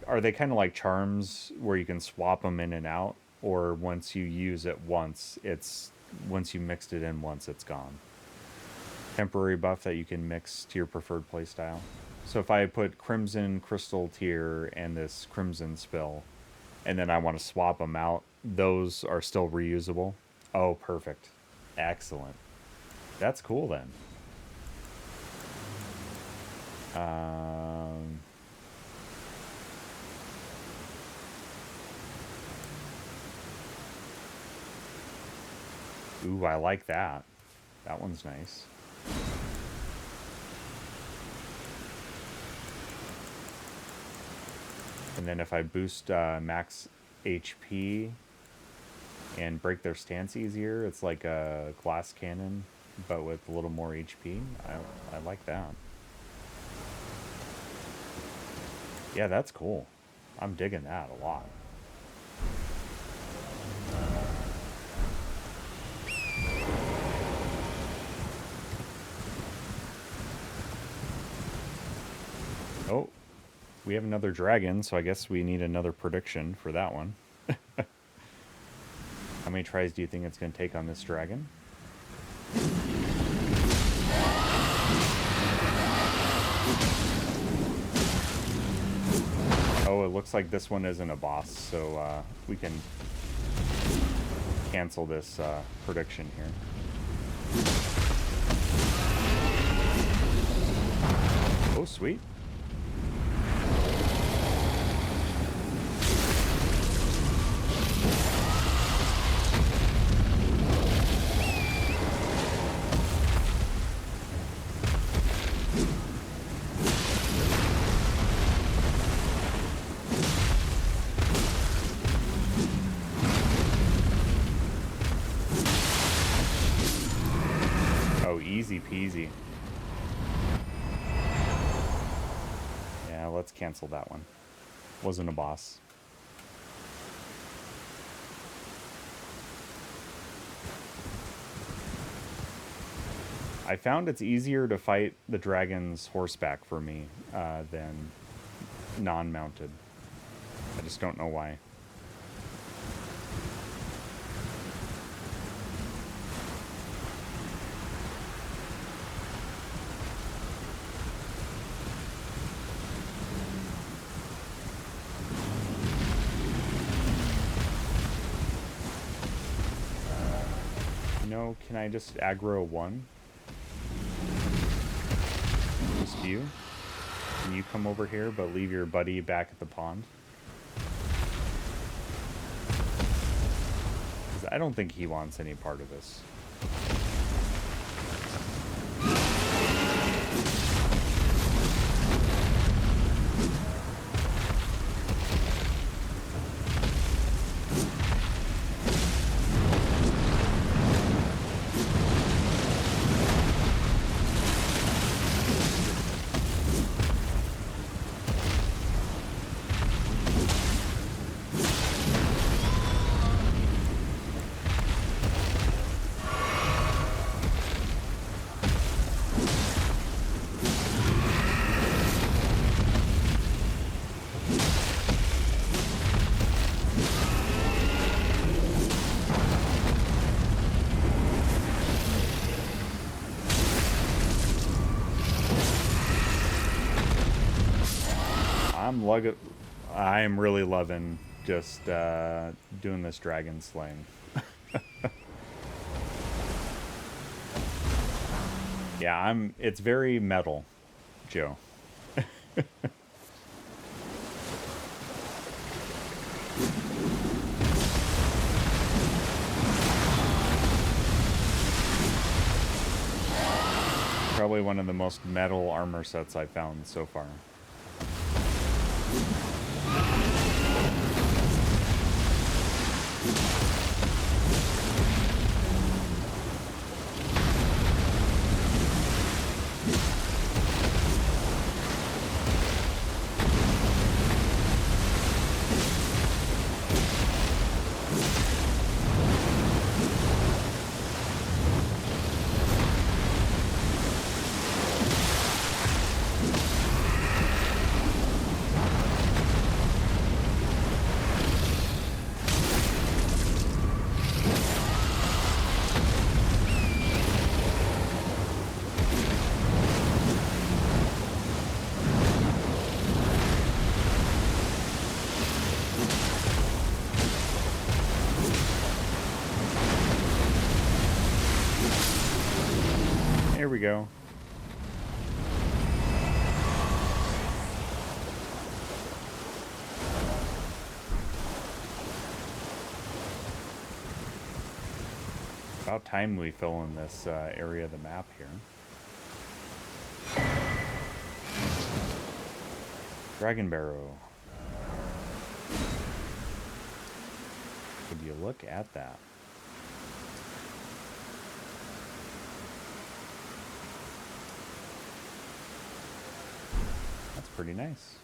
are they kind of like charms where you can swap them in and out? Or once you use it once, once you mixed it in once, it's gone? Temporary buff that you can mix to your preferred playstyle. So if I put Crimson Crystal Tier and this Crimson Spill, and then I want to swap them out, those are still reusable? Oh, perfect. Excellent. That's cool then. Ooh, I like that. That one's nice. And then if I boost max HP and break their stance easier, it's like a glass cannon, but with a little more HP. I like that. Yeah, that's cool. I'm digging that a lot. Oh, we have another dragon, so I guess we need another prediction for that one. How many tries do you think it's going to take on this dragon? Oh, it looks like this one isn't a boss, so we can cancel this prediction here. Oh, sweet. Easy peasy. Yeah, let's cancel that one. Wasn't a boss. I found it's easier to fight the dragons horseback for me than non-mounted. I just don't know why. Can I just aggro one? Just you? Can you come over here but leave your buddy back at the pond? 'Cause I don't think he wants any part of this. I'm really loving just doing this dragon slaying. Yeah, it's very metal, Joe. Probably one of the most metal armor sets I've found so far. here we go. About time we fill in this area of the map here. Dragon Barrow. Would you look at that? That's pretty nice.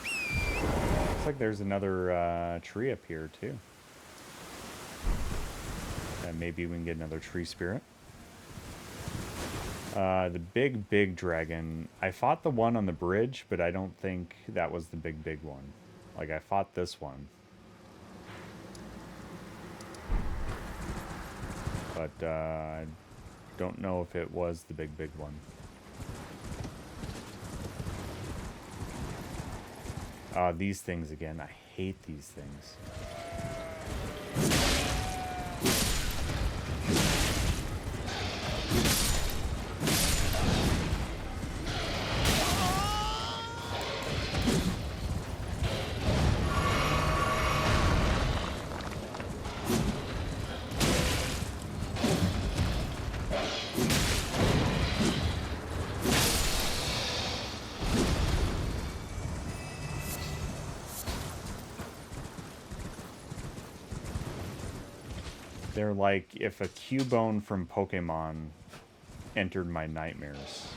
Looks like there's another tree up here too. And maybe we can get another tree spirit. The big dragon. I fought the one on the bridge, but I don't think that was the big one. Like, I fought this one. But I don't know if it was the big one. These things again. I hate these things. They're like if a Cubone from Pokemon entered my nightmares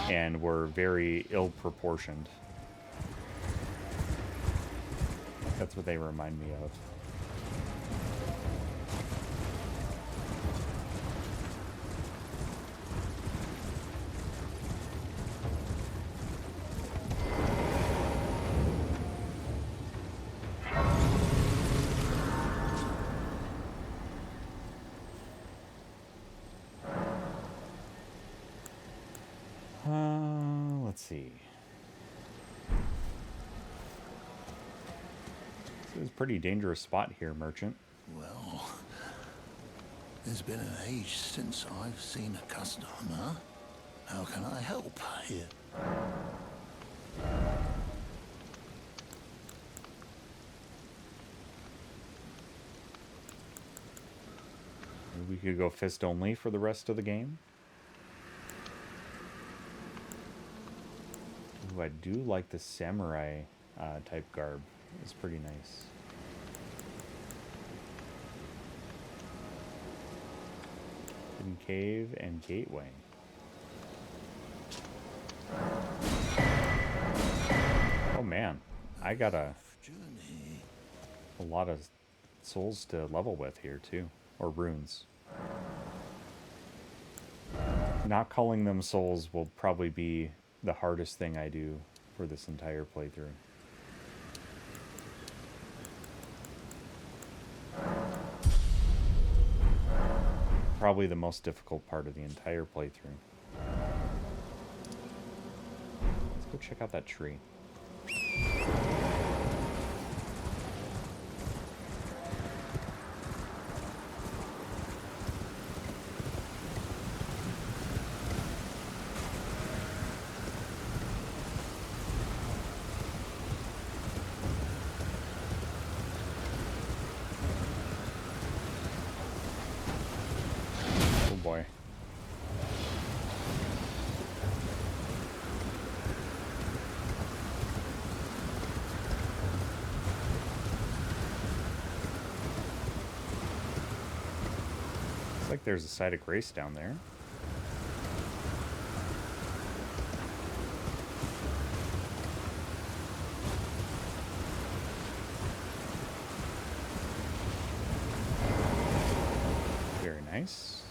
and were very ill-proportioned. That's what they remind me of. Let's see. This is a pretty dangerous spot here, Merchant. Well, it's been an age since I've seen a customer. How can I help here? Maybe we could go fist only for the rest of the game. Ooh, I do like the samurai type garb. It's pretty nice. Hidden cave and gateway. Oh man, I got a lot of souls to level with here too, or runes. Not calling them souls will probably be the hardest thing I do for this entire playthrough. Probably the most difficult part of the entire playthrough. Let's go check out that tree. Like there's a site of grace down there. Very nice.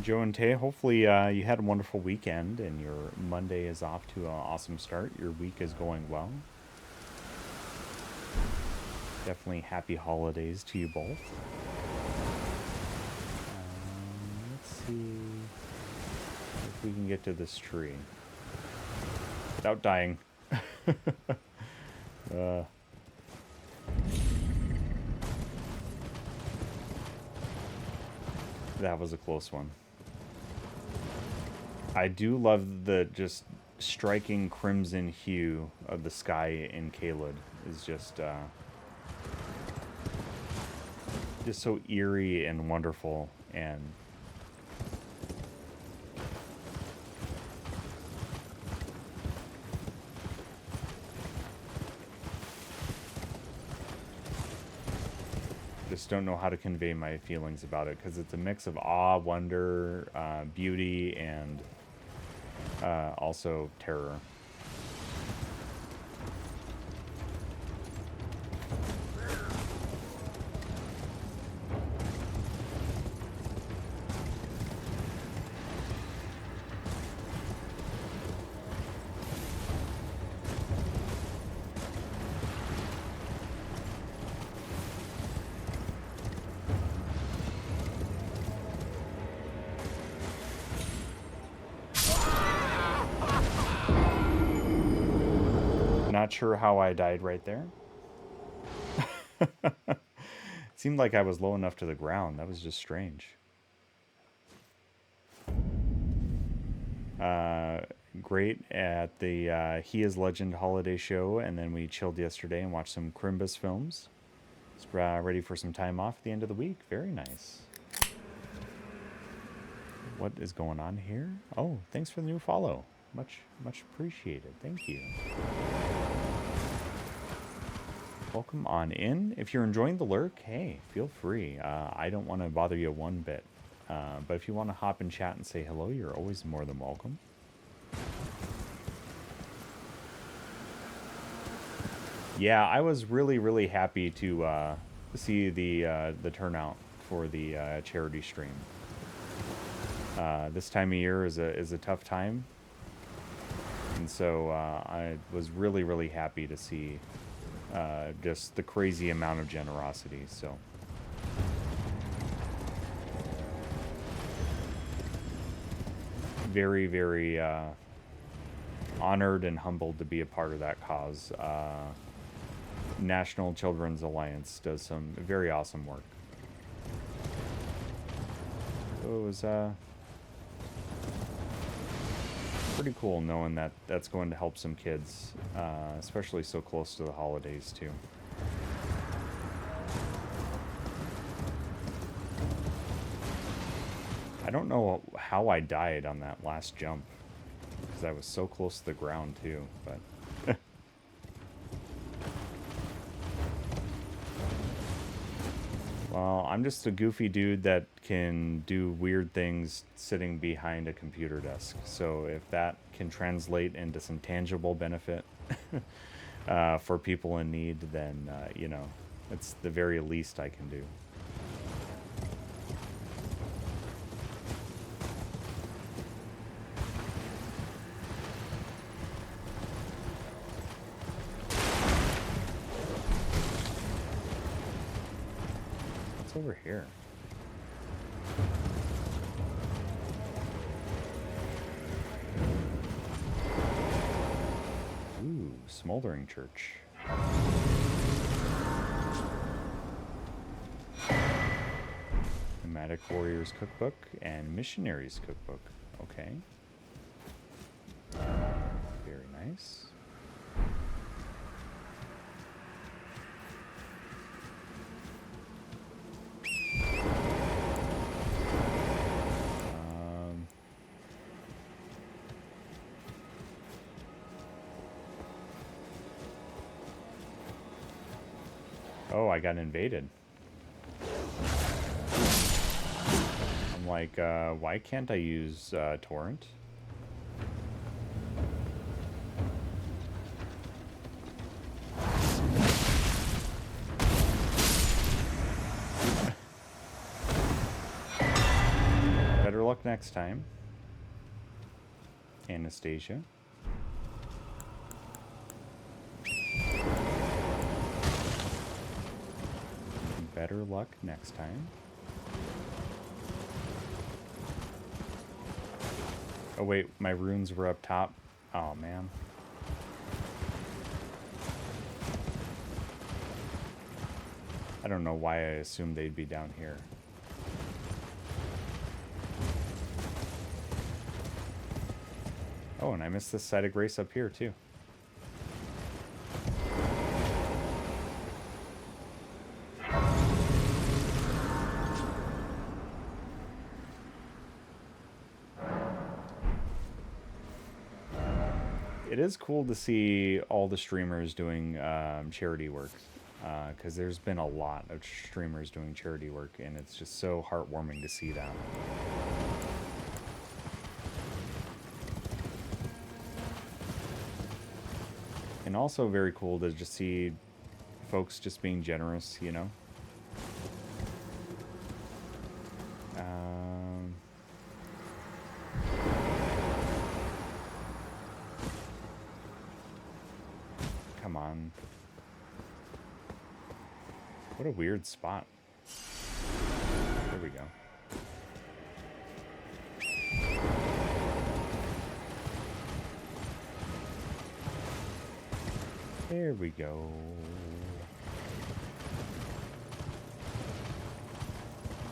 Joe and Tay, hopefully you had a wonderful weekend and your Monday is off to an awesome start. Your week is going well. Definitely happy holidays to you both. Let's see if we can get to this tree without dying. That was a close one. I do love the just striking crimson hue of the sky in Caelid. Is just so eerie and wonderful, and just don't know how to convey my feelings about it, because it's a mix of awe, wonder, beauty, and also terror. Not sure how I died right there. It seemed like I was low enough to the ground. That was just strange. Great at the He Is Legend holiday show, and then we chilled yesterday and watched some Crimbus films. It's ready for some time off at the end of the week. Very nice. What is going on here? Oh, thanks for the new follow. Much appreciated. Thank you. Welcome on in. If you're enjoying the lurk, hey, feel free. I don't want to bother you one bit. But if you want to hop in chat and say hello, you're always more than welcome. Yeah, I was really happy to see the turnout for the charity stream. This time of year is a tough time, and so I was really happy to see just the crazy amount of generosity. So very honored and humbled to be a part of that cause. National Children's Alliance does some very awesome work. So it was pretty cool knowing that that's going to help some kids, especially so close to the holidays too. I don't know how I died on that last jump, because I was so close to the ground too, but well, I'm just a goofy dude that can do weird things sitting behind a computer desk. So if that can translate into some tangible benefit for people in need, then, you know, it's the very least I can do. Over here. Ooh, Smoldering Church. Nomadic Warriors Cookbook and Missionaries Cookbook. Okay. Very nice. Oh, I got invaded. I'm like, why can't I use torrent? Better luck next time. Anastasia. Better luck next time. Oh wait, my runes were up top. Oh man. I don't know why I assumed they'd be down here. Oh, and I missed this side of Grace up here, too. It is cool to see all the streamers doing charity work, because there's been a lot of streamers doing charity work, and it's just so heartwarming to see that. And also very cool to just see folks just being generous, you know? Come on. What a weird spot. There we go. There we go.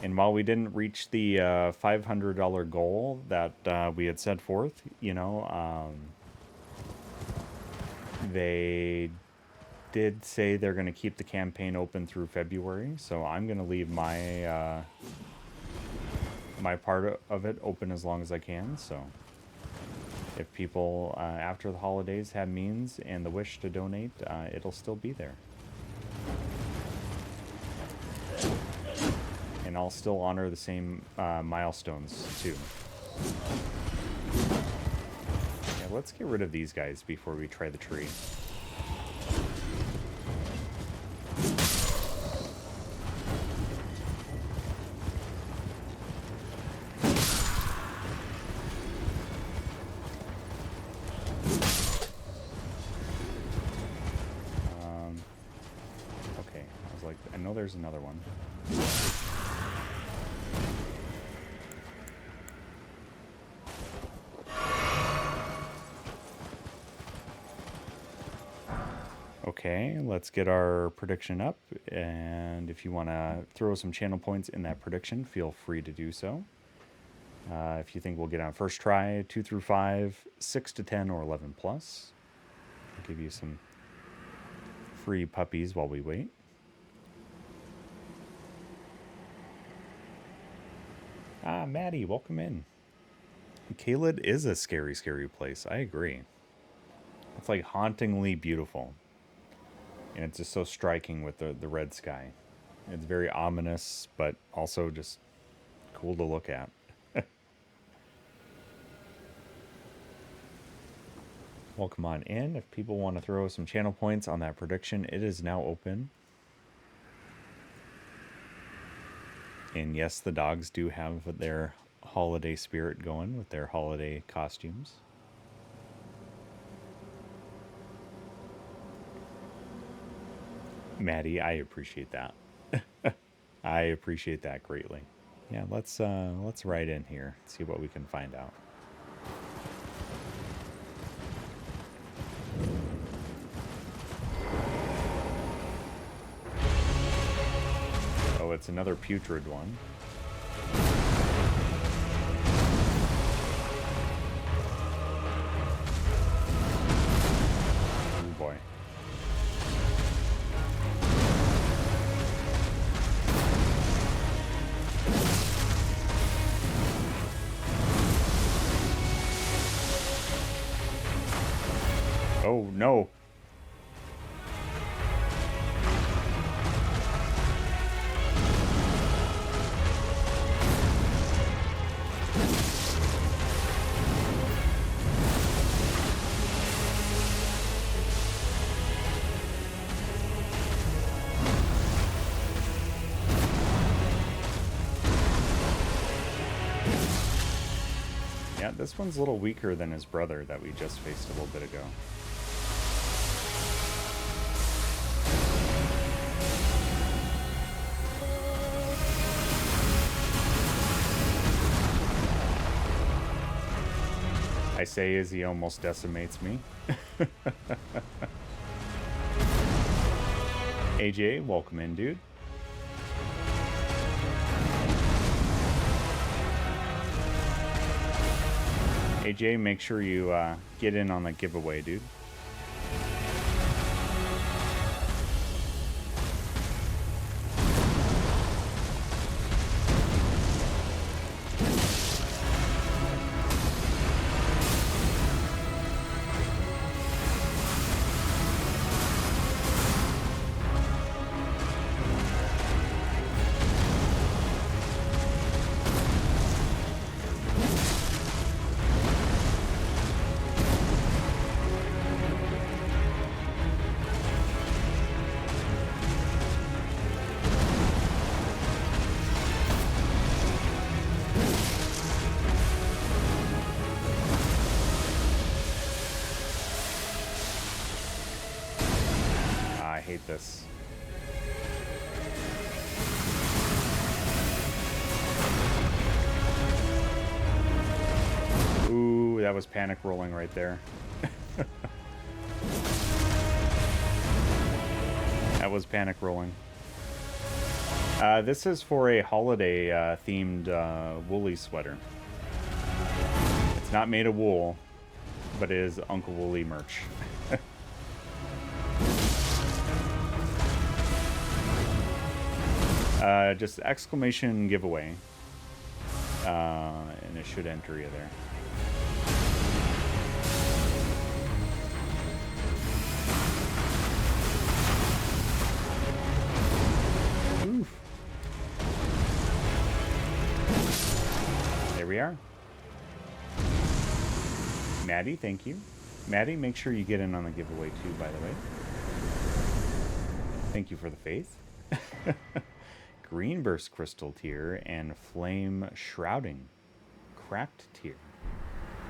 And while we didn't reach the $500 goal that we had set forth, you know, they did say they're going to keep the campaign open through February, so I'm going to leave my my part of it open as long as I can. So if people after the holidays have means and the wish to donate, it'll still be there. And I'll still honor the same milestones too. Yeah, let's get rid of these guys before we try the tree. Okay, I was like, I know there's another one. Okay, let's get our prediction up, and if you want to throw some channel points in that prediction, feel free to do so. If you think we'll get on first try, 2 through 5, 6 to 10, or 11 plus. I'll give you some free puppies while we wait. Ah, Maddie, welcome in. Caelid is a scary, scary place. I agree. It's like hauntingly beautiful. And it's just so striking with the red sky. It's very ominous, but also just cool to look at. Welcome on in. If people want to throw some channel points on that prediction, it is now open. And yes, the dogs do have their holiday spirit going with their holiday costumes. Maddie, I appreciate that. I appreciate that greatly. Yeah, let's write in here, see what we can find out. Oh, it's another putrid one. Oh boy. Oh, no. Yeah, this one's a little weaker than his brother that we just faced a little bit ago. I say as he almost decimates me. AJ, welcome in, dude. AJ, make sure you get in on the giveaway, dude. This. Ooh, that was panic rolling right there. That was panic rolling. This is for a holiday themed woolly sweater. It's not made of wool, but it is UncleWooly merch. Just exclamation giveaway, and it should enter you there. Oof. There we are. Maddie, thank you. Maddie, make sure you get in on the giveaway too, by the way. Thank you for the faith. Green Burst Crystal tier and Flame Shrouding Cracked tier.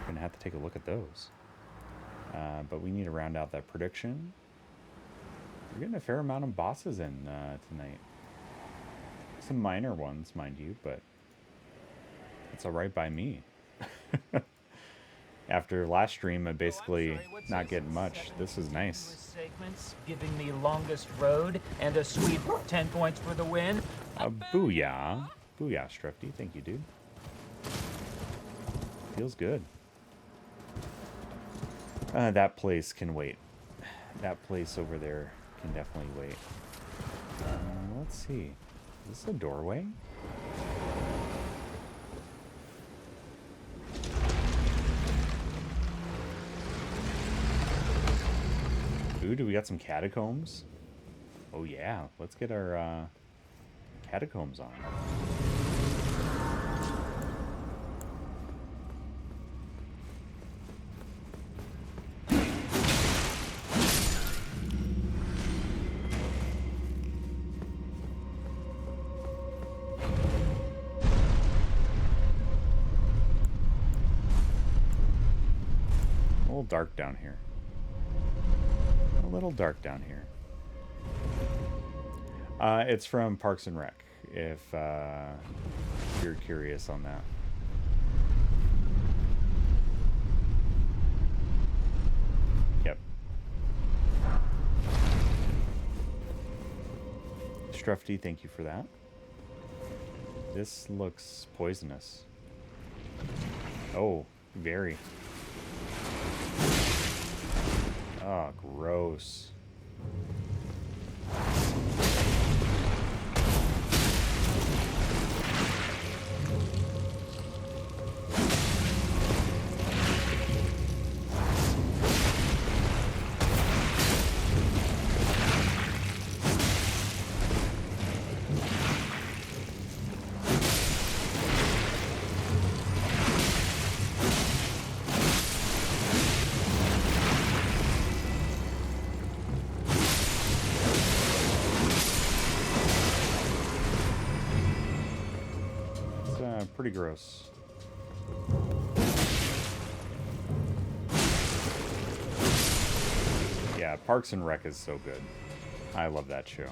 Gonna have to take a look at those. But we need to round out that prediction. We're getting a fair amount of bosses in tonight. Some minor ones, mind you, but it's alright by me. After last stream, I basically not getting much. This is nice. Segments, giving the longest road and a sweet 10 points for the win. Booyah. Booyah, Strefty. Thank you, dude. Feels good. That place can wait. That place over there can definitely wait. Let's see. Is this a doorway? Ooh, do we got some catacombs? Oh yeah, let's get our catacombs on. A little dark down here. A little dark down here. It's from Parks and Rec, if you're curious on that. Yep. Strefty, thank you for that. This looks poisonous. Oh, very. Oh, gross. Pretty gross. Yeah, Parks and Rec is so good. I love that show.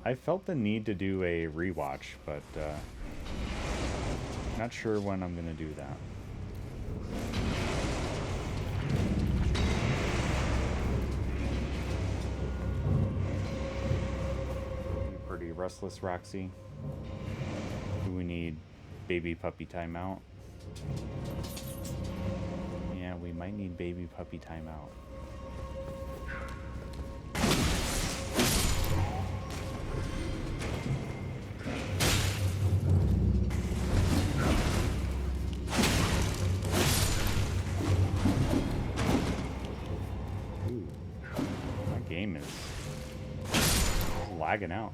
I felt the need to do a rewatch, but not sure when I'm gonna do that. Pretty restless, Roxy. Do we need baby puppy timeout? Yeah, we might need baby puppy timeout. Ooh, my game is lagging out.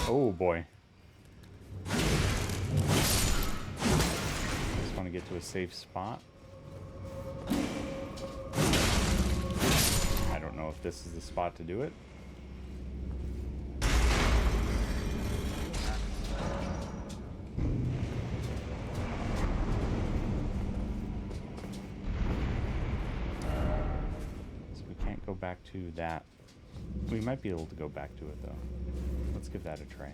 Oh boy. Just want to get to a safe spot. I don't know if this is the spot to do it. So we can't go back to that. We might be able to go back to it though. Let's give that a try.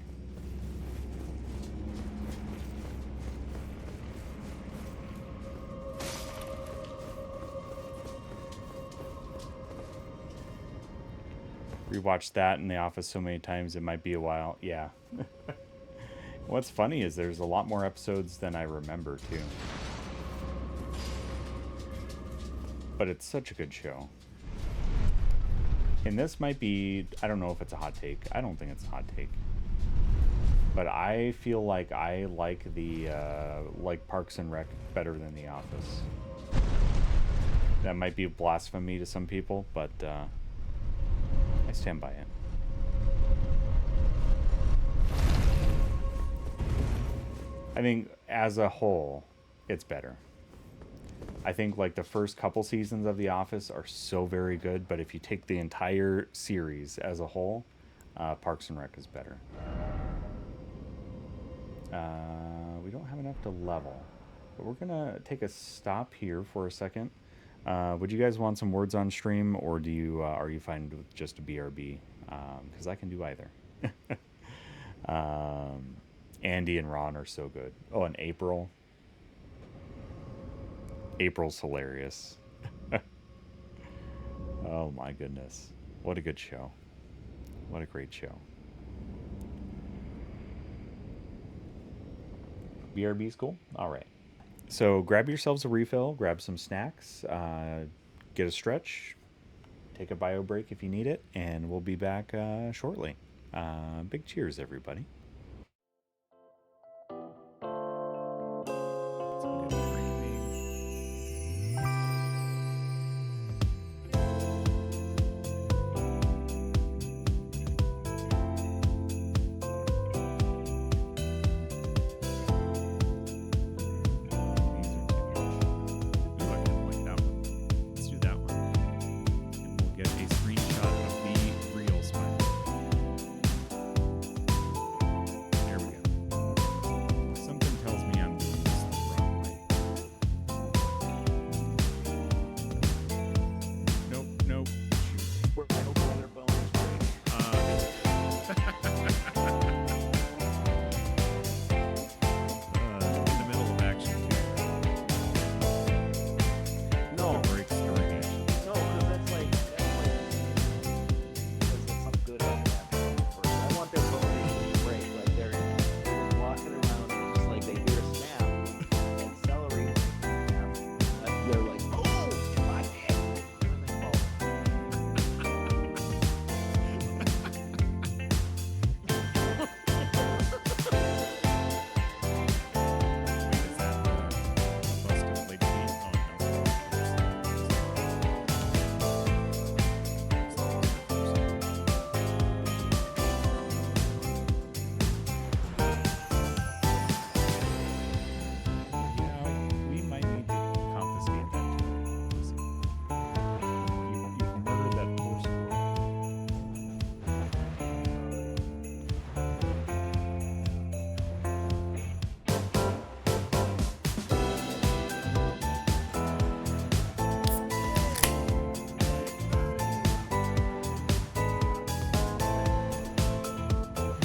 Rewatched that in the office so many times it might be a while. Yeah. What's funny is there's a lot more episodes than I remember too. But it's such a good show. And this might be, I don't know if it's a hot take. I don't think it's a hot take. But I feel like I like the like Parks and Rec better than The Office. That might be blasphemy to some people, but I stand by it. I think as a whole, it's better. I think like the first couple seasons of The Office are so very good, but if you take the entire series as a whole, Parks and Rec is better. We don't have enough to level, but we're gonna take a stop here for a second. Would you guys want some words on stream, or do you are you fine with just a BRB? Because I can do either. Andy and Ron are so good. Oh, and April. April's hilarious. Oh my goodness. What a good show. What a great show. BRB's cool? Alright. So grab yourselves a refill, grab some snacks, get a stretch, take a bio break if you need it, and we'll be back shortly. Big cheers, everybody.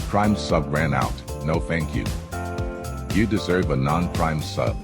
Prime sub ran out. No thank you. You deserve a non-prime sub.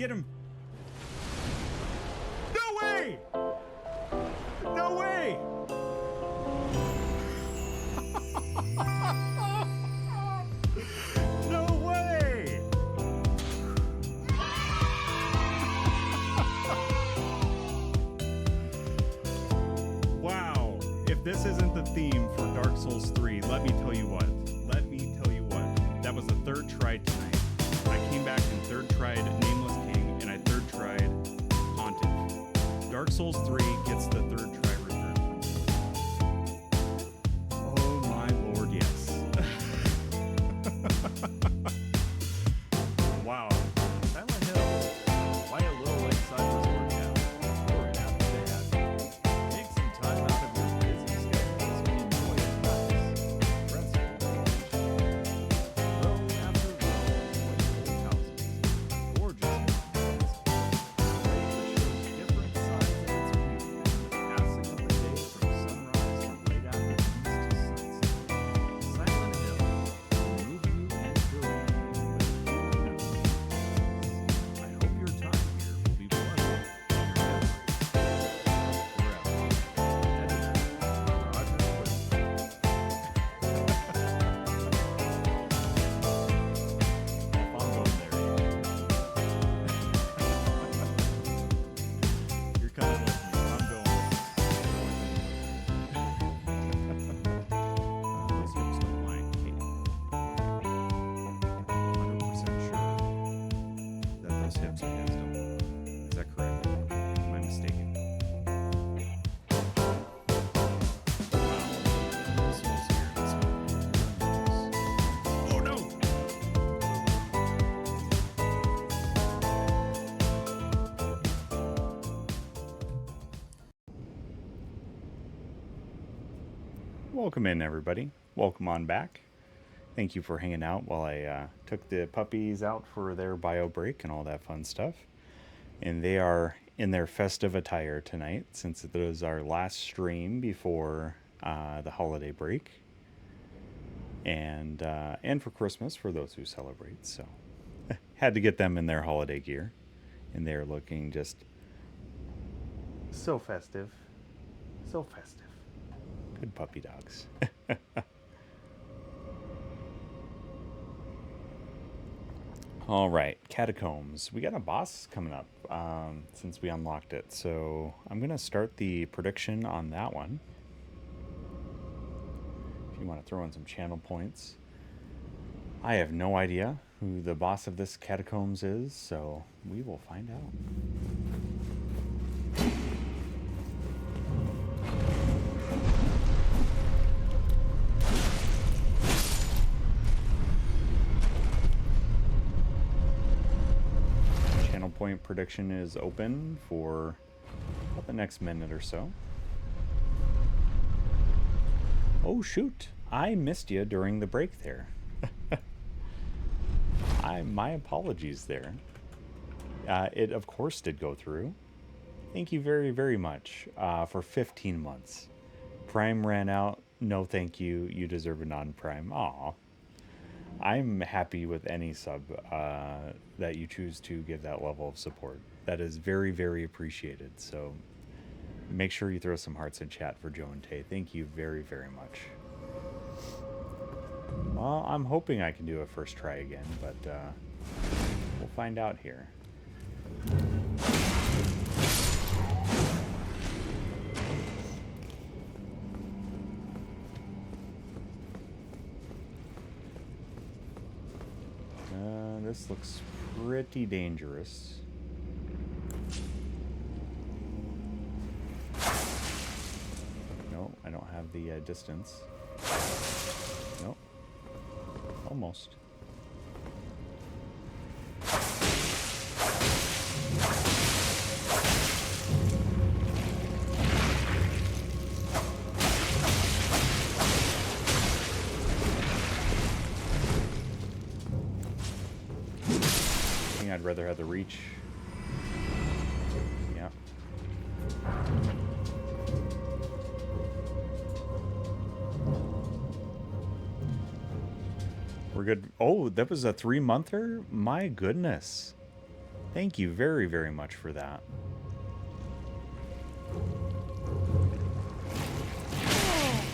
Get him! No way! No way! No way! Wow. If this isn't the theme for Dark Souls 3, let me tell you what. Let me tell you what. That was the third try tonight. I came back and third tried Nameless King, and I third tried Haunted. Dark Souls 3 gets the third try return. Oh my lord, yes. Wow. Silent Hill, why a little like Cypress work now? Or an after they had. Take some time out of your busy schedules and enjoy it. Rest. Row after row, with houses. Gorgeous mountains. Different sides of its beauty. Passing of the day from sunrise to late afternoons to sunset. Silent Hill will move you and fill you with beauty memories. I hope your time here will be pleasant. Your memories forever. Editor, Roger Quinn. I'm going there. You're coming with me. I'm going. Those hips don't lie, Kate. 100% sure that those hips, I guess, don't. Is that correct? Am I mistaken? Wow. This was here. This one. Oh no! Welcome in, everybody. Welcome on back. Thank you for hanging out while I took the puppies out for their bio break and all that fun stuff. And they are in their festive attire tonight, since it was our last stream before the holiday break, and for Christmas for those who celebrate. So had to get them in their holiday gear, and they're looking just so festive, so festive. Good puppy dogs. All right, Catacombs. We got a boss coming up since we unlocked it, so I'm going to start the prediction on that one. If you want to throw in some channel points. I have no idea who the boss of this Catacombs is, so we will find out. Point prediction is open for about the next minute or so. Oh shoot, I missed you during the break there. My apologies there. It of course did go through. Thank you very, very much for 15 months. Prime ran out. No thank you. You deserve a non-prime. Aw. I'm happy with any sub that you choose to give that level of support. That is very, very appreciated. So make sure you throw some hearts in chat for Joe and Tay. Thank you very, very much. Well, I'm hoping I can do a first try again, but we'll find out here. This looks pretty dangerous. No, I don't have the distance. Nope. Almost. I'd rather have the reach. Yeah. We're good. Oh, that was a 3-monther? My goodness. Thank you very, very much for that.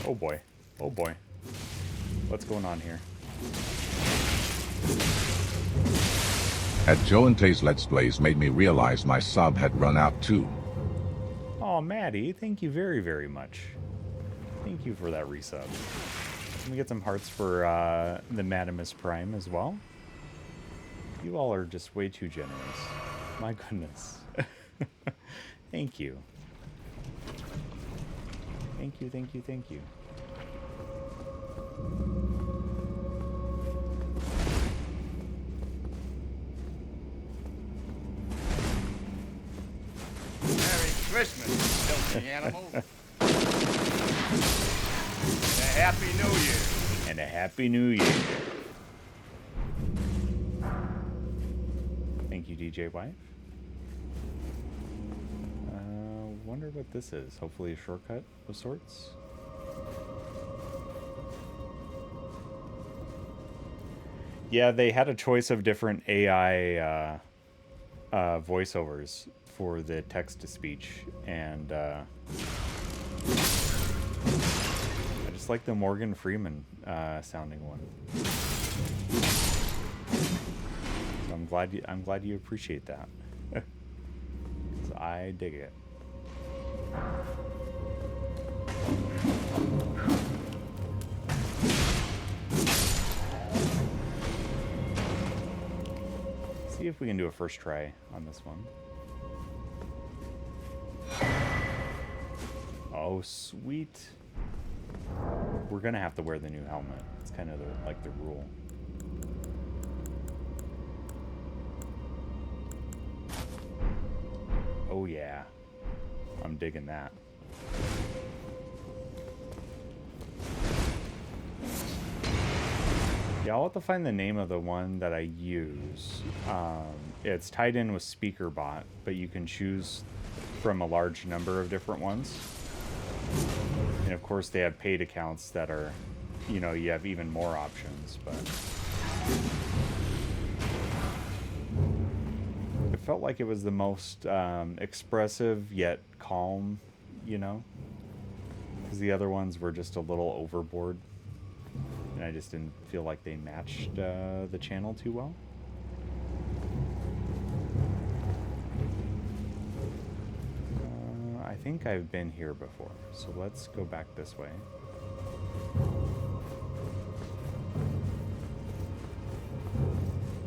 Oh boy. Oh boy. What's going on here? At Joe and Tay's Let's Plays made me realize my sub had run out too. Oh, Maddie, thank you very, very much. Thank you for that resub. Can we get some hearts for the Madamus Prime as well? You all are just way too generous. My goodness. Thank you. Thank you, thank you, thank you. Merry Christmas, filthy animal. And a Happy New Year. And a Happy New Year. Thank you, DJ Wife. Wonder what this is. Hopefully a shortcut of sorts. Yeah, they had a choice of different AI voiceovers for the text-to-speech, and I just like the Morgan Freeman sounding one. So I'm glad you appreciate that. 'Cause I dig it. See if we can do a first try on this one. Oh, sweet. We're gonna have to wear the new helmet. It's kind of like the rule. Oh yeah. I'm digging that. Yeah, I'll have to find the name of the one that I use. It's tied in with SpeakerBot, but you can choose from a large number of different ones. And of course they have paid accounts that are, you know, you have even more options, but it felt like it was the most expressive yet calm, you know, because the other ones were just a little overboard, and I just didn't feel like they matched the channel too well. I think I've been here before, so let's go back this way.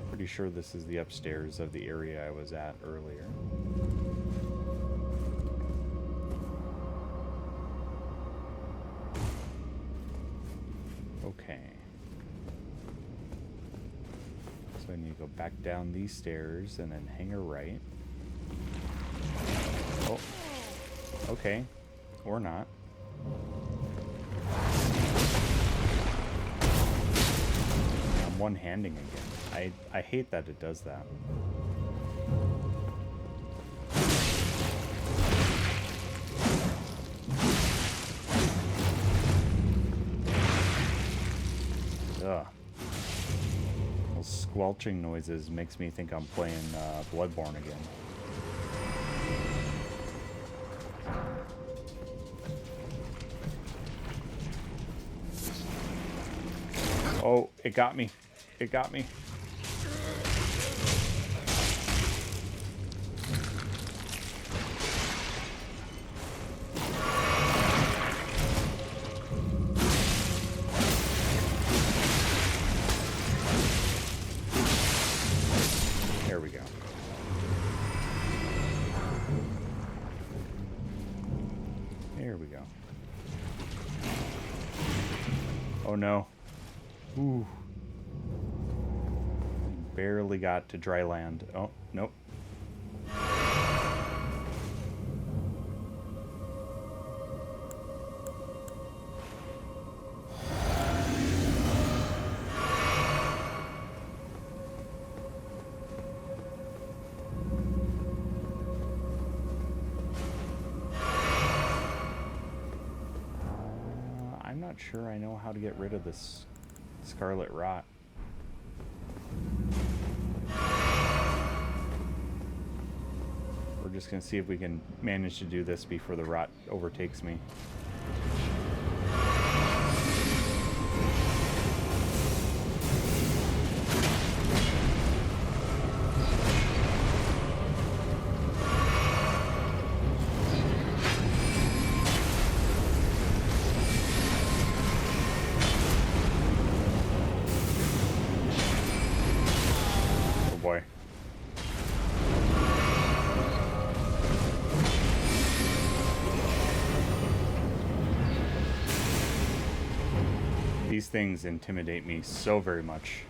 Pretty sure this is the upstairs of the area I was at earlier. Okay. So I need to go back down these stairs and then hang a right. Oh. Okay. Or not. I'm one-handing again. I hate that it does that. Ugh. Those squelching noises makes me think I'm playing Bloodborne again. Oh, it got me. It got me. There we go. There we go. Oh no. Ooh. Barely got to dry land. Oh, nope. I'm not sure I know how to get rid of this Scarlet Rot. just going to see if we can manage to do this before the rot overtakes me. These things intimidate me so very much.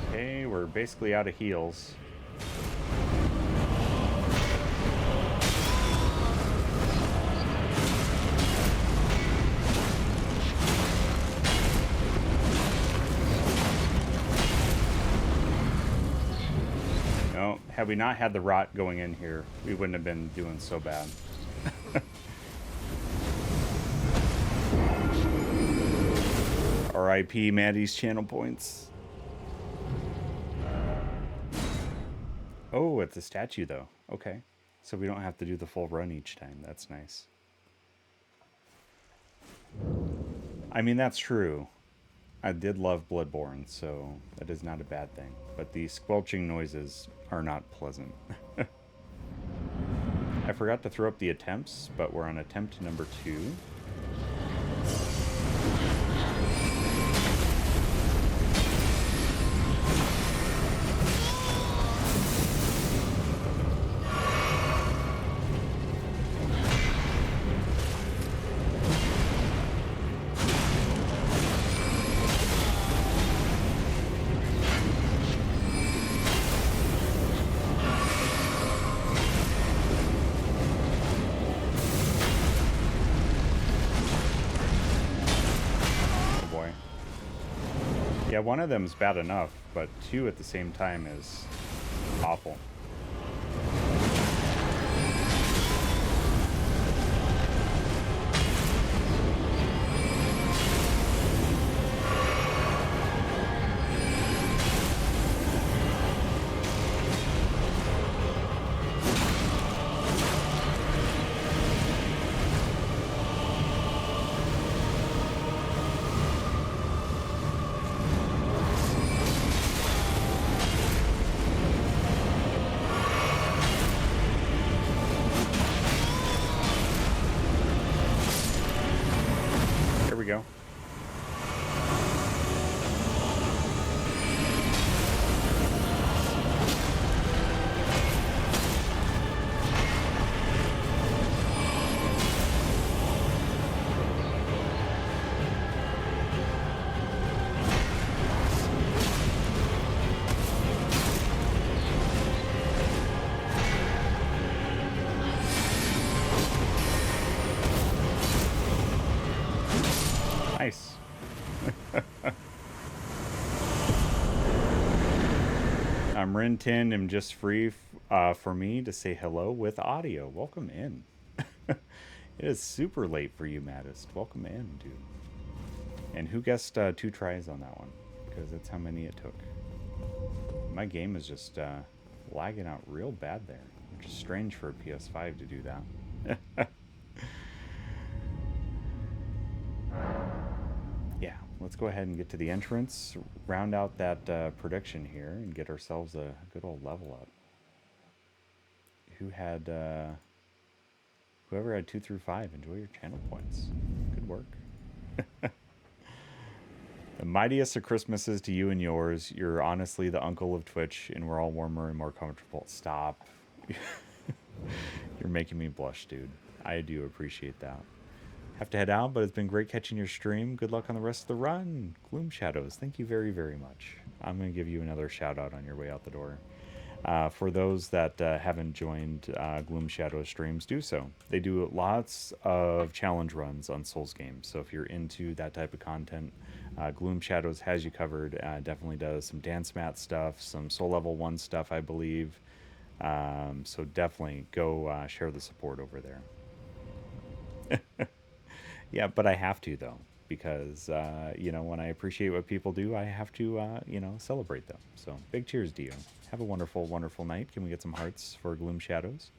Okay, we're basically out of heals. Had we not had the rot going in here, we wouldn't have been doing so bad. R.I.P. Maddie's channel points. Oh, it's a statue though. Okay. So we don't have to do the full run each time. That's nice. I mean, that's true. I did love Bloodborne, so that is not a bad thing. But the squelching noises are not pleasant. I forgot to throw up the attempts, but we're on attempt number 2. Yeah, one of them is bad enough, but 2 at the same time is awful. Nice. I'm Rin10. I'm just free for me to say hello with audio. Welcome in. It is super late for you, Maddest. Welcome in, dude. And who guessed 2 tries on that one? Because that's how many it took. My game is just lagging out real bad there, which is strange for a PS5 to do that. Yeah, let's go ahead and get to the entrance, round out that prediction here, and get ourselves a good old level up. Who had, whoever had 2 through 5, enjoy your channel points. Good work. The mightiest of Christmases to you and yours. You're honestly the uncle of Twitch, and we're all warmer and more comfortable. Stop. You're making me blush, dude. I do appreciate that. Have to head out, but it's been great catching your stream. Good luck on the rest of the run. Gloom Shadows, thank you very, very much. I'm going to give you another shout out on your way out the door. For those that haven't joined Gloom Shadows streams, do so. They do lots of challenge runs on Souls games. So if you're into that type of content, Gloom Shadows has you covered. Definitely does some dance mat stuff, some Soul Level 1 stuff, I believe. So definitely go share the support over there. Yeah, but I have to, though, because, you know, when I appreciate what people do, I have to, you know, celebrate them. So big cheers to you. Have a wonderful, wonderful night. Can we get some hearts for Gloom Shadows?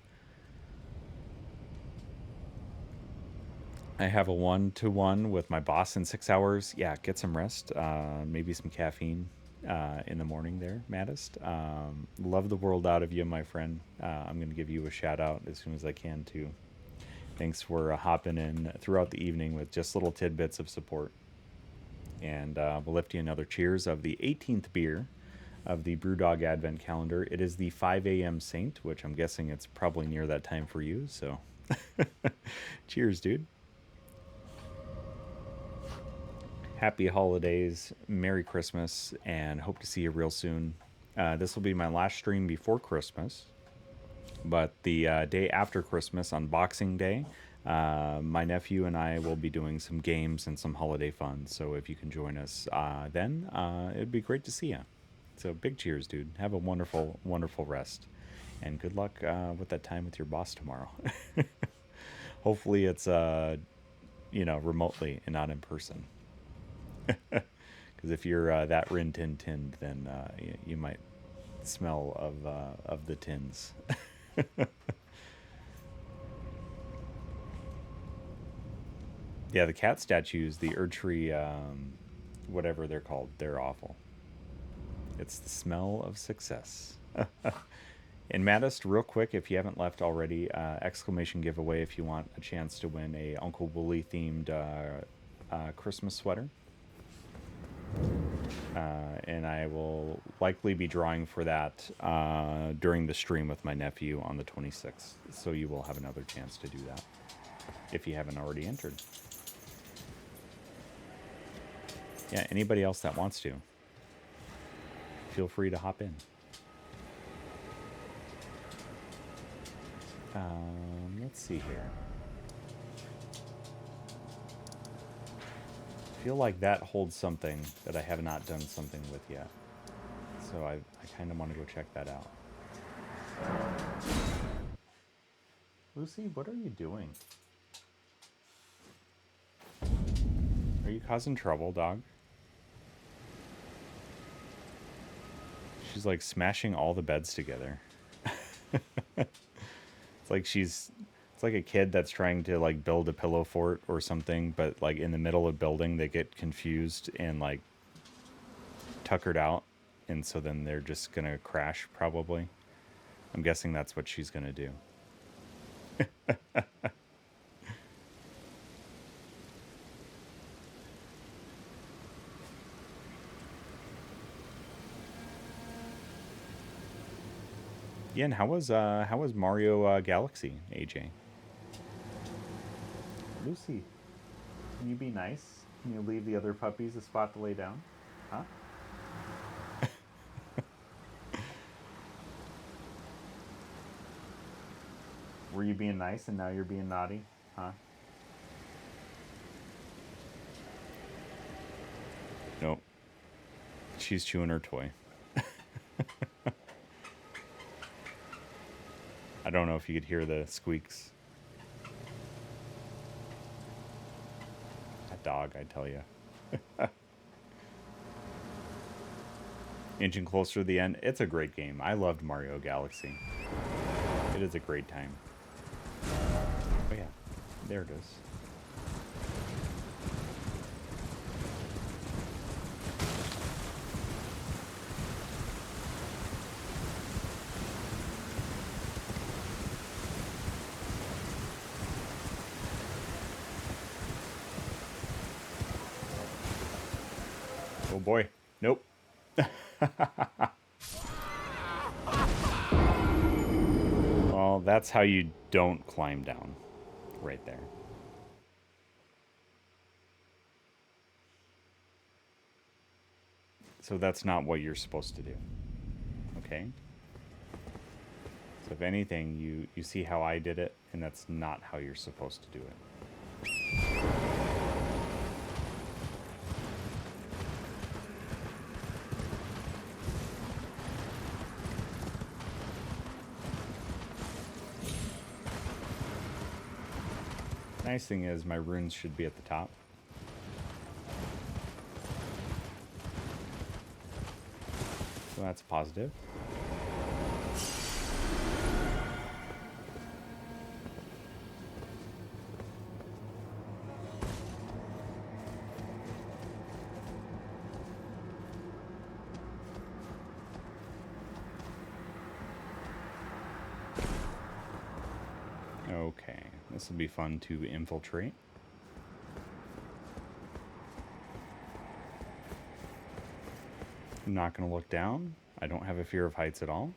I have a 1-to-1 with my boss in 6 hours. Yeah, get some rest. Maybe some caffeine in the morning there, Maddest. Love the world out of you, my friend. I'm going to give you a shout out as soon as I can, too. Thanks for hopping in throughout the evening with just little tidbits of support. And we'll lift you another cheers of the 18th beer of the Brewdog Advent Calendar. It is the 5 a.m. Saint, which I'm guessing it's probably near that time for you. So cheers, dude. Happy holidays, Merry Christmas, and hope to see you real soon. This will be my last stream before Christmas. But the day after Christmas, on Boxing Day, my nephew and I will be doing some games and some holiday fun. So if you can join us then, it'd be great to see you. So big cheers, dude. Have a wonderful, wonderful rest. And good luck with that time with your boss tomorrow. Hopefully it's, you know, remotely and not in person. Because if you're that rin-tin-tinned, then you might smell of the tins. Yeah, the cat statues, the Erdtree, whatever they're called, they're awful. It's the smell of success. And Maddest, real quick, if you haven't left already, exclamation giveaway if you want a chance to win a UncleWooly themed Christmas sweater. And I will likely be drawing for that during the stream with my nephew on the 26th. So you will have another chance to do that if you haven't already entered. Yeah, anybody else that wants to, feel free to hop in. Let's see here. I feel like that holds something that I have not done something with yet. So I kind of want to go check that out. Lucy, what are you doing? Are you causing trouble, dog? She's like smashing all the beds together. It's like a kid that's trying to like build a pillow fort or something, but like in the middle of building they get confused and like tuckered out, and so then they're just gonna crash probably. I'm guessing that's what she's gonna do. Yeah, and how was Mario Galaxy, AJ? Lucy, can you be nice? Can you leave the other puppies a spot to lay down? Huh? Were you being nice and now you're being naughty? Huh? Nope. She's chewing her toy. I don't know if you could hear the squeaks. That dog, I tell you. Inching closer to the end. It's a great game. I loved Mario Galaxy. It is a great time. Oh yeah, there it is. Oh boy. Nope. Well, that's how you don't climb down. Right there. So that's not what you're supposed to do. Okay? So if anything, you see how I did it, and that's not how you're supposed to do it. Nice thing is my runes should be at the top. So that's positive. Okay, this will be fun to infiltrate. I'm not going to look down. I don't have a fear of heights at all.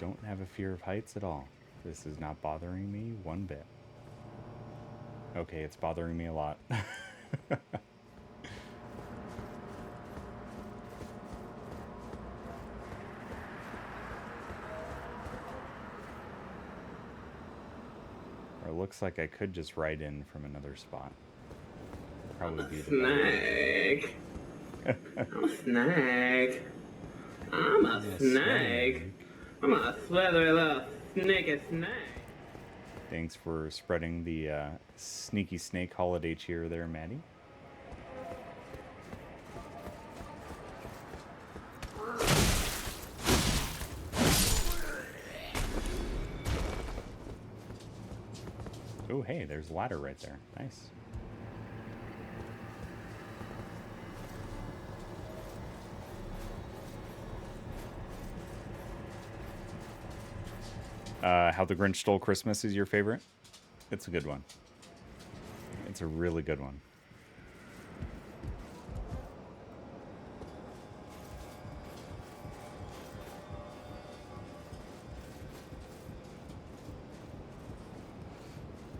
Don't have a fear of heights at all. This is not bothering me one bit. Okay, it's bothering me a lot. Or it looks like I could just ride in from another spot. Probably be the snake. I'm a snake. I'm a snake. I'm a slithery little sneaky snake. Thanks for spreading the sneaky snake holiday cheer there, Maddie. Oh, hey, there's a ladder right there. Nice. How the Grinch Stole Christmas is your favorite? It's a good one. It's a really good one.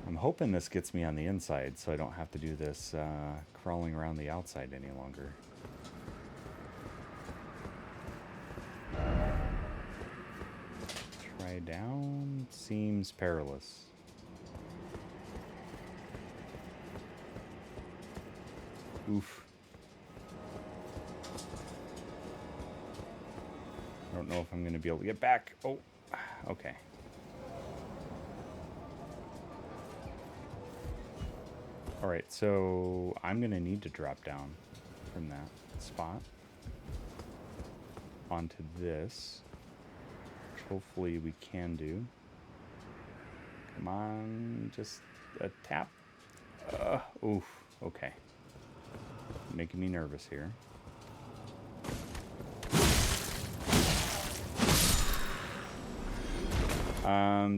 I'm hoping this gets me on the inside so I don't have to do this crawling around the outside any longer. Try down. Seems perilous. Oof. I don't know if I'm going to be able to get back. Oh, okay. Alright, so I'm going to need to drop down from that spot onto this, which hopefully we can do. Come on, just a tap. Oof, okay. Making me nervous here.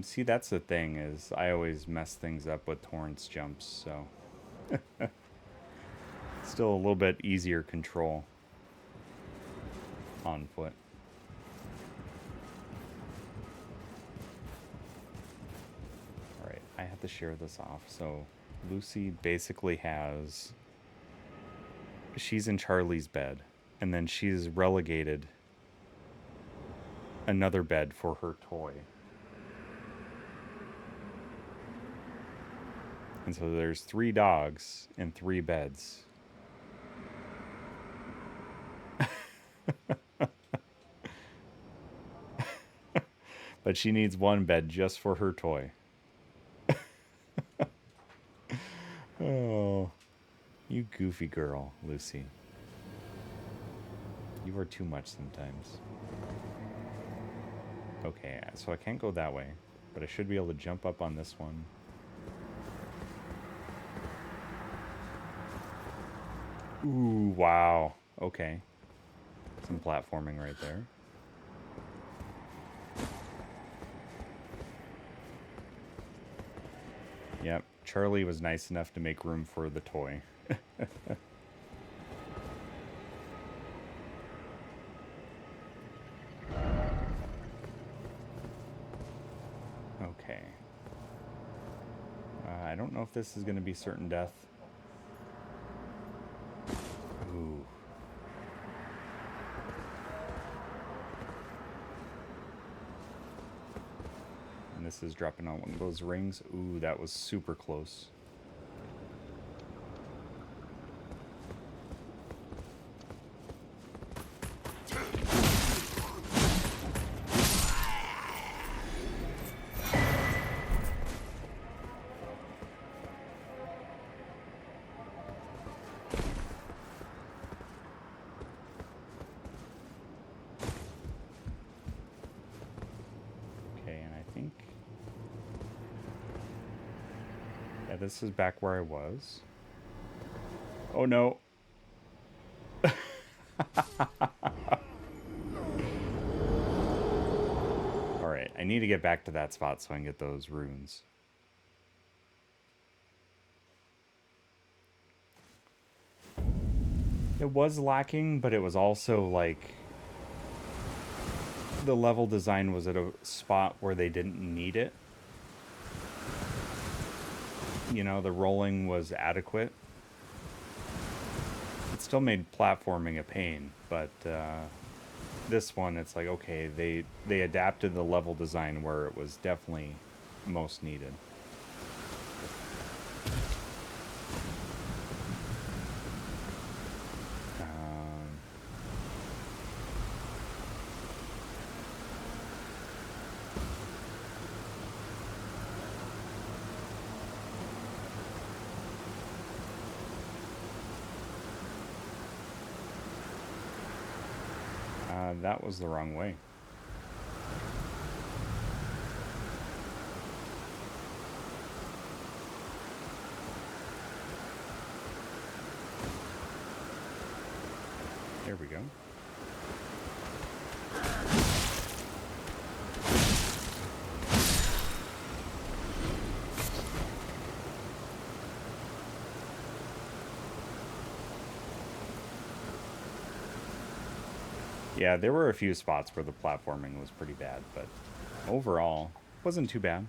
See, that's the thing, is I always mess things up with Torrance jumps, so... Still a little bit easier control on foot. Alright, I have to share this off. So Lucy basically has... She's in Charlie's bed, and then she's relegated another bed for her toy. And so there's 3 dogs and 3 beds. But she needs 1 bed just for her toy. Oh, you goofy girl, Lucy. You are too much sometimes. Okay, so I can't go that way, but I should be able to jump up on this one. Ooh, wow. Okay. Some platforming right there. Yep, Charlie was nice enough to make room for the toy. Okay. I don't know if this is going to be certain death. Ooh. And this is dropping on one of those rings. Ooh, that was super close. this is back where I was. Oh no. Alright, I need to get back to that spot so I can get those runes. It was lacking, but it was also like the level design was at a spot where they didn't need it. You know, the rolling was adequate. It still made platforming a pain, but this one, it's like, okay, they adapted the level design where it was definitely most needed. That was the wrong way. There we go. Yeah, there were a few spots where the platforming was pretty bad, but overall, wasn't too bad.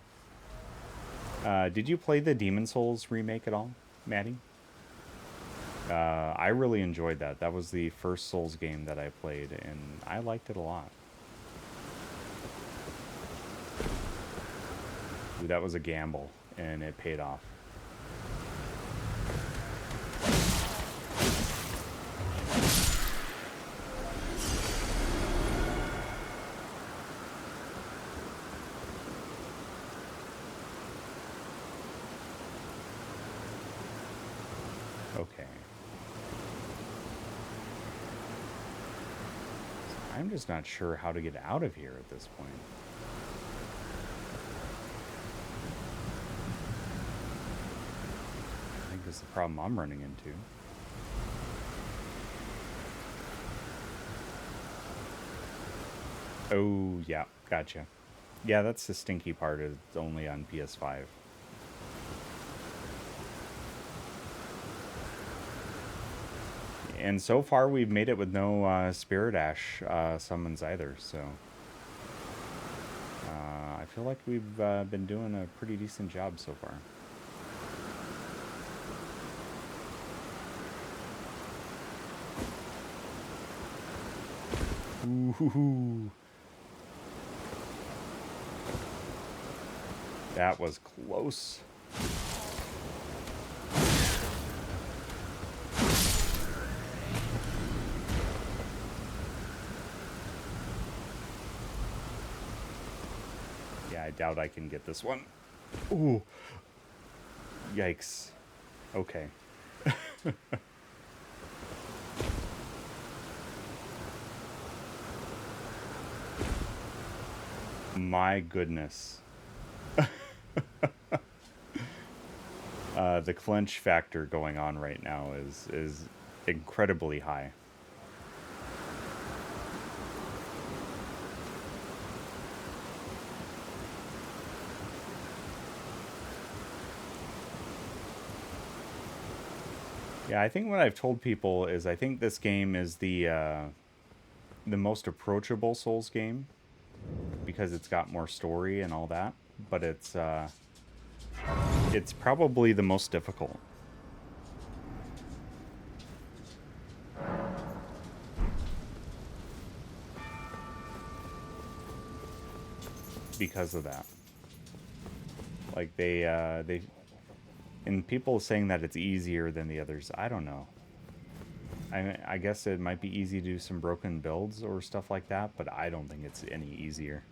Did you play the Demon Souls remake at all, Maddie? I really enjoyed that. That was the first Souls game that I played, and I liked it a lot. Dude, that was a gamble, and it paid off. I'm just not sure how to get out of here at this point. I think that's the problem I'm running into. Oh, yeah, gotcha. Yeah, that's the stinky part. It's only on PS5. And so far, we've made it with no Spirit Ash summons either, so... I feel like we've been doing a pretty decent job so far. Ooh. That was close. I doubt I can get this one. Ooh. Yikes. Okay. My goodness. The clench factor going on right now is incredibly high. Yeah, I think what I've told people is I think this game is the most approachable Souls game because it's got more story and all that, but it's probably the most difficult. Because of that. Like they and people saying that it's easier than the others, I don't know. I guess it might be easy to do some broken builds or stuff like that, but I don't think it's any easier.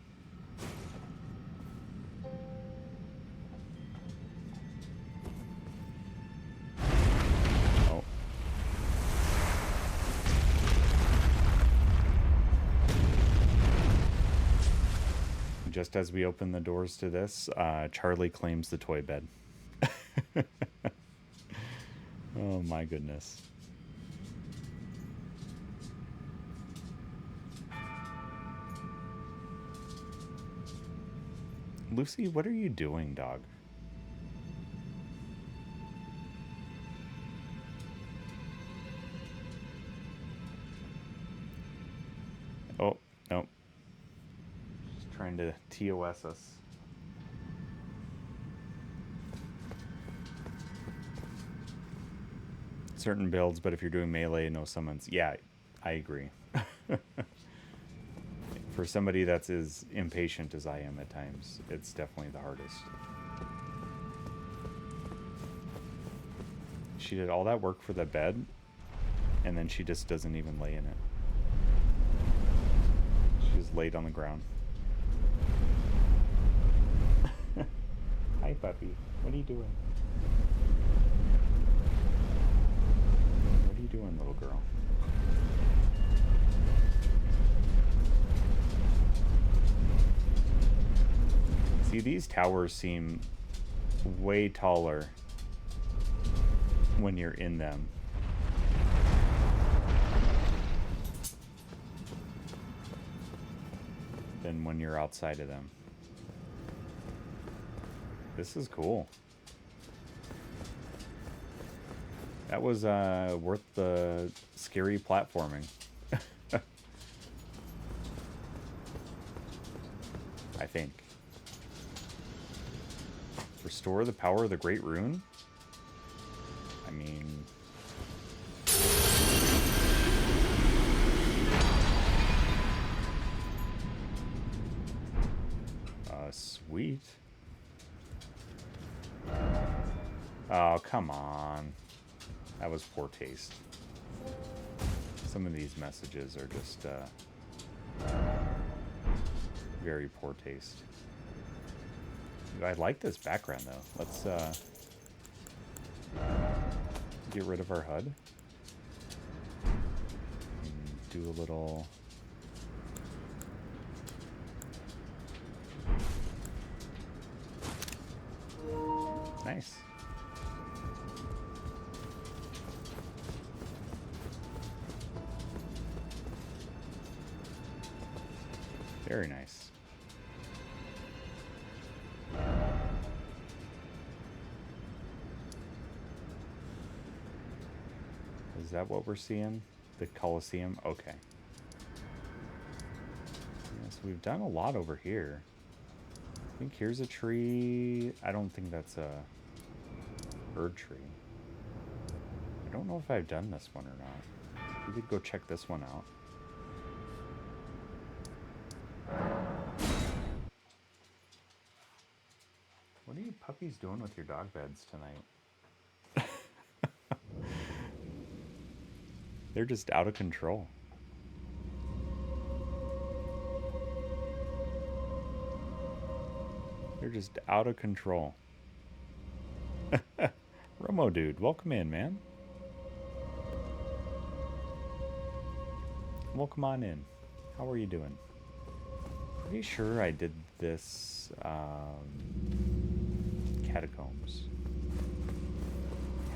Oh. Just as we open the doors to this, Charlie claims the toy bed. Oh my goodness. Lucy, what are you doing, dog? Oh, no. Just trying to TOS us. Certain builds, but if you're doing melee, no summons. Yeah, I agree. For somebody that's as impatient as I am at times, it's definitely the hardest. She did all that work for the bed, and then she just doesn't even lay in it. She just laid on the ground. Hi, puppy. What are you doing? What are you doing, little girl? See, these towers seem way taller when you're in them. Than when you're outside of them. This is cool. That was worth the scary platforming. I think. Restore the power of the Great Rune? I mean... sweet. Oh, come on. That was poor taste. Some of these messages are just, very poor taste. I like this background, though. Let's, get rid of our HUD. And do a little... Nice. Very nice. Is that what we're seeing? The Colosseum? Okay. Yes, we've done a lot over here. I think here's a tree. I don't think that's a Erdtree. I don't know if I've done this one or not. We could go check this one out. What are you puppies doing with your dog beds tonight? They're just out of control. They're just out of control. Romo dude, welcome in, man. Welcome on in. How are you doing? Pretty sure I did this Catacombs.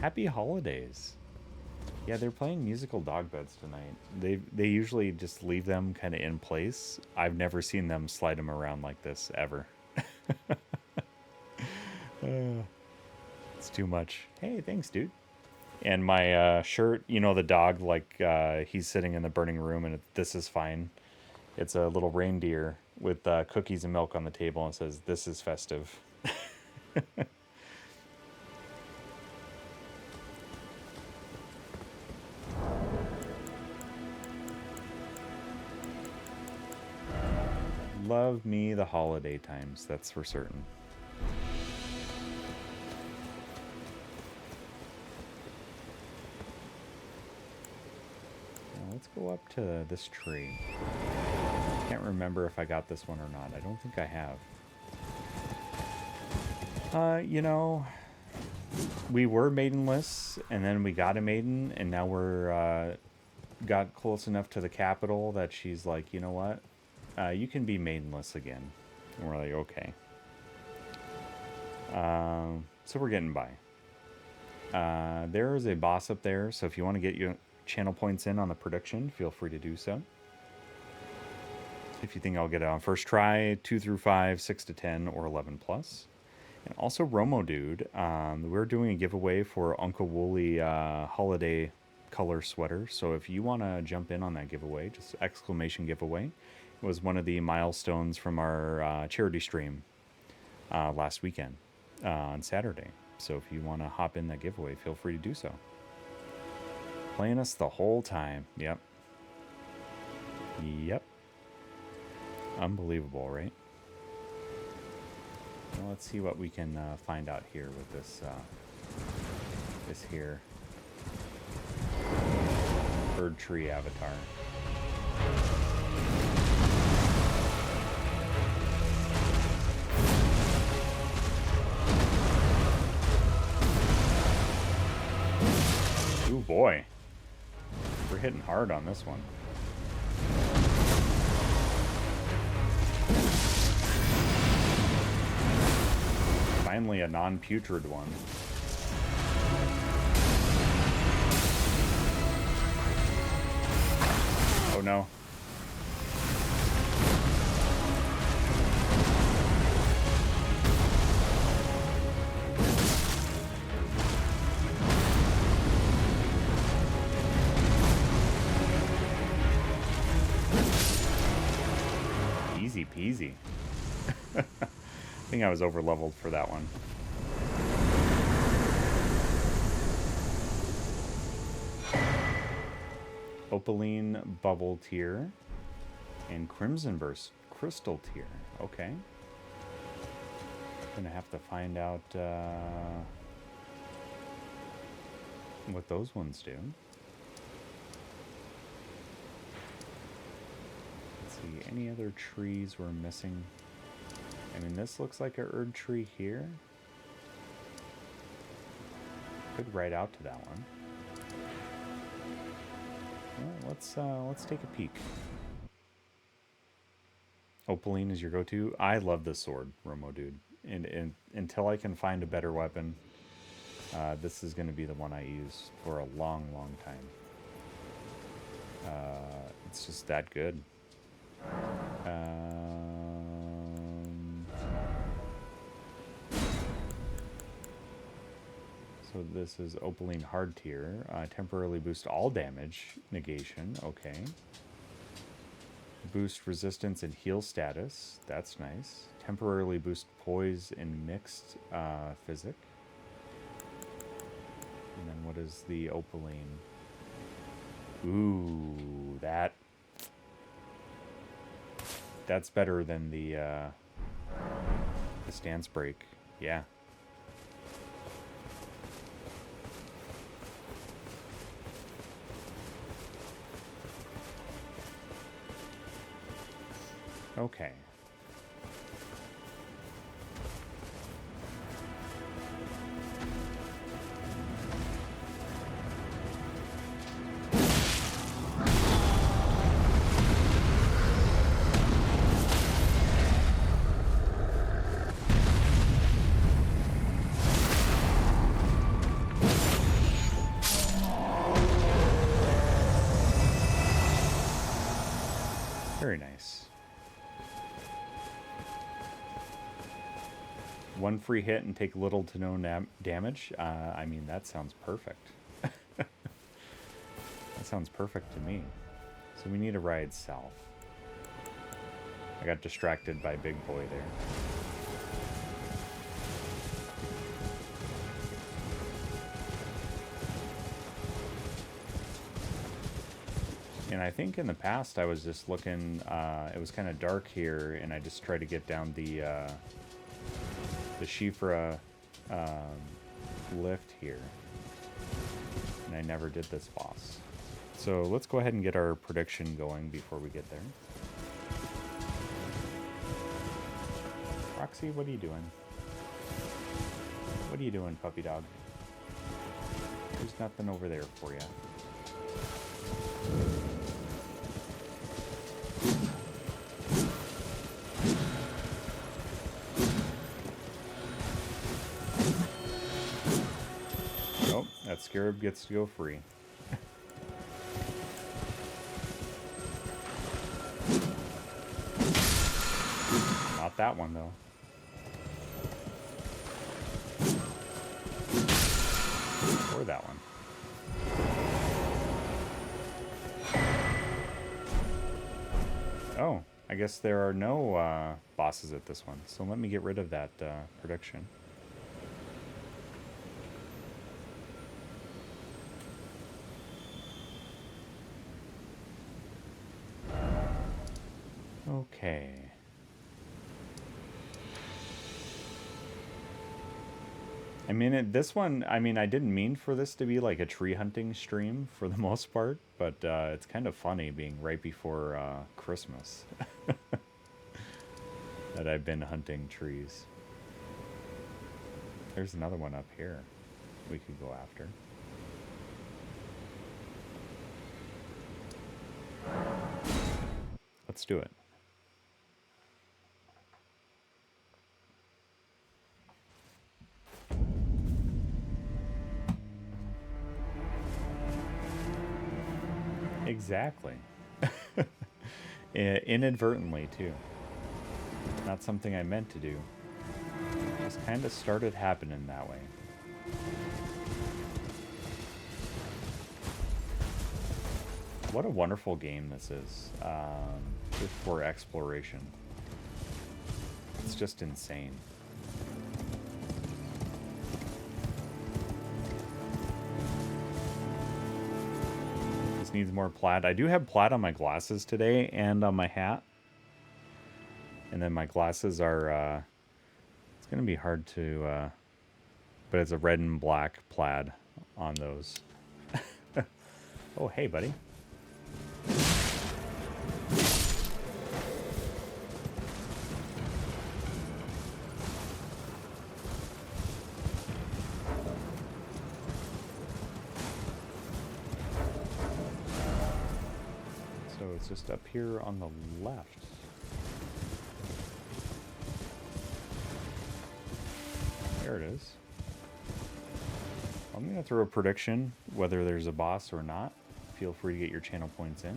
Happy holidays. Yeah, they're playing musical dog beds tonight. They usually just leave them kind of in place. I've never seen them slide them around like this ever. It's too much. Hey, thanks, dude. And my shirt, you know, the dog, like he's sitting in the burning room, and this is fine. It's a little reindeer with cookies and milk on the table, and says, "This is festive." Love me the holiday times, that's for certain. Now let's go up to this tree. Can't remember if I got this one or not. I don't think I have. You know, we were maidenless, and then we got a maiden, and now we're got close enough to the capital that she's like, you know what? You can be maidenless again. And we're like, okay. So we're getting by. There is a boss up there, so if you want to get your channel points in on the prediction, feel free to do so. If you think I'll get it on first try, 2 through 5, 6 to 10, or 11 plus. And also Romo Dude, we're doing a giveaway for UncleWooly holiday color sweater. So if you want to jump in on that giveaway, just exclamation giveaway. It was one of the milestones from our charity stream last weekend on Saturday. So if you want to hop in that giveaway, feel free to do so. Playing us the whole time. Yep. Yep. Unbelievable, right? Well, let's see what we can find out here with this this here Erdtree Avatar. Ooh boy, we're hitting hard on this one. Finally a non-putrid one. Oh no. Easy peasy. I think I was over leveled for that one. Opaline Bubble tier and Crimson Burst Crystal tier. Okay. Gonna have to find out what those ones do. Let's see, any other trees we're missing? I mean, this looks like a Erdtree here. Could write out to that one. Well, let's take a peek. Opaline is your go-to. I love this sword, Romo Dude. And until I can find a better weapon, this is going to be the one I use for a long, long time. It's just that good. So this is Opaline hard tier. Temporarily boost all damage negation. Okay. Boost resistance and heal status. That's nice. Temporarily boost poise and mixed physic. And then what is the Opaline? Ooh, that's better than the stance break. Yeah. Okay. Very nice. One free hit and take little to no damage. I mean, that sounds perfect. That sounds perfect to me. So we need to ride south. I got distracted by Big Boy there. And I think in the past I was just looking, it was kind of dark here, and I just tried to get down the Shifra lift here. And I never did this boss. So let's go ahead and get our prediction going before we get there. Roxy, what are you doing? What are you doing, puppy dog? There's nothing over there for you. Oh, Scarab gets to go free. Not that one, though. Or that one. Oh, I guess there are no bosses at this one. So let me get rid of that prediction. Okay. I mean, this one, I mean, I didn't mean for this to be like a tree hunting stream for the most part, but it's kind of funny being right before Christmas that I've been hunting trees. There's another one up here we could go after. Let's do it. Exactly. Inadvertently, too. Not something I meant to do. Just kind of started happening that way. What a wonderful game this is for exploration. It's just insane. Needs more plaid. I do have plaid on my glasses today and on my hat. And then my glasses are, it's going to be hard to, but it's a red and black plaid on those. Oh, hey, buddy. It's just up here on the left. There it is. I'm going to throw a prediction, whether there's a boss or not. Feel free to get your channel points in.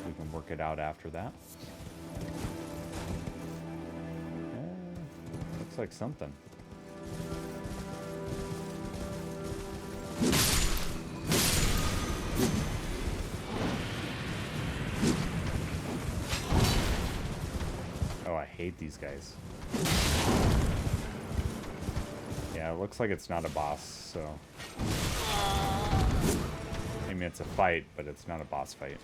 We can work it out after that. Looks like something. Oh, I hate these guys. Yeah, it looks like it's not a boss, so... I mean, it's a fight, but it's not a boss fight.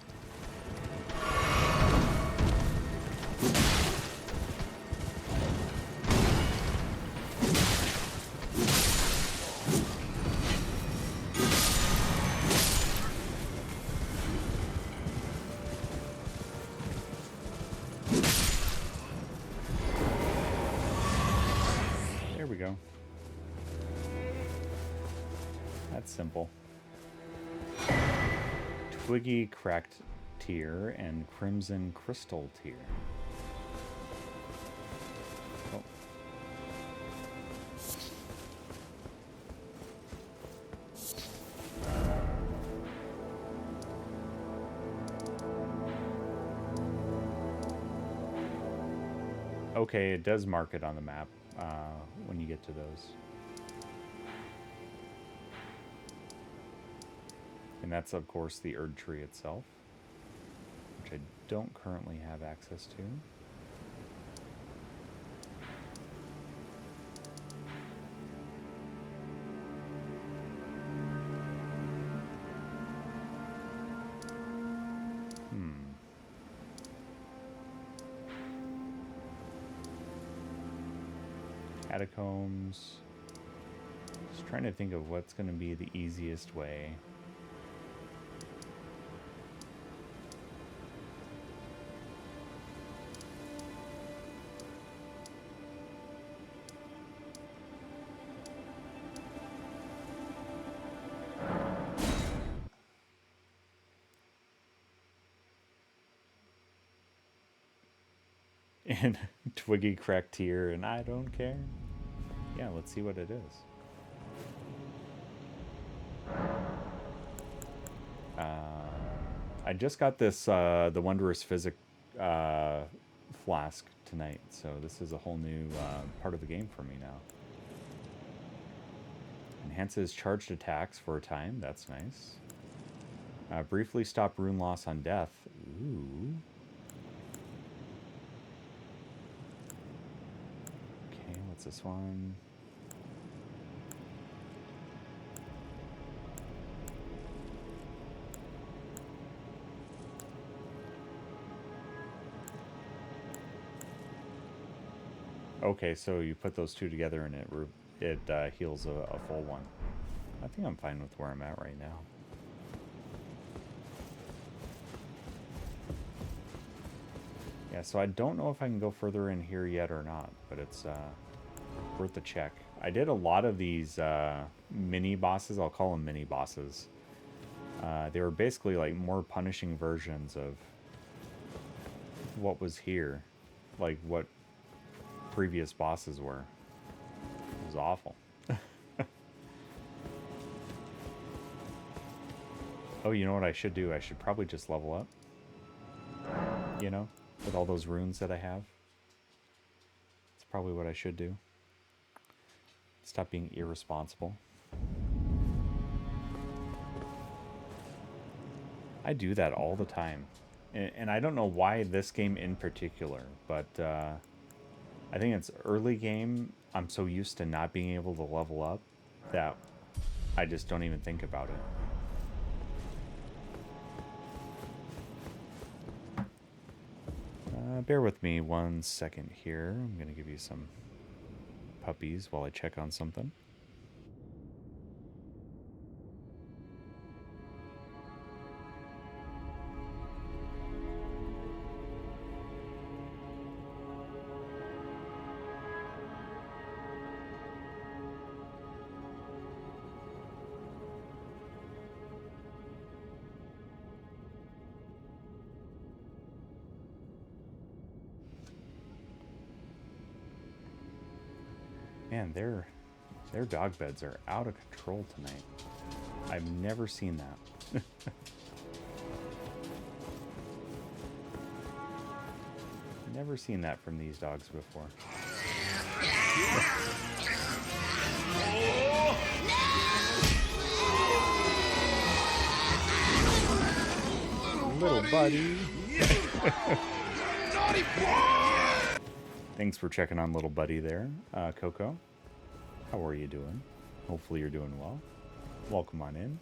There we go. That's simple. Twiggy Cracked Tear and Crimson Crystal Tear. Oh. Okay, it does mark it on the map when you get to those. And that's, of course, the Erdtree itself, which I don't currently have access to. Catacombs. Just trying to think of what's going to be the easiest way. And Twiggy Cracked Tear, and I don't care. Yeah, let's see what it is. I just got this, the Wondrous Physic flask tonight, so this is a whole new part of the game for me now. Enhances charged attacks for a time, that's nice. Briefly stop rune loss on death. Ooh. Okay, what's this one? Okay, so you put those two together and it heals a full one. I think I'm fine with where I'm at right now. Yeah, so I don't know if I can go further in here yet or not, but it's worth a check. I did a lot of these mini bosses. I'll call them mini bosses. They were basically like more punishing versions of what was here, like what previous bosses were. It was awful. Oh, you know what I should do? I should probably just level up. You know, with all those runes that I have. It's probably what I should do. Stop being irresponsible. I do that all the time. And I don't know why this game in particular, but I think it's early game. I'm so used to not being able to level up that I just don't even think about it. Bear with me 1 second here. I'm going to give you some puppies while I check on something. Man, their dog beds are out of control tonight. I've never seen that. Never seen that from these dogs before. Little buddy. Thanks for checking on little buddy there, Coco. How are you doing? Hopefully you're doing well. Welcome on in.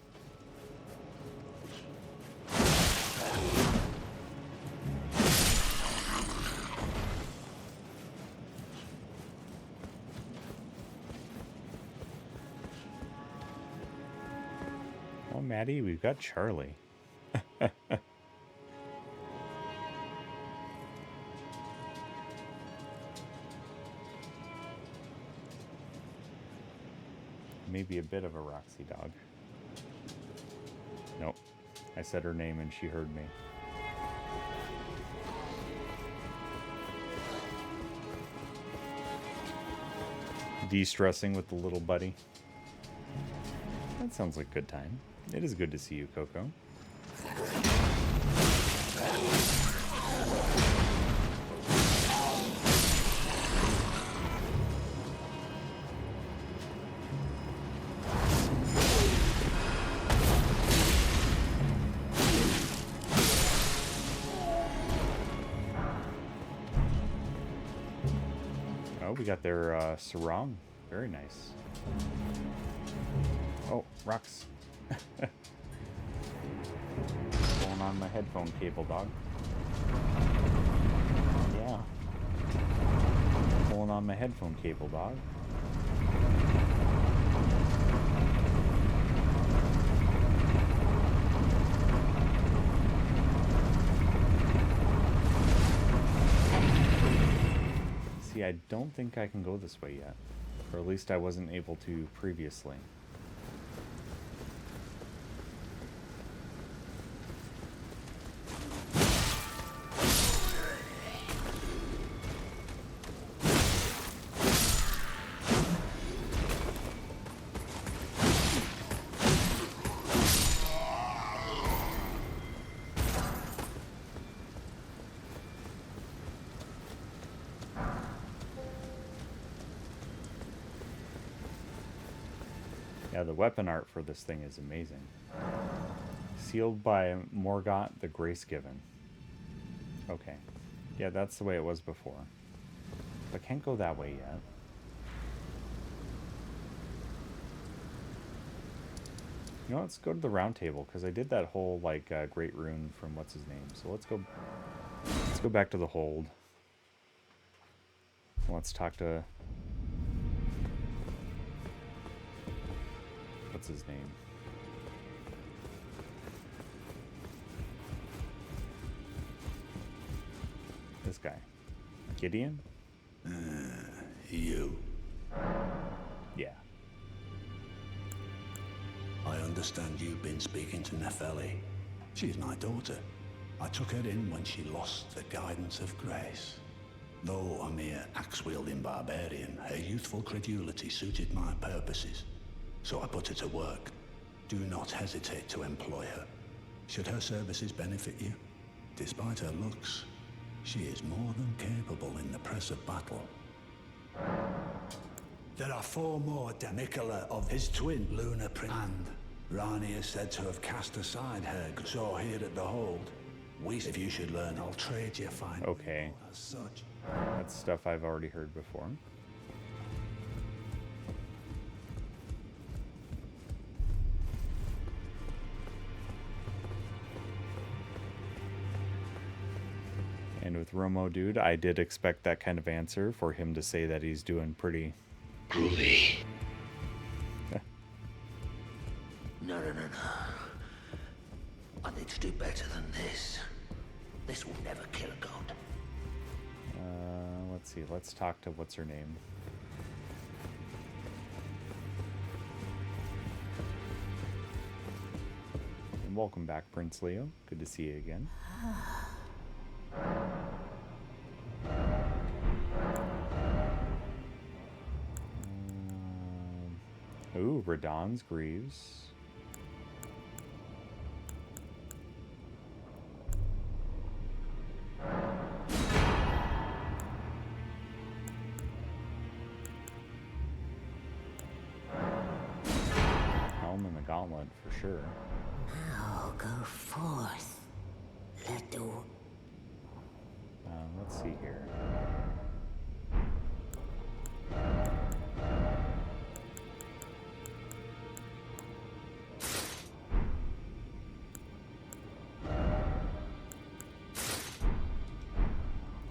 Oh, Maddie, we've got Charlie. Maybe a bit of a Roxy dog. Nope. I said her name and she heard me. De-stressing with the little buddy. That sounds like a good time. It is good to see you, Coco. We got their sarong. Very nice. Oh, rocks. Pulling on my headphone cable, dog. Yeah. Pulling on my headphone cable, dog. I don't think I can go this way yet, or at least I wasn't able to previously. Yeah, the weapon art for this thing is amazing. Sealed by Morgott the Grace Given. Okay. Yeah, that's the way it was before. But can't go that way yet. You know, let's go to the round table, because I did that whole, like, great rune from what's his name. So let's go back to the hold. Let's talk to... What's his name? This guy. Gideon? You. Yeah. I understand you've been speaking to Nepheli. She is my daughter. I took her in when she lost the guidance of grace. Though a mere axe-wielding barbarian, her youthful credulity suited my purposes. So I put her to work. Do not hesitate to employ her. Should her services benefit you, despite her looks, she is more than capable in the press of battle. There are 4 more Nicola of his twin, Lunar Prince, and Ranni is said to have cast aside her so here at the hold. If you should learn, I'll trade you fine. Okay. As such. That's stuff I've already heard before. And with Romo Dude, I did expect that kind of answer for him to say that he's doing pretty... Groovy. No. I need to do better than this. This will never kill a god. Let's see. Let's talk to what's her name. And welcome back, Prince Leo. Good to see you again. Ooh, Radon's Greaves. Helm and the Gauntlet for sure. Now go forth, little. Let's see here.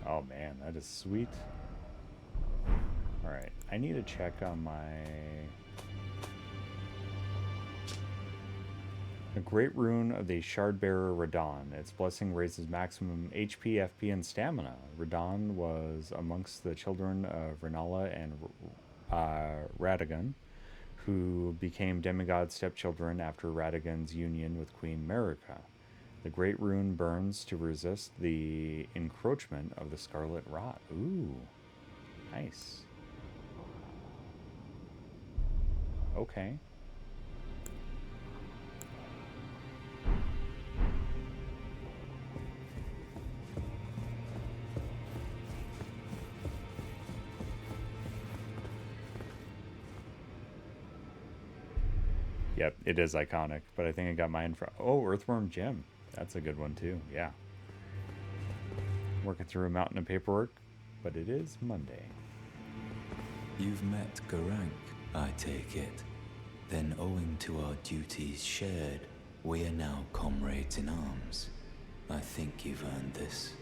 Oh man, that is sweet. Alright, I need to check on my... A Great Rune of the Shardbearer Radon. Its blessing raises maximum HP, FP, and stamina. Radon was amongst the children of Rennala and Radagon, who became demigod stepchildren after Radagon's union with Queen Marika. The Great Rune burns to resist the encroachment of the Scarlet Rot. Ooh, nice. Okay. Yep, it is iconic, but I think I got mine from... Oh, Earthworm Gem. That's a good one, too. Yeah. Working through a mountain of paperwork, but it is Monday. You've met Garank, I take it. Then, owing to our duties shared, we are now comrades in arms. I think you've earned this.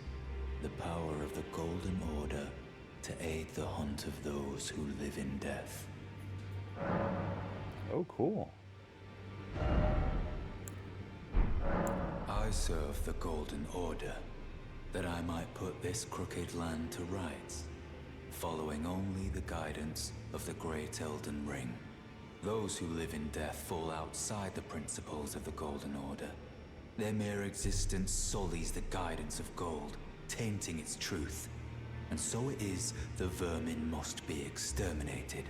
The power of the Golden Order to aid the hunt of those who live in death. Oh, cool. I serve the Golden Order, that I might put this crooked land to rights, following only the guidance of the Great Elden Ring. Those who live in death fall outside the principles of the Golden Order. Their mere existence sullies the guidance of gold, tainting its truth. And so it is the vermin must be exterminated,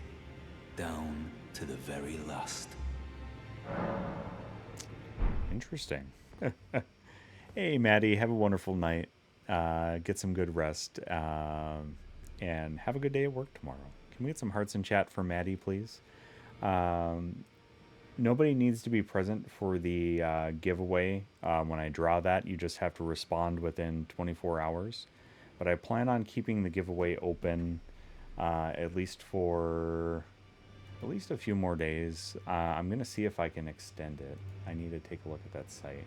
down to the very last. Interesting. Hey, Maddie, have a wonderful night. Get some good rest. And have a good day at work tomorrow. Can we get some hearts in chat for Maddie, please? nobody needs to be present for the giveaway. When I draw that, you just have to respond within 24 hours. But I plan on keeping the giveaway open at least for at least a few more days. I'm going to see if I can extend it. I need to take a look at that site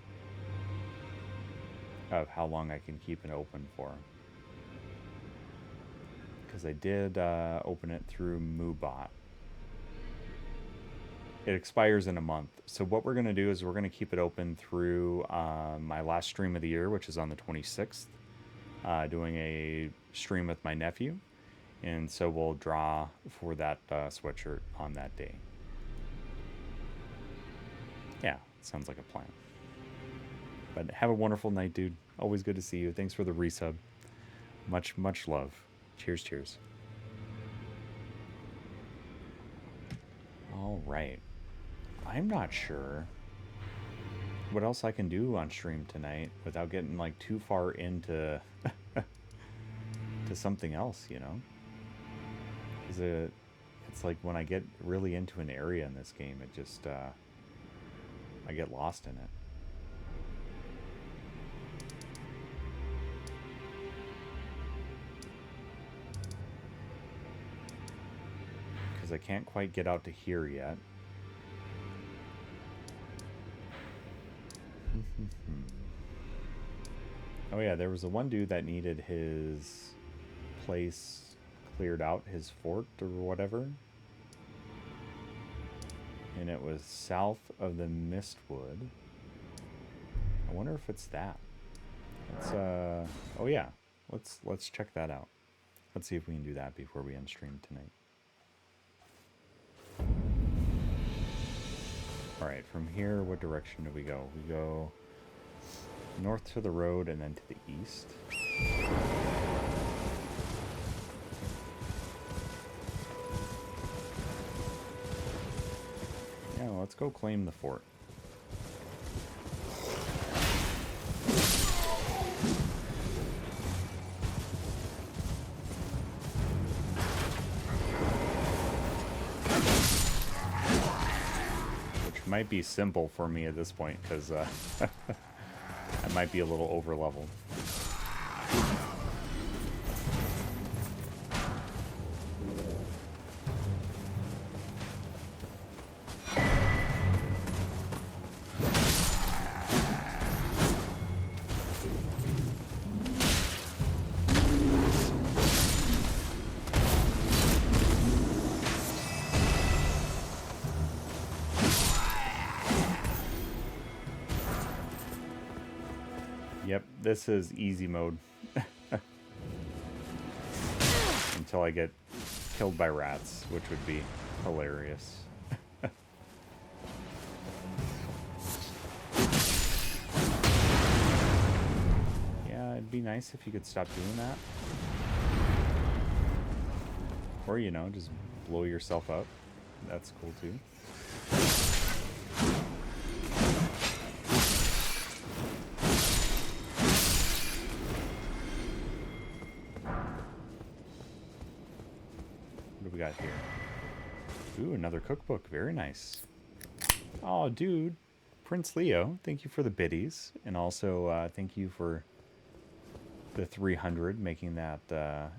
of how long I can keep it open for. Because I did open it through MooBot. It expires in a month. So what we're going to do is we're going to keep it open through my last stream of the year, which is on the 26th. Doing a stream with my nephew. And so we'll draw for that sweatshirt on that day. Yeah, sounds like a plan. But have a wonderful night, dude. Always good to see you. Thanks for the resub. Much, much love. Cheers, cheers. All right. I'm not sure what else I can do on stream tonight without getting like too far into to something else, you know? Because it's like when I get really into an area in this game, it just I get lost in it. Because I can't quite get out to here yet. Oh yeah, there was the one dude that needed his place cleared out, his fort or whatever. And it was south of the Mistwood. I wonder if it's that. It's oh yeah. Let's check that out. Let's see if we can do that before we end stream tonight. Alright, from here, what direction do we go? We go north to the road and then to the east. Yeah, well, let's go claim the fort. Might be simple for me at this point because I might be a little over leveled. This is easy mode until I get killed by rats, which would be hilarious. Yeah, it'd be nice if you could stop doing that. Or, you know, just blow yourself up. That's cool too. We got here. Ooh, another cookbook. Very nice. Oh, dude. Prince Leo, thank you for the biddies. And also, thank you for the 300, making that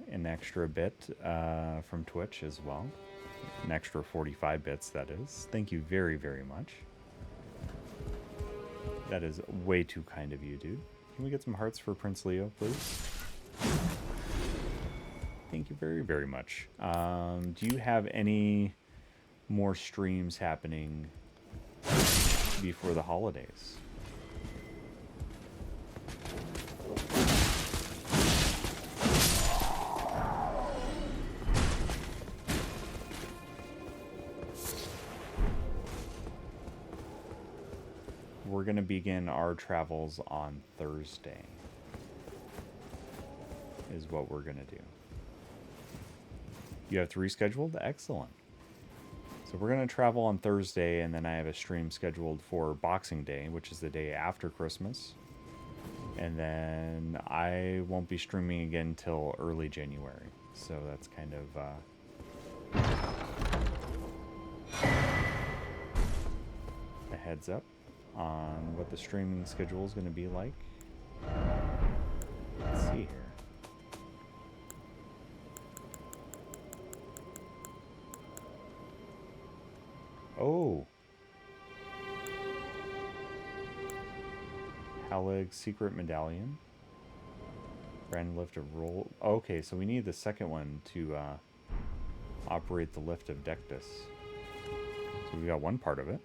an extra bit from Twitch as well. An extra 45 bits, that is. Thank you very, very much. That is way too kind of you, dude. Can we get some hearts for Prince Leo, please? Thank you very, very much. Do you have any more streams happening before the holidays? We're going to begin our travels on Thursday, is what we're going to do. You have 3 scheduled? Excellent. So we're going to travel on Thursday, and then I have a stream scheduled for Boxing Day, which is the day after Christmas. And then I won't be streaming again till early January. So that's kind of heads up on what the streaming schedule is going to be like. Let's see here. Oh. Halig's secret medallion. Random lift of roll. Okay, so we need the second one to operate the lift of Dectus. So we got one part of it.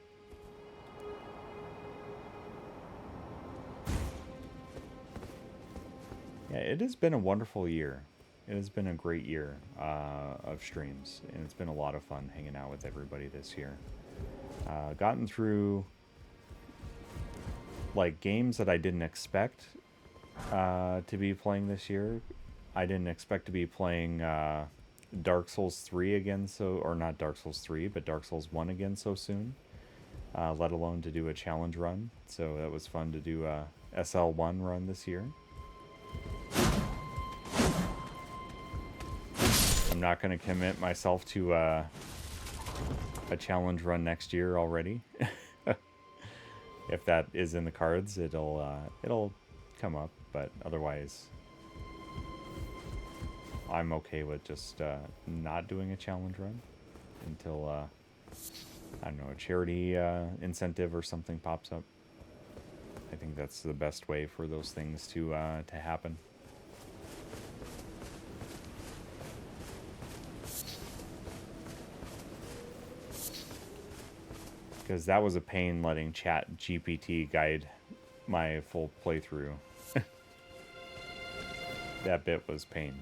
Yeah, it has been a wonderful year. It has been a great year of streams, and it's been a lot of fun hanging out with everybody this year. Gotten through like games that I didn't expect to be playing this year. I didn't expect to be playing Dark Souls 3 again, or not Dark Souls 3, but Dark Souls 1 again so soon. Let alone to do a challenge run. So that was fun to do a SL1 run this year. I'm not going to commit myself to a challenge run next year already. If that is in the cards, it'll come up, but otherwise I'm okay with just not doing a challenge run until I don't know, a charity incentive or something pops up. I think that's the best way for those things to happen. Because that was a pain letting Chat GPT guide my full playthrough. That bit was pain.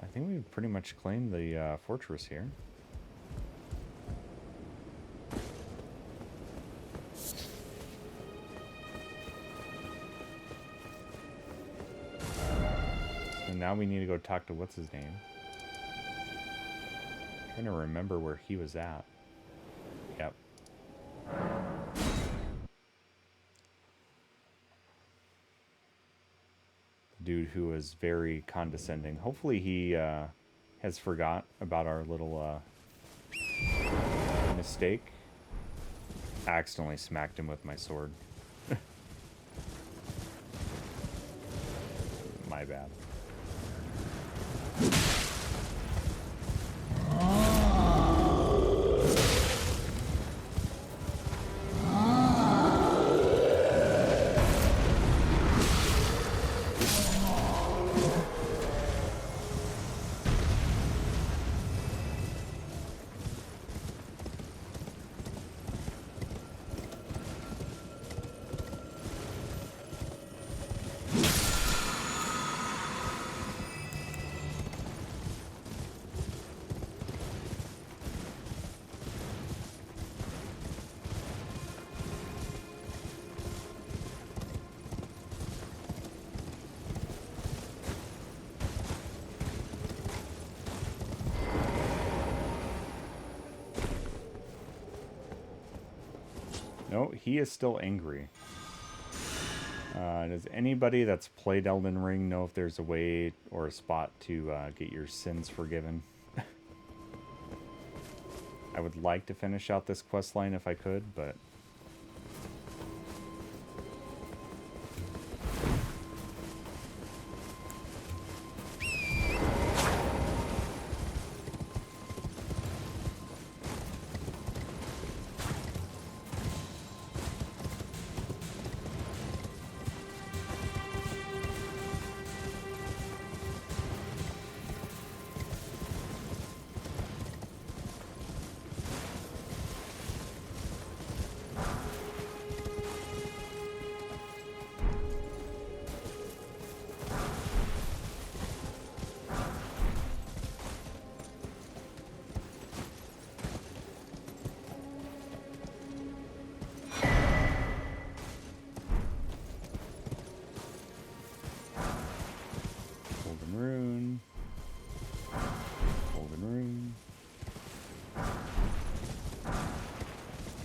I think we've pretty much claimed the fortress here. So now we need to go talk to what's his name. Trying to remember where he was at. Yep. The dude who was very condescending. Hopefully he has forgot about our little mistake. I accidentally smacked him with my sword. My bad. No, he is still angry. Does anybody that's played Elden Ring know if there's a way or a spot to get your sins forgiven? I would like to finish out this quest line if I could, but...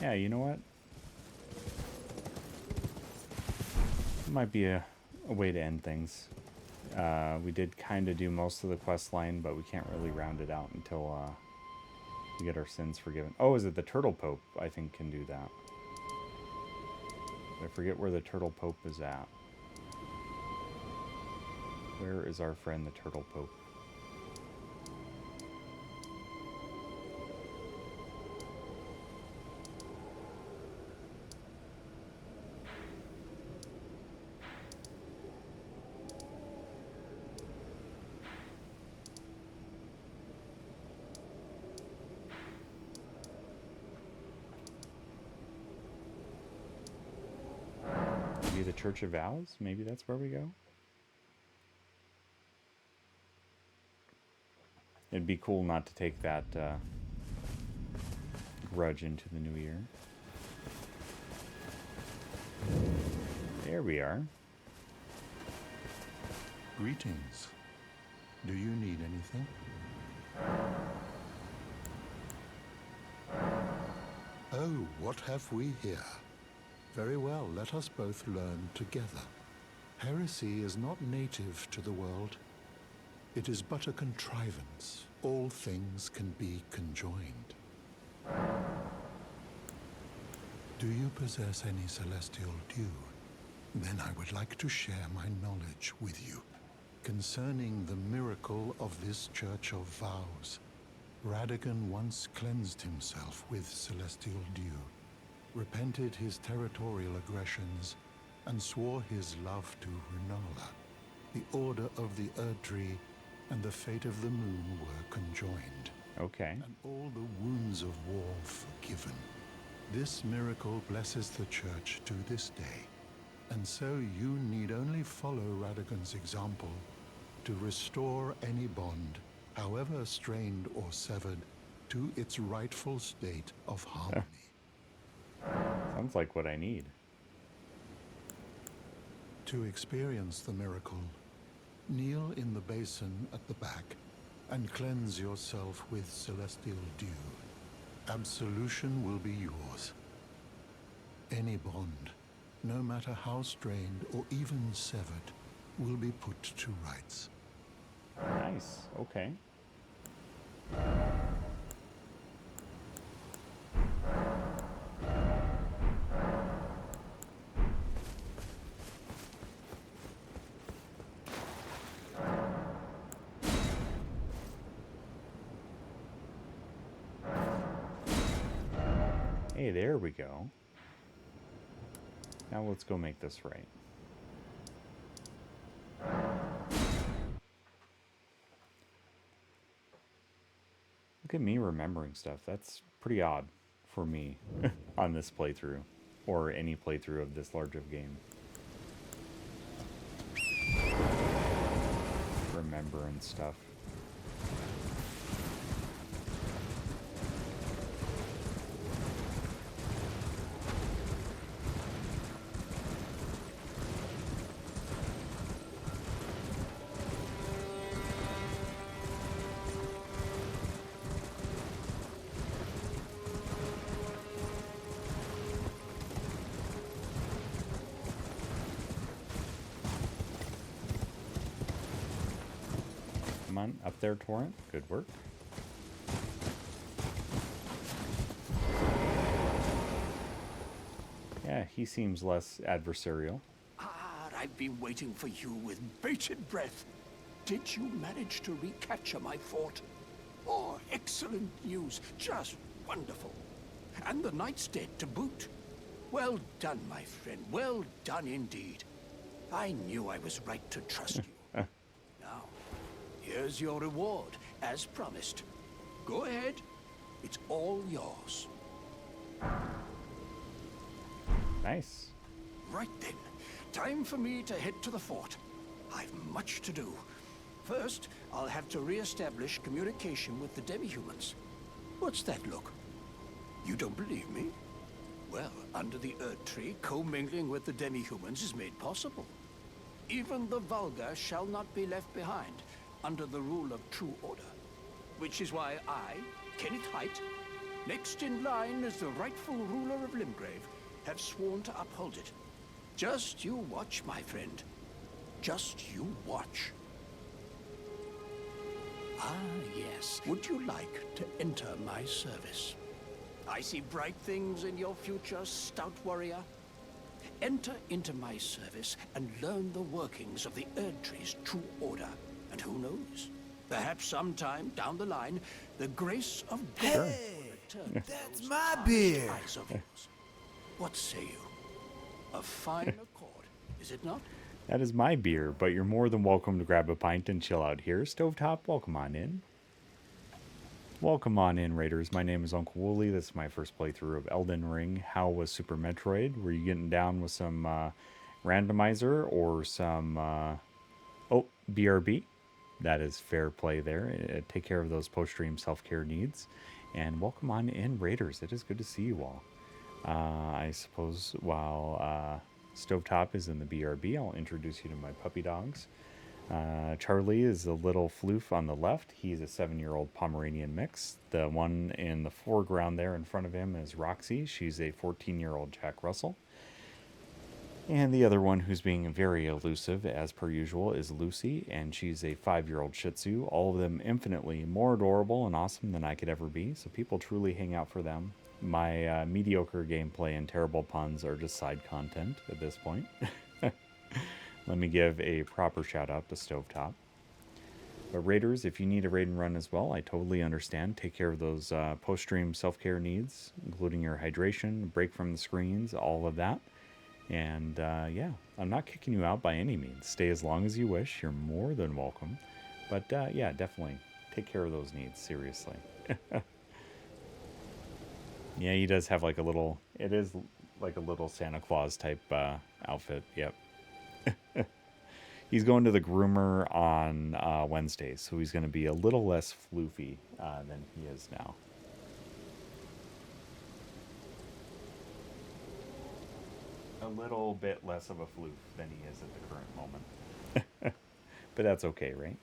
Yeah, you know what? Might be a way to end things. We did kind of do most of the quest line, but we can't really round it out until to get our sins forgiven. Oh, is it the Turtle Pope? I think can do that. I forget where the Turtle Pope is at. Where is our friend the Turtle Pope? Maybe the Church of Vows? Maybe that's where we go? It'd be cool not to take that grudge into the new year. There we are. Greetings. Do you need anything? Oh, what have we here? Very well, let us both learn together. Heresy is not native to the world. It is but a contrivance. All things can be conjoined. Do you possess any celestial dew? Then I would like to share my knowledge with you. Concerning the miracle of this Church of Vows, Radagon once cleansed himself with celestial dew, repented his territorial aggressions, and swore his love to Renala. The Order of the Erdtree and the fate of the moon were conjoined. Okay. And all the wounds of war forgiven. This miracle blesses the Church to this day. And so you need only follow Radagon's example to restore any bond, however strained or severed, to its rightful state of harmony. Sounds like what I need. To experience the miracle, kneel in the basin at the back and cleanse yourself with celestial dew. Absolution will be yours. Any bond, no matter how strained or even severed, will be put to rights. Nice. Okay. Hey, there we go. Now let's go make this right. Look at me remembering stuff. That's pretty odd for me on this playthrough, or any playthrough of this large of game. Remembering stuff. Up there, Torrent. Good work. Yeah, he seems less adversarial. I've been waiting for you with bated breath. Did you manage to recapture my fort? Oh, excellent news. Just wonderful. And the knight's dead to boot. Well done, my friend. Well done indeed. I knew I was right to trust you. Now, here's your reward, as promised. Go ahead. It's all yours. Nice. Right then. Time for me to head to the fort. I've much to do. First, I'll have to re-establish communication with the demi-humans. What's that look? You don't believe me? Well, under the Erdtree, commingling with the demi-humans is made possible. Even the vulgar shall not be left behind, under the rule of true order. Which is why I, Kenneth Haight, next in line as the rightful ruler of Limgrave, have sworn to uphold it. Just you watch, my friend. Just you watch. Ah, yes. Would you like to enter my service? I see bright things in your future, stout warrior. Enter into my service and learn the workings of the Erdtree's true order. And who knows? Perhaps sometime down the line, the grace of God will return. That's my beer. What say you? A fine accord, is it not? That is my beer, but you're more than welcome to grab a pint and chill out here. Stovetop, welcome on in. Welcome on in, Raiders. My name is UncleWooly. This is my first playthrough of Elden Ring. How was Super Metroid? Were you getting down with some randomizer or some... oh, BRB? That is fair play there. Take care of those post-stream self-care needs. And welcome on in, Raiders. It is good to see you all. I suppose while Stovetop is in the BRB, I'll introduce you to my puppy dogs. Charlie is a little floof on the left. He's a 7-year-old Pomeranian mix. The one in the foreground there in front of him is Roxy. She's a 14-year-old Jack Russell. And the other one who's being very elusive, as per usual, is Lucy, and she's a 5-year-old Shih Tzu. All of them infinitely more adorable and awesome than I could ever be, so people truly hang out for them. My mediocre gameplay and terrible puns are just side content at this point. Let me give a proper shout out to Stovetop. But Raiders, if you need a raid and run as well, I totally understand. Take care of those post-stream self-care needs, including your hydration, break from the screens, all of that. And yeah, I'm not kicking you out by any means. Stay as long as you wish. You're more than welcome. But yeah, definitely take care of those needs, seriously. Yeah, he does have like a little, it is like a little Santa Claus type outfit. Yep. He's going to the groomer on Wednesday, so he's going to be a little less floofy than he is now. A little bit less of a floof than he is at the current moment. But that's okay, right?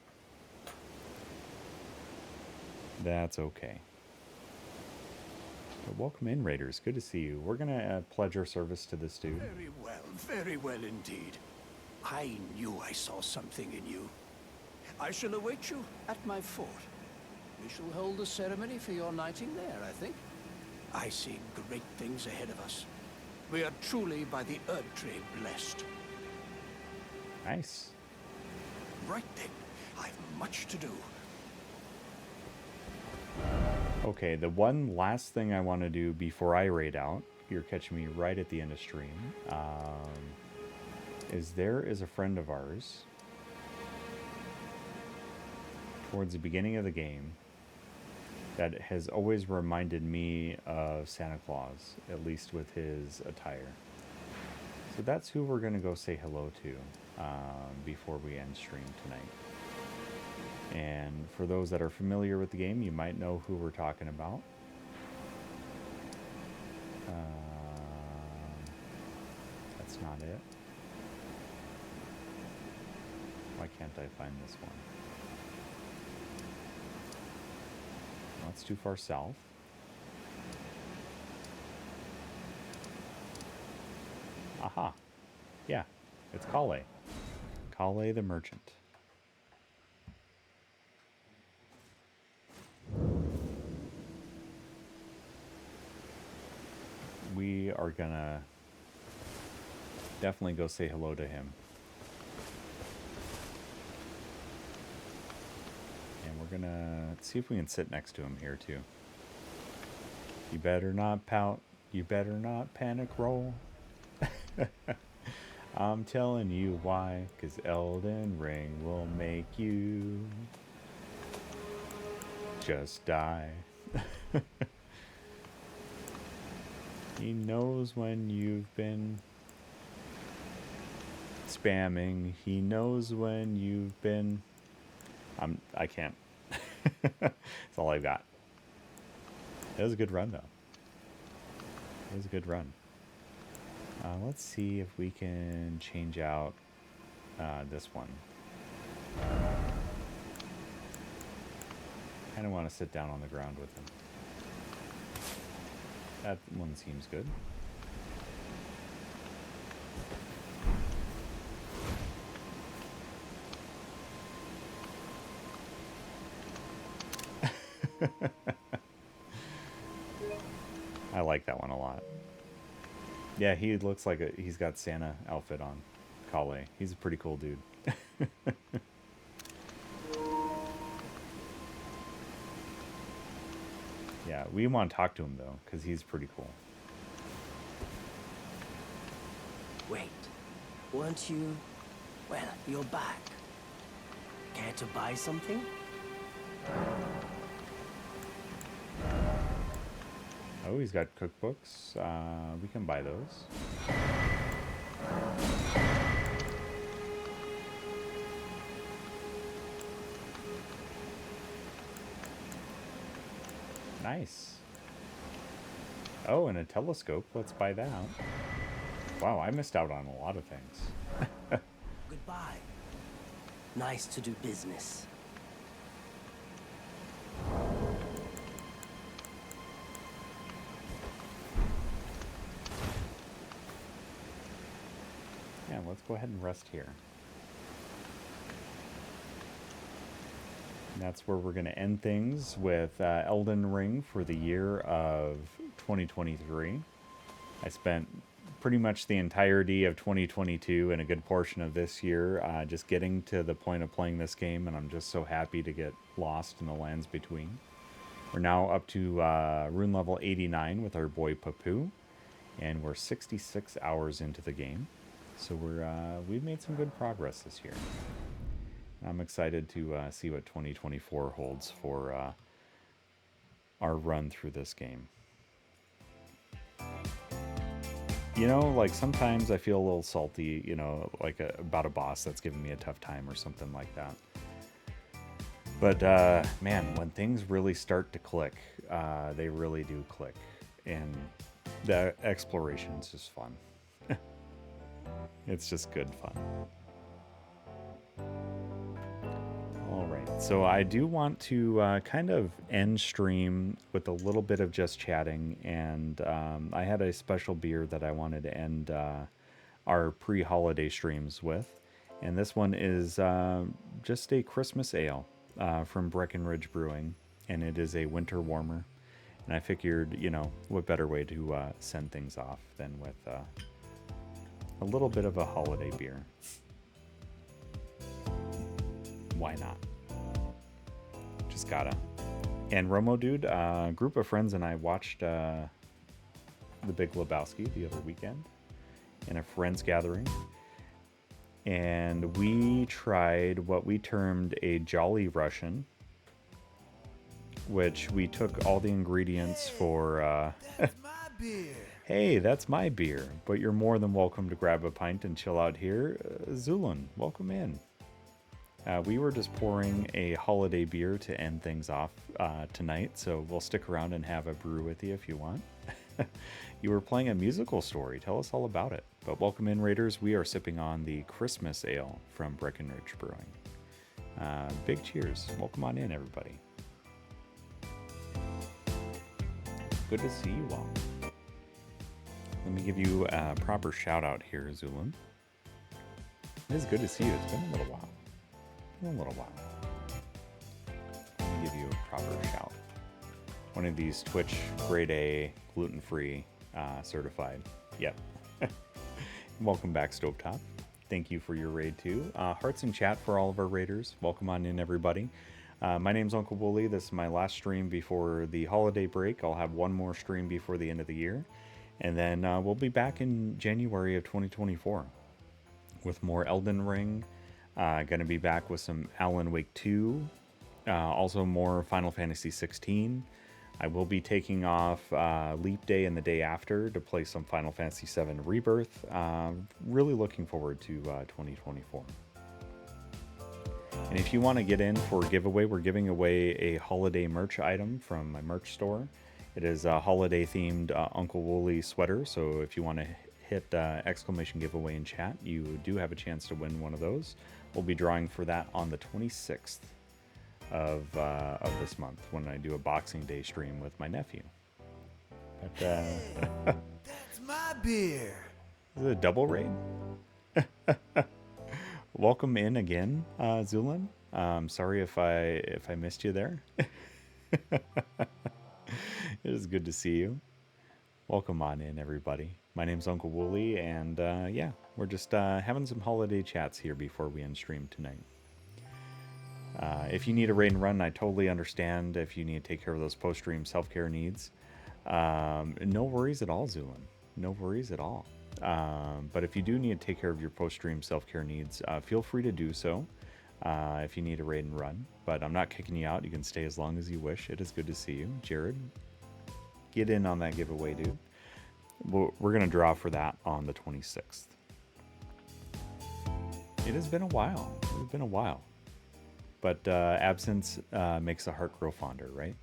That's okay. But welcome in, Raiders. Good to see you. We're going to pledge our service to this dude. Very well indeed. I knew I saw something in you. I shall await you at my fort. We shall hold a ceremony for your knighting there, I think. I see great things ahead of us. We are truly by the Erdtree blessed. Nice. Right then, I've much to do. Okay, the one last thing I want to do before I raid out, you're catching me right at the end of stream, is there is a friend of ours towards the beginning of the game that has always reminded me of Santa Claus, at least with his attire. So that's who we're going to go say hello to before we end stream tonight. And for those that are familiar with the game, you might know who we're talking about. That's not it. Why can't I find this one? That's too far south. Aha. Yeah, it's Kale. Kale the merchant. We are gonna definitely go say hello to him. And we're gonna see if we can sit next to him here too. You better not pout. You better not panic roll. I'm telling you why, 'cause Elden Ring will make you just die. He knows when you've been spamming. He knows when you've been... I can't. That's all I've got. It was a good run, though. It was a good run. Let's see if we can change out this one. Kind of want to sit down on the ground with him. That one seems good. I like that one a lot. Yeah, he looks like he's got Santa outfit on. Kale. He's a pretty cool dude. Yeah, we want to talk to him, though, because he's pretty cool. Wait, weren't you... Well, you're back. Care to buy something? Oh, he's got cookbooks. We can buy those. Nice. Oh, and a telescope. Let's buy that. Wow, I missed out on a lot of things. Goodbye. Nice to do business. Yeah, let's go ahead and rest here. And that's where we're going to end things with Elden Ring for the year of 2023. I spent pretty much the entirety of 2022 and a good portion of this year just getting to the point of playing this game, and I'm just so happy to get lost in the lands between. We're now up to rune level 89 with our boy Papu, and we're 66 hours into the game. So we've made some good progress this year. I'm excited to see what 2024 holds for our run through this game. You know, like sometimes I feel a little salty, you know, like about a boss that's giving me a tough time or something like that. But man, when things really start to click, they really do click. And the exploration is just fun. It's just good fun. Alright, so I do want to kind of end stream with a little bit of just chatting, and I had a special beer that I wanted to end our pre-holiday streams with, and this one is just a Christmas ale from Breckenridge Brewing, and it is a winter warmer, and I figured, you know, what better way to send things off than with a little bit of a holiday beer. Why not? Just gotta. And Romo Dude, a group of friends and I watched The Big Lebowski the other weekend in a friends gathering. And we tried what we termed a Jolly Russian, which we took all the ingredients for... That's my beer. Hey, that's my beer. But you're more than welcome to grab a pint and chill out here. Zulun, welcome in. We were just pouring a holiday beer to end things off tonight, so we'll stick around and have a brew with you if you want. You were playing a musical story. Tell us all about it. But welcome in, Raiders. We are sipping on the Christmas ale from Breckenridge Brewing. Big cheers. Welcome on in, everybody. Good to see you all. Let me give you a proper shout out here, Zulun. It is good to see you. It's been a little while. Let me give you a proper shout. One of these Twitch grade A, gluten-free, certified. Yep. Welcome back, Stovetop. Thank you for your raid too. Hearts in chat for all of our raiders. Welcome on in, everybody. My name's UncleWooly. This is my last stream before the holiday break. I'll have one more stream before the end of the year. And then we'll be back in January of 2024 with more Elden Ring. Going to be back with some Alan Wake 2. Also more Final Fantasy 16. I will be taking off Leap Day and the day after to play some Final Fantasy 7 Rebirth. Really looking forward to 2024. And if you want to get in for a giveaway, we're giving away a holiday merch item from my merch store. It is a holiday-themed UncleWooly sweater, so if you want to hit exclamation giveaway in chat, you do have a chance to win one of those. We'll be drawing for that on the 26th of this month when I do a Boxing Day stream with my nephew. But, That's my beer. Is it a double raid? Welcome in again, Zulin. Sorry if I missed you there. It is good to see you. Welcome on in, everybody. My name's UncleWooly, and yeah, we're just having some holiday chats here before we end stream tonight. If you need a raid and run, I totally understand if you need to take care of those post-stream self-care needs. No worries at all, Zulin. No worries at all. But if you do need to take care of your post-stream self-care needs, feel free to do so if you need a raid and run. But I'm not kicking you out. You can stay as long as you wish. It is good to see you. Jared, get in on that giveaway, dude. We're going to draw for that on the 26th. It has been a while. It has been a while. But absence makes the heart grow fonder, right?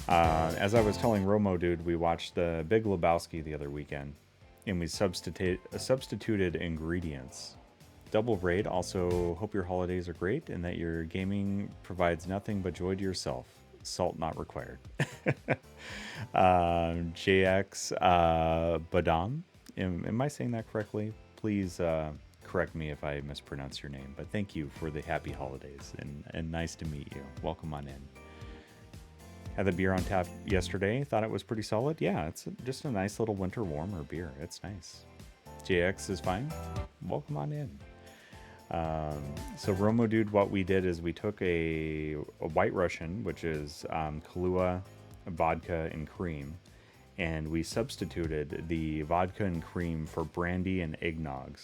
As I was telling Romo, dude, we watched the Big Lebowski the other weekend, and we substituted ingredients. Double raid. Also, hope your holidays are great and that your gaming provides nothing but joy to yourself. Salt not required. JX Badam. Am I saying that correctly? Please correct me if I mispronounce your name. But thank you for the happy holidays and nice to meet you. Welcome on in. Had the beer on tap yesterday. Thought it was pretty solid. Yeah, it's just a nice little winter warmer beer. It's nice. JX is fine. Welcome on in. So Romo dude, what we did is we took a White Russian, which is Kahlua, vodka, and cream, and we substituted the vodka and cream for brandy and eggnog.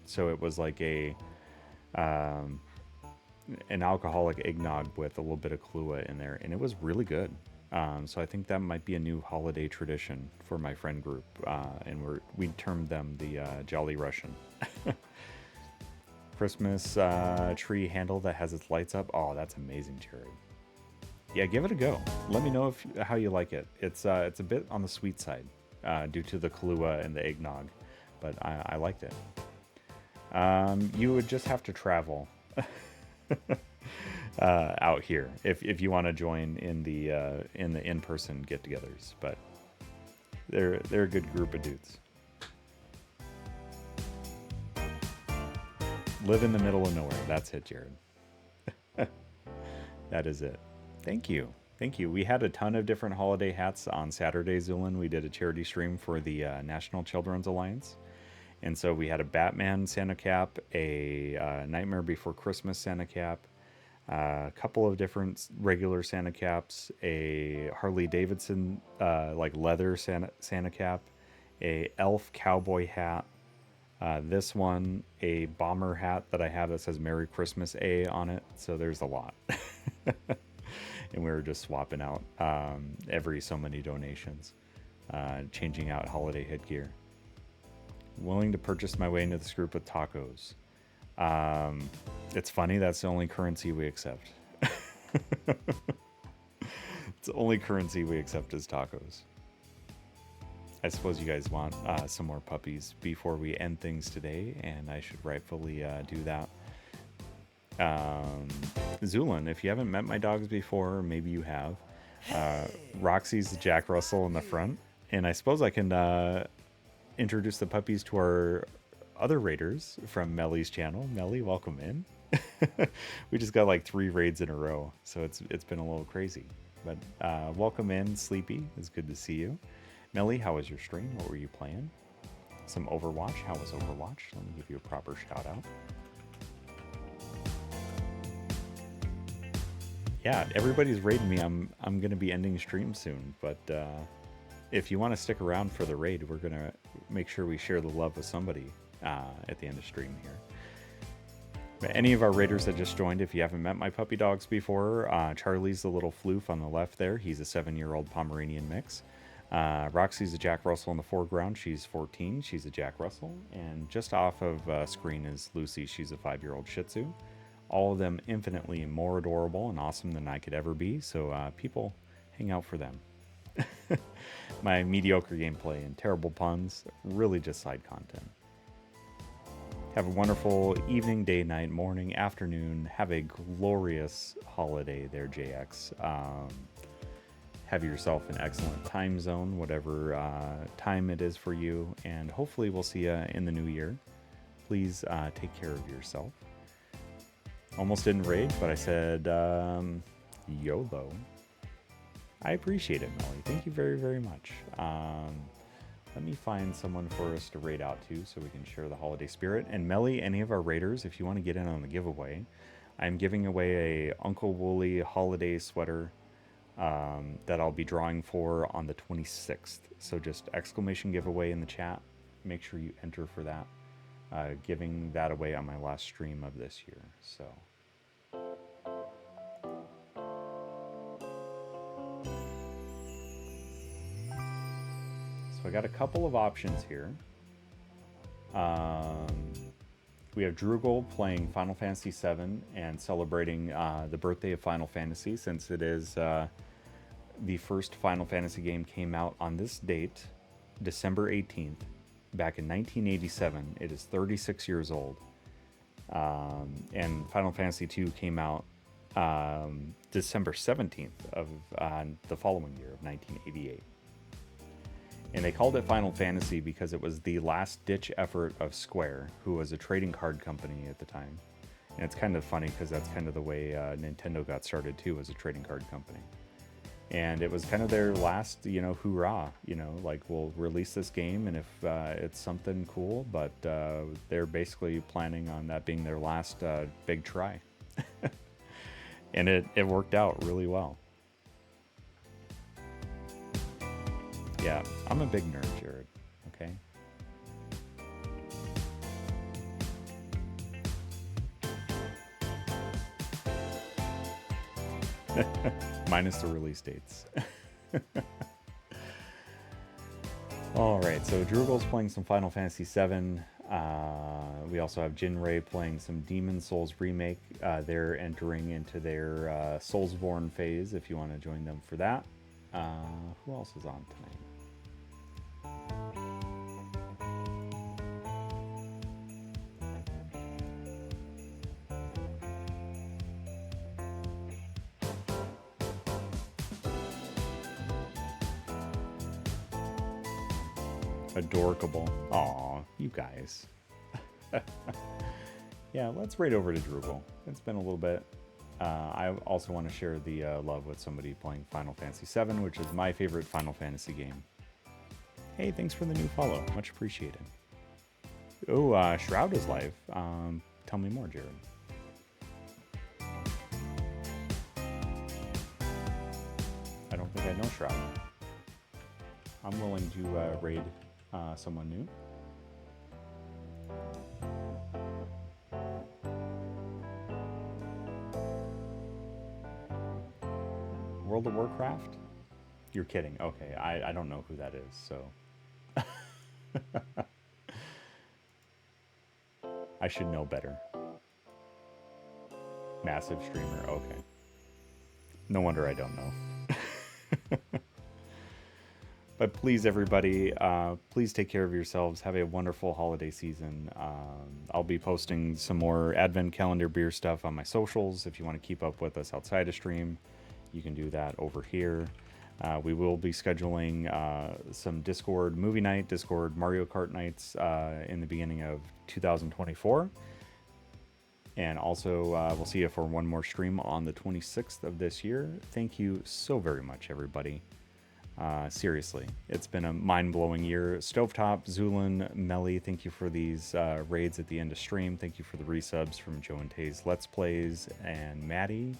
So it was like an alcoholic eggnog with a little bit of Kahlua in there, and it was really good. So I think that might be a new holiday tradition for my friend group, and we termed them the Jolly Russian. Christmas tree handle that has its lights up. Oh, that's amazing, Jared. Yeah, give it a go. Let me know how you like it. It's a bit on the sweet side due to the Kahlua and the eggnog, but I liked it. You would just have to travel out here if you want to join in the in-person get-togethers, but they're a good group of dudes. Live in the middle of nowhere. That's it, Jared. That is it. Thank you. Thank you. We had a ton of different holiday hats on Saturday, Zulin. We did a charity stream for the National Children's Alliance. And so we had a Batman Santa cap, a Nightmare Before Christmas Santa cap, a couple of different regular Santa caps, a Harley Davidson like leather Santa cap, a elf cowboy hat, this one, a bomber hat that I have that says Merry Christmas A on it. So there's a lot. And we were just swapping out every so many donations, changing out holiday headgear. Willing to purchase my way into this group with tacos. It's funny, that's the only currency we accept. It's the only currency we accept is tacos. I suppose you guys want some more puppies before we end things today, and I should rightfully do that. Zulin, if you haven't met my dogs before, maybe you have. Roxy's Jack Russell in the front, and I suppose I can introduce the puppies to our other raiders from Melly's channel. Melly, welcome in. We just got like 3 raids in a row, so it's been a little crazy. But welcome in, Sleepy. It's good to see you. Melly, how was your stream? What were you playing? Some Overwatch. How was Overwatch? Let me give you a proper shout out. Yeah, everybody's raiding me. I'm gonna be ending stream soon, but if you want to stick around for the raid, we're gonna make sure we share the love with somebody at the end of stream here. But any of our raiders that just joined, if you haven't met my puppy dogs before, Charlie's the little floof on the left there. He's a 7-year-old Pomeranian mix. Roxy's a Jack Russell in the foreground. She's 14. She's a Jack Russell. And just off of screen is Lucy. She's a 5-year-old Shih Tzu. All of them infinitely more adorable and awesome than I could ever be. So people hang out for them. My mediocre gameplay and terrible puns, really just side content. Have a wonderful evening, day, night, morning, afternoon. Have a glorious holiday there, JX. Have yourself an excellent time zone, whatever time it is for you. And hopefully we'll see you in the new year. Please take care of yourself. Almost didn't raid, but I said YOLO. I appreciate it, Melly. Thank you very, very much. Let me find someone for us to raid out to so we can share the holiday spirit. And Melly, any of our raiders, if you want to get in on the giveaway, I'm giving away a UncleWooly holiday sweater that I'll be drawing for on the 26th. So just exclamation giveaway in the chat. Make sure you enter for that. Giving that away on my last stream of this year. So I got a couple of options here. We have Drugel playing Final Fantasy VII and celebrating the birthday of Final Fantasy, since it is the first Final Fantasy game came out on this date, December 18th, back in 1987. It is 36 years old. And Final Fantasy II came out December 17th of the following year of 1988. And they called it Final Fantasy because it was the last-ditch effort of Square, who was a trading card company at the time. And it's kind of funny because that's kind of the way Nintendo got started too, as a trading card company. And it was kind of their last, hoorah, like, we'll release this game, and if it's something cool, but they're basically planning on that being their last big try. And it worked out really well. Yeah, I'm a big nerd, Jared, okay? Minus the release dates. Alright, so Drugel's playing some Final Fantasy VII. We also have Jinrei playing some Demon Souls Remake. They're entering into their Soulsborne phase, if you want to join them for that. Who else is on tonight? Adorkable. Aw, you guys. Yeah, let's raid over to Drugel. It's been a little bit. I also want to share the love with somebody playing Final Fantasy VII, which is my favorite Final Fantasy game. Hey, thanks for the new follow. Much appreciated. Oh, Shroud is live. Tell me more, Jared. I don't think I know Shroud. I'm willing to raid someone new. World of Warcraft? You're kidding. Okay, I don't know who that is, so. I should know better. Massive streamer, okay. No wonder I don't know. But please, everybody, please take care of yourselves. Have a wonderful holiday season. I'll be posting some more Advent Calendar beer stuff on my socials. If you want to keep up with us outside of stream, you can do that over here. We will be scheduling some Discord movie night, Discord Mario Kart nights in the beginning of 2024. And also, we'll see you for one more stream on the 26th of this year. Thank you so very much, everybody. Seriously, it's been a mind-blowing year. Stovetop, Zulin, Melly, thank you for these raids at the end of stream. Thank you for the resubs from Joe and Tay's Let's Plays and Maddie.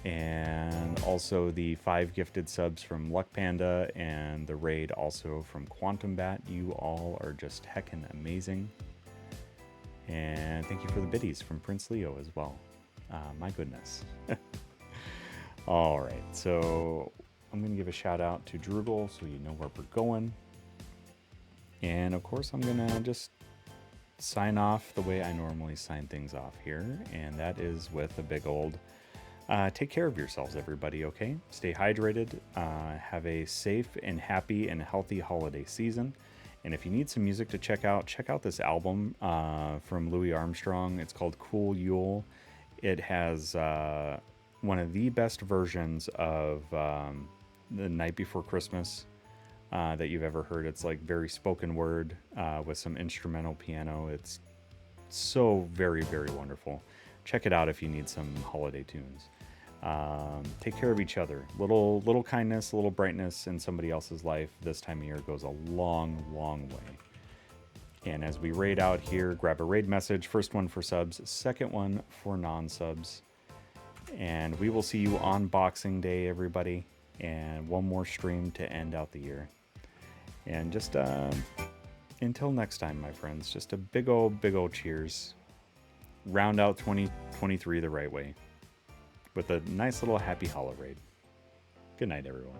And also the 5 gifted subs from Luck Panda and the raid also from Quantum Bat. You all are just heckin' amazing. And thank you for the biddies from Prince Leo as well. My goodness. All right, so I'm going to give a shout out to Drugel so you know where we're going. And of course, I'm going to just sign off the way I normally sign things off here. And that is with a big old take care of yourselves, everybody, okay? Stay hydrated. Have a safe and happy and healthy holiday season. And if you need some music to check out this album from Louis Armstrong. It's called Cool Yule. It has one of the best versions of The Night Before Christmas that you've ever heard. It's like very spoken word with some instrumental piano. It's so very, very wonderful. Check it out if you need some holiday tunes. Take care of each other. Little kindness, a little brightness in somebody else's life this time of year goes a long, long way. And as we raid out here, grab a raid message. First one for subs, second one for non-subs. And we will see you on Boxing Day, everybody. And one more stream to end out the year. And just until next time, my friends, just a big old cheers. Round out 2023 the right way with a nice little happy holo raid. Good night, everyone.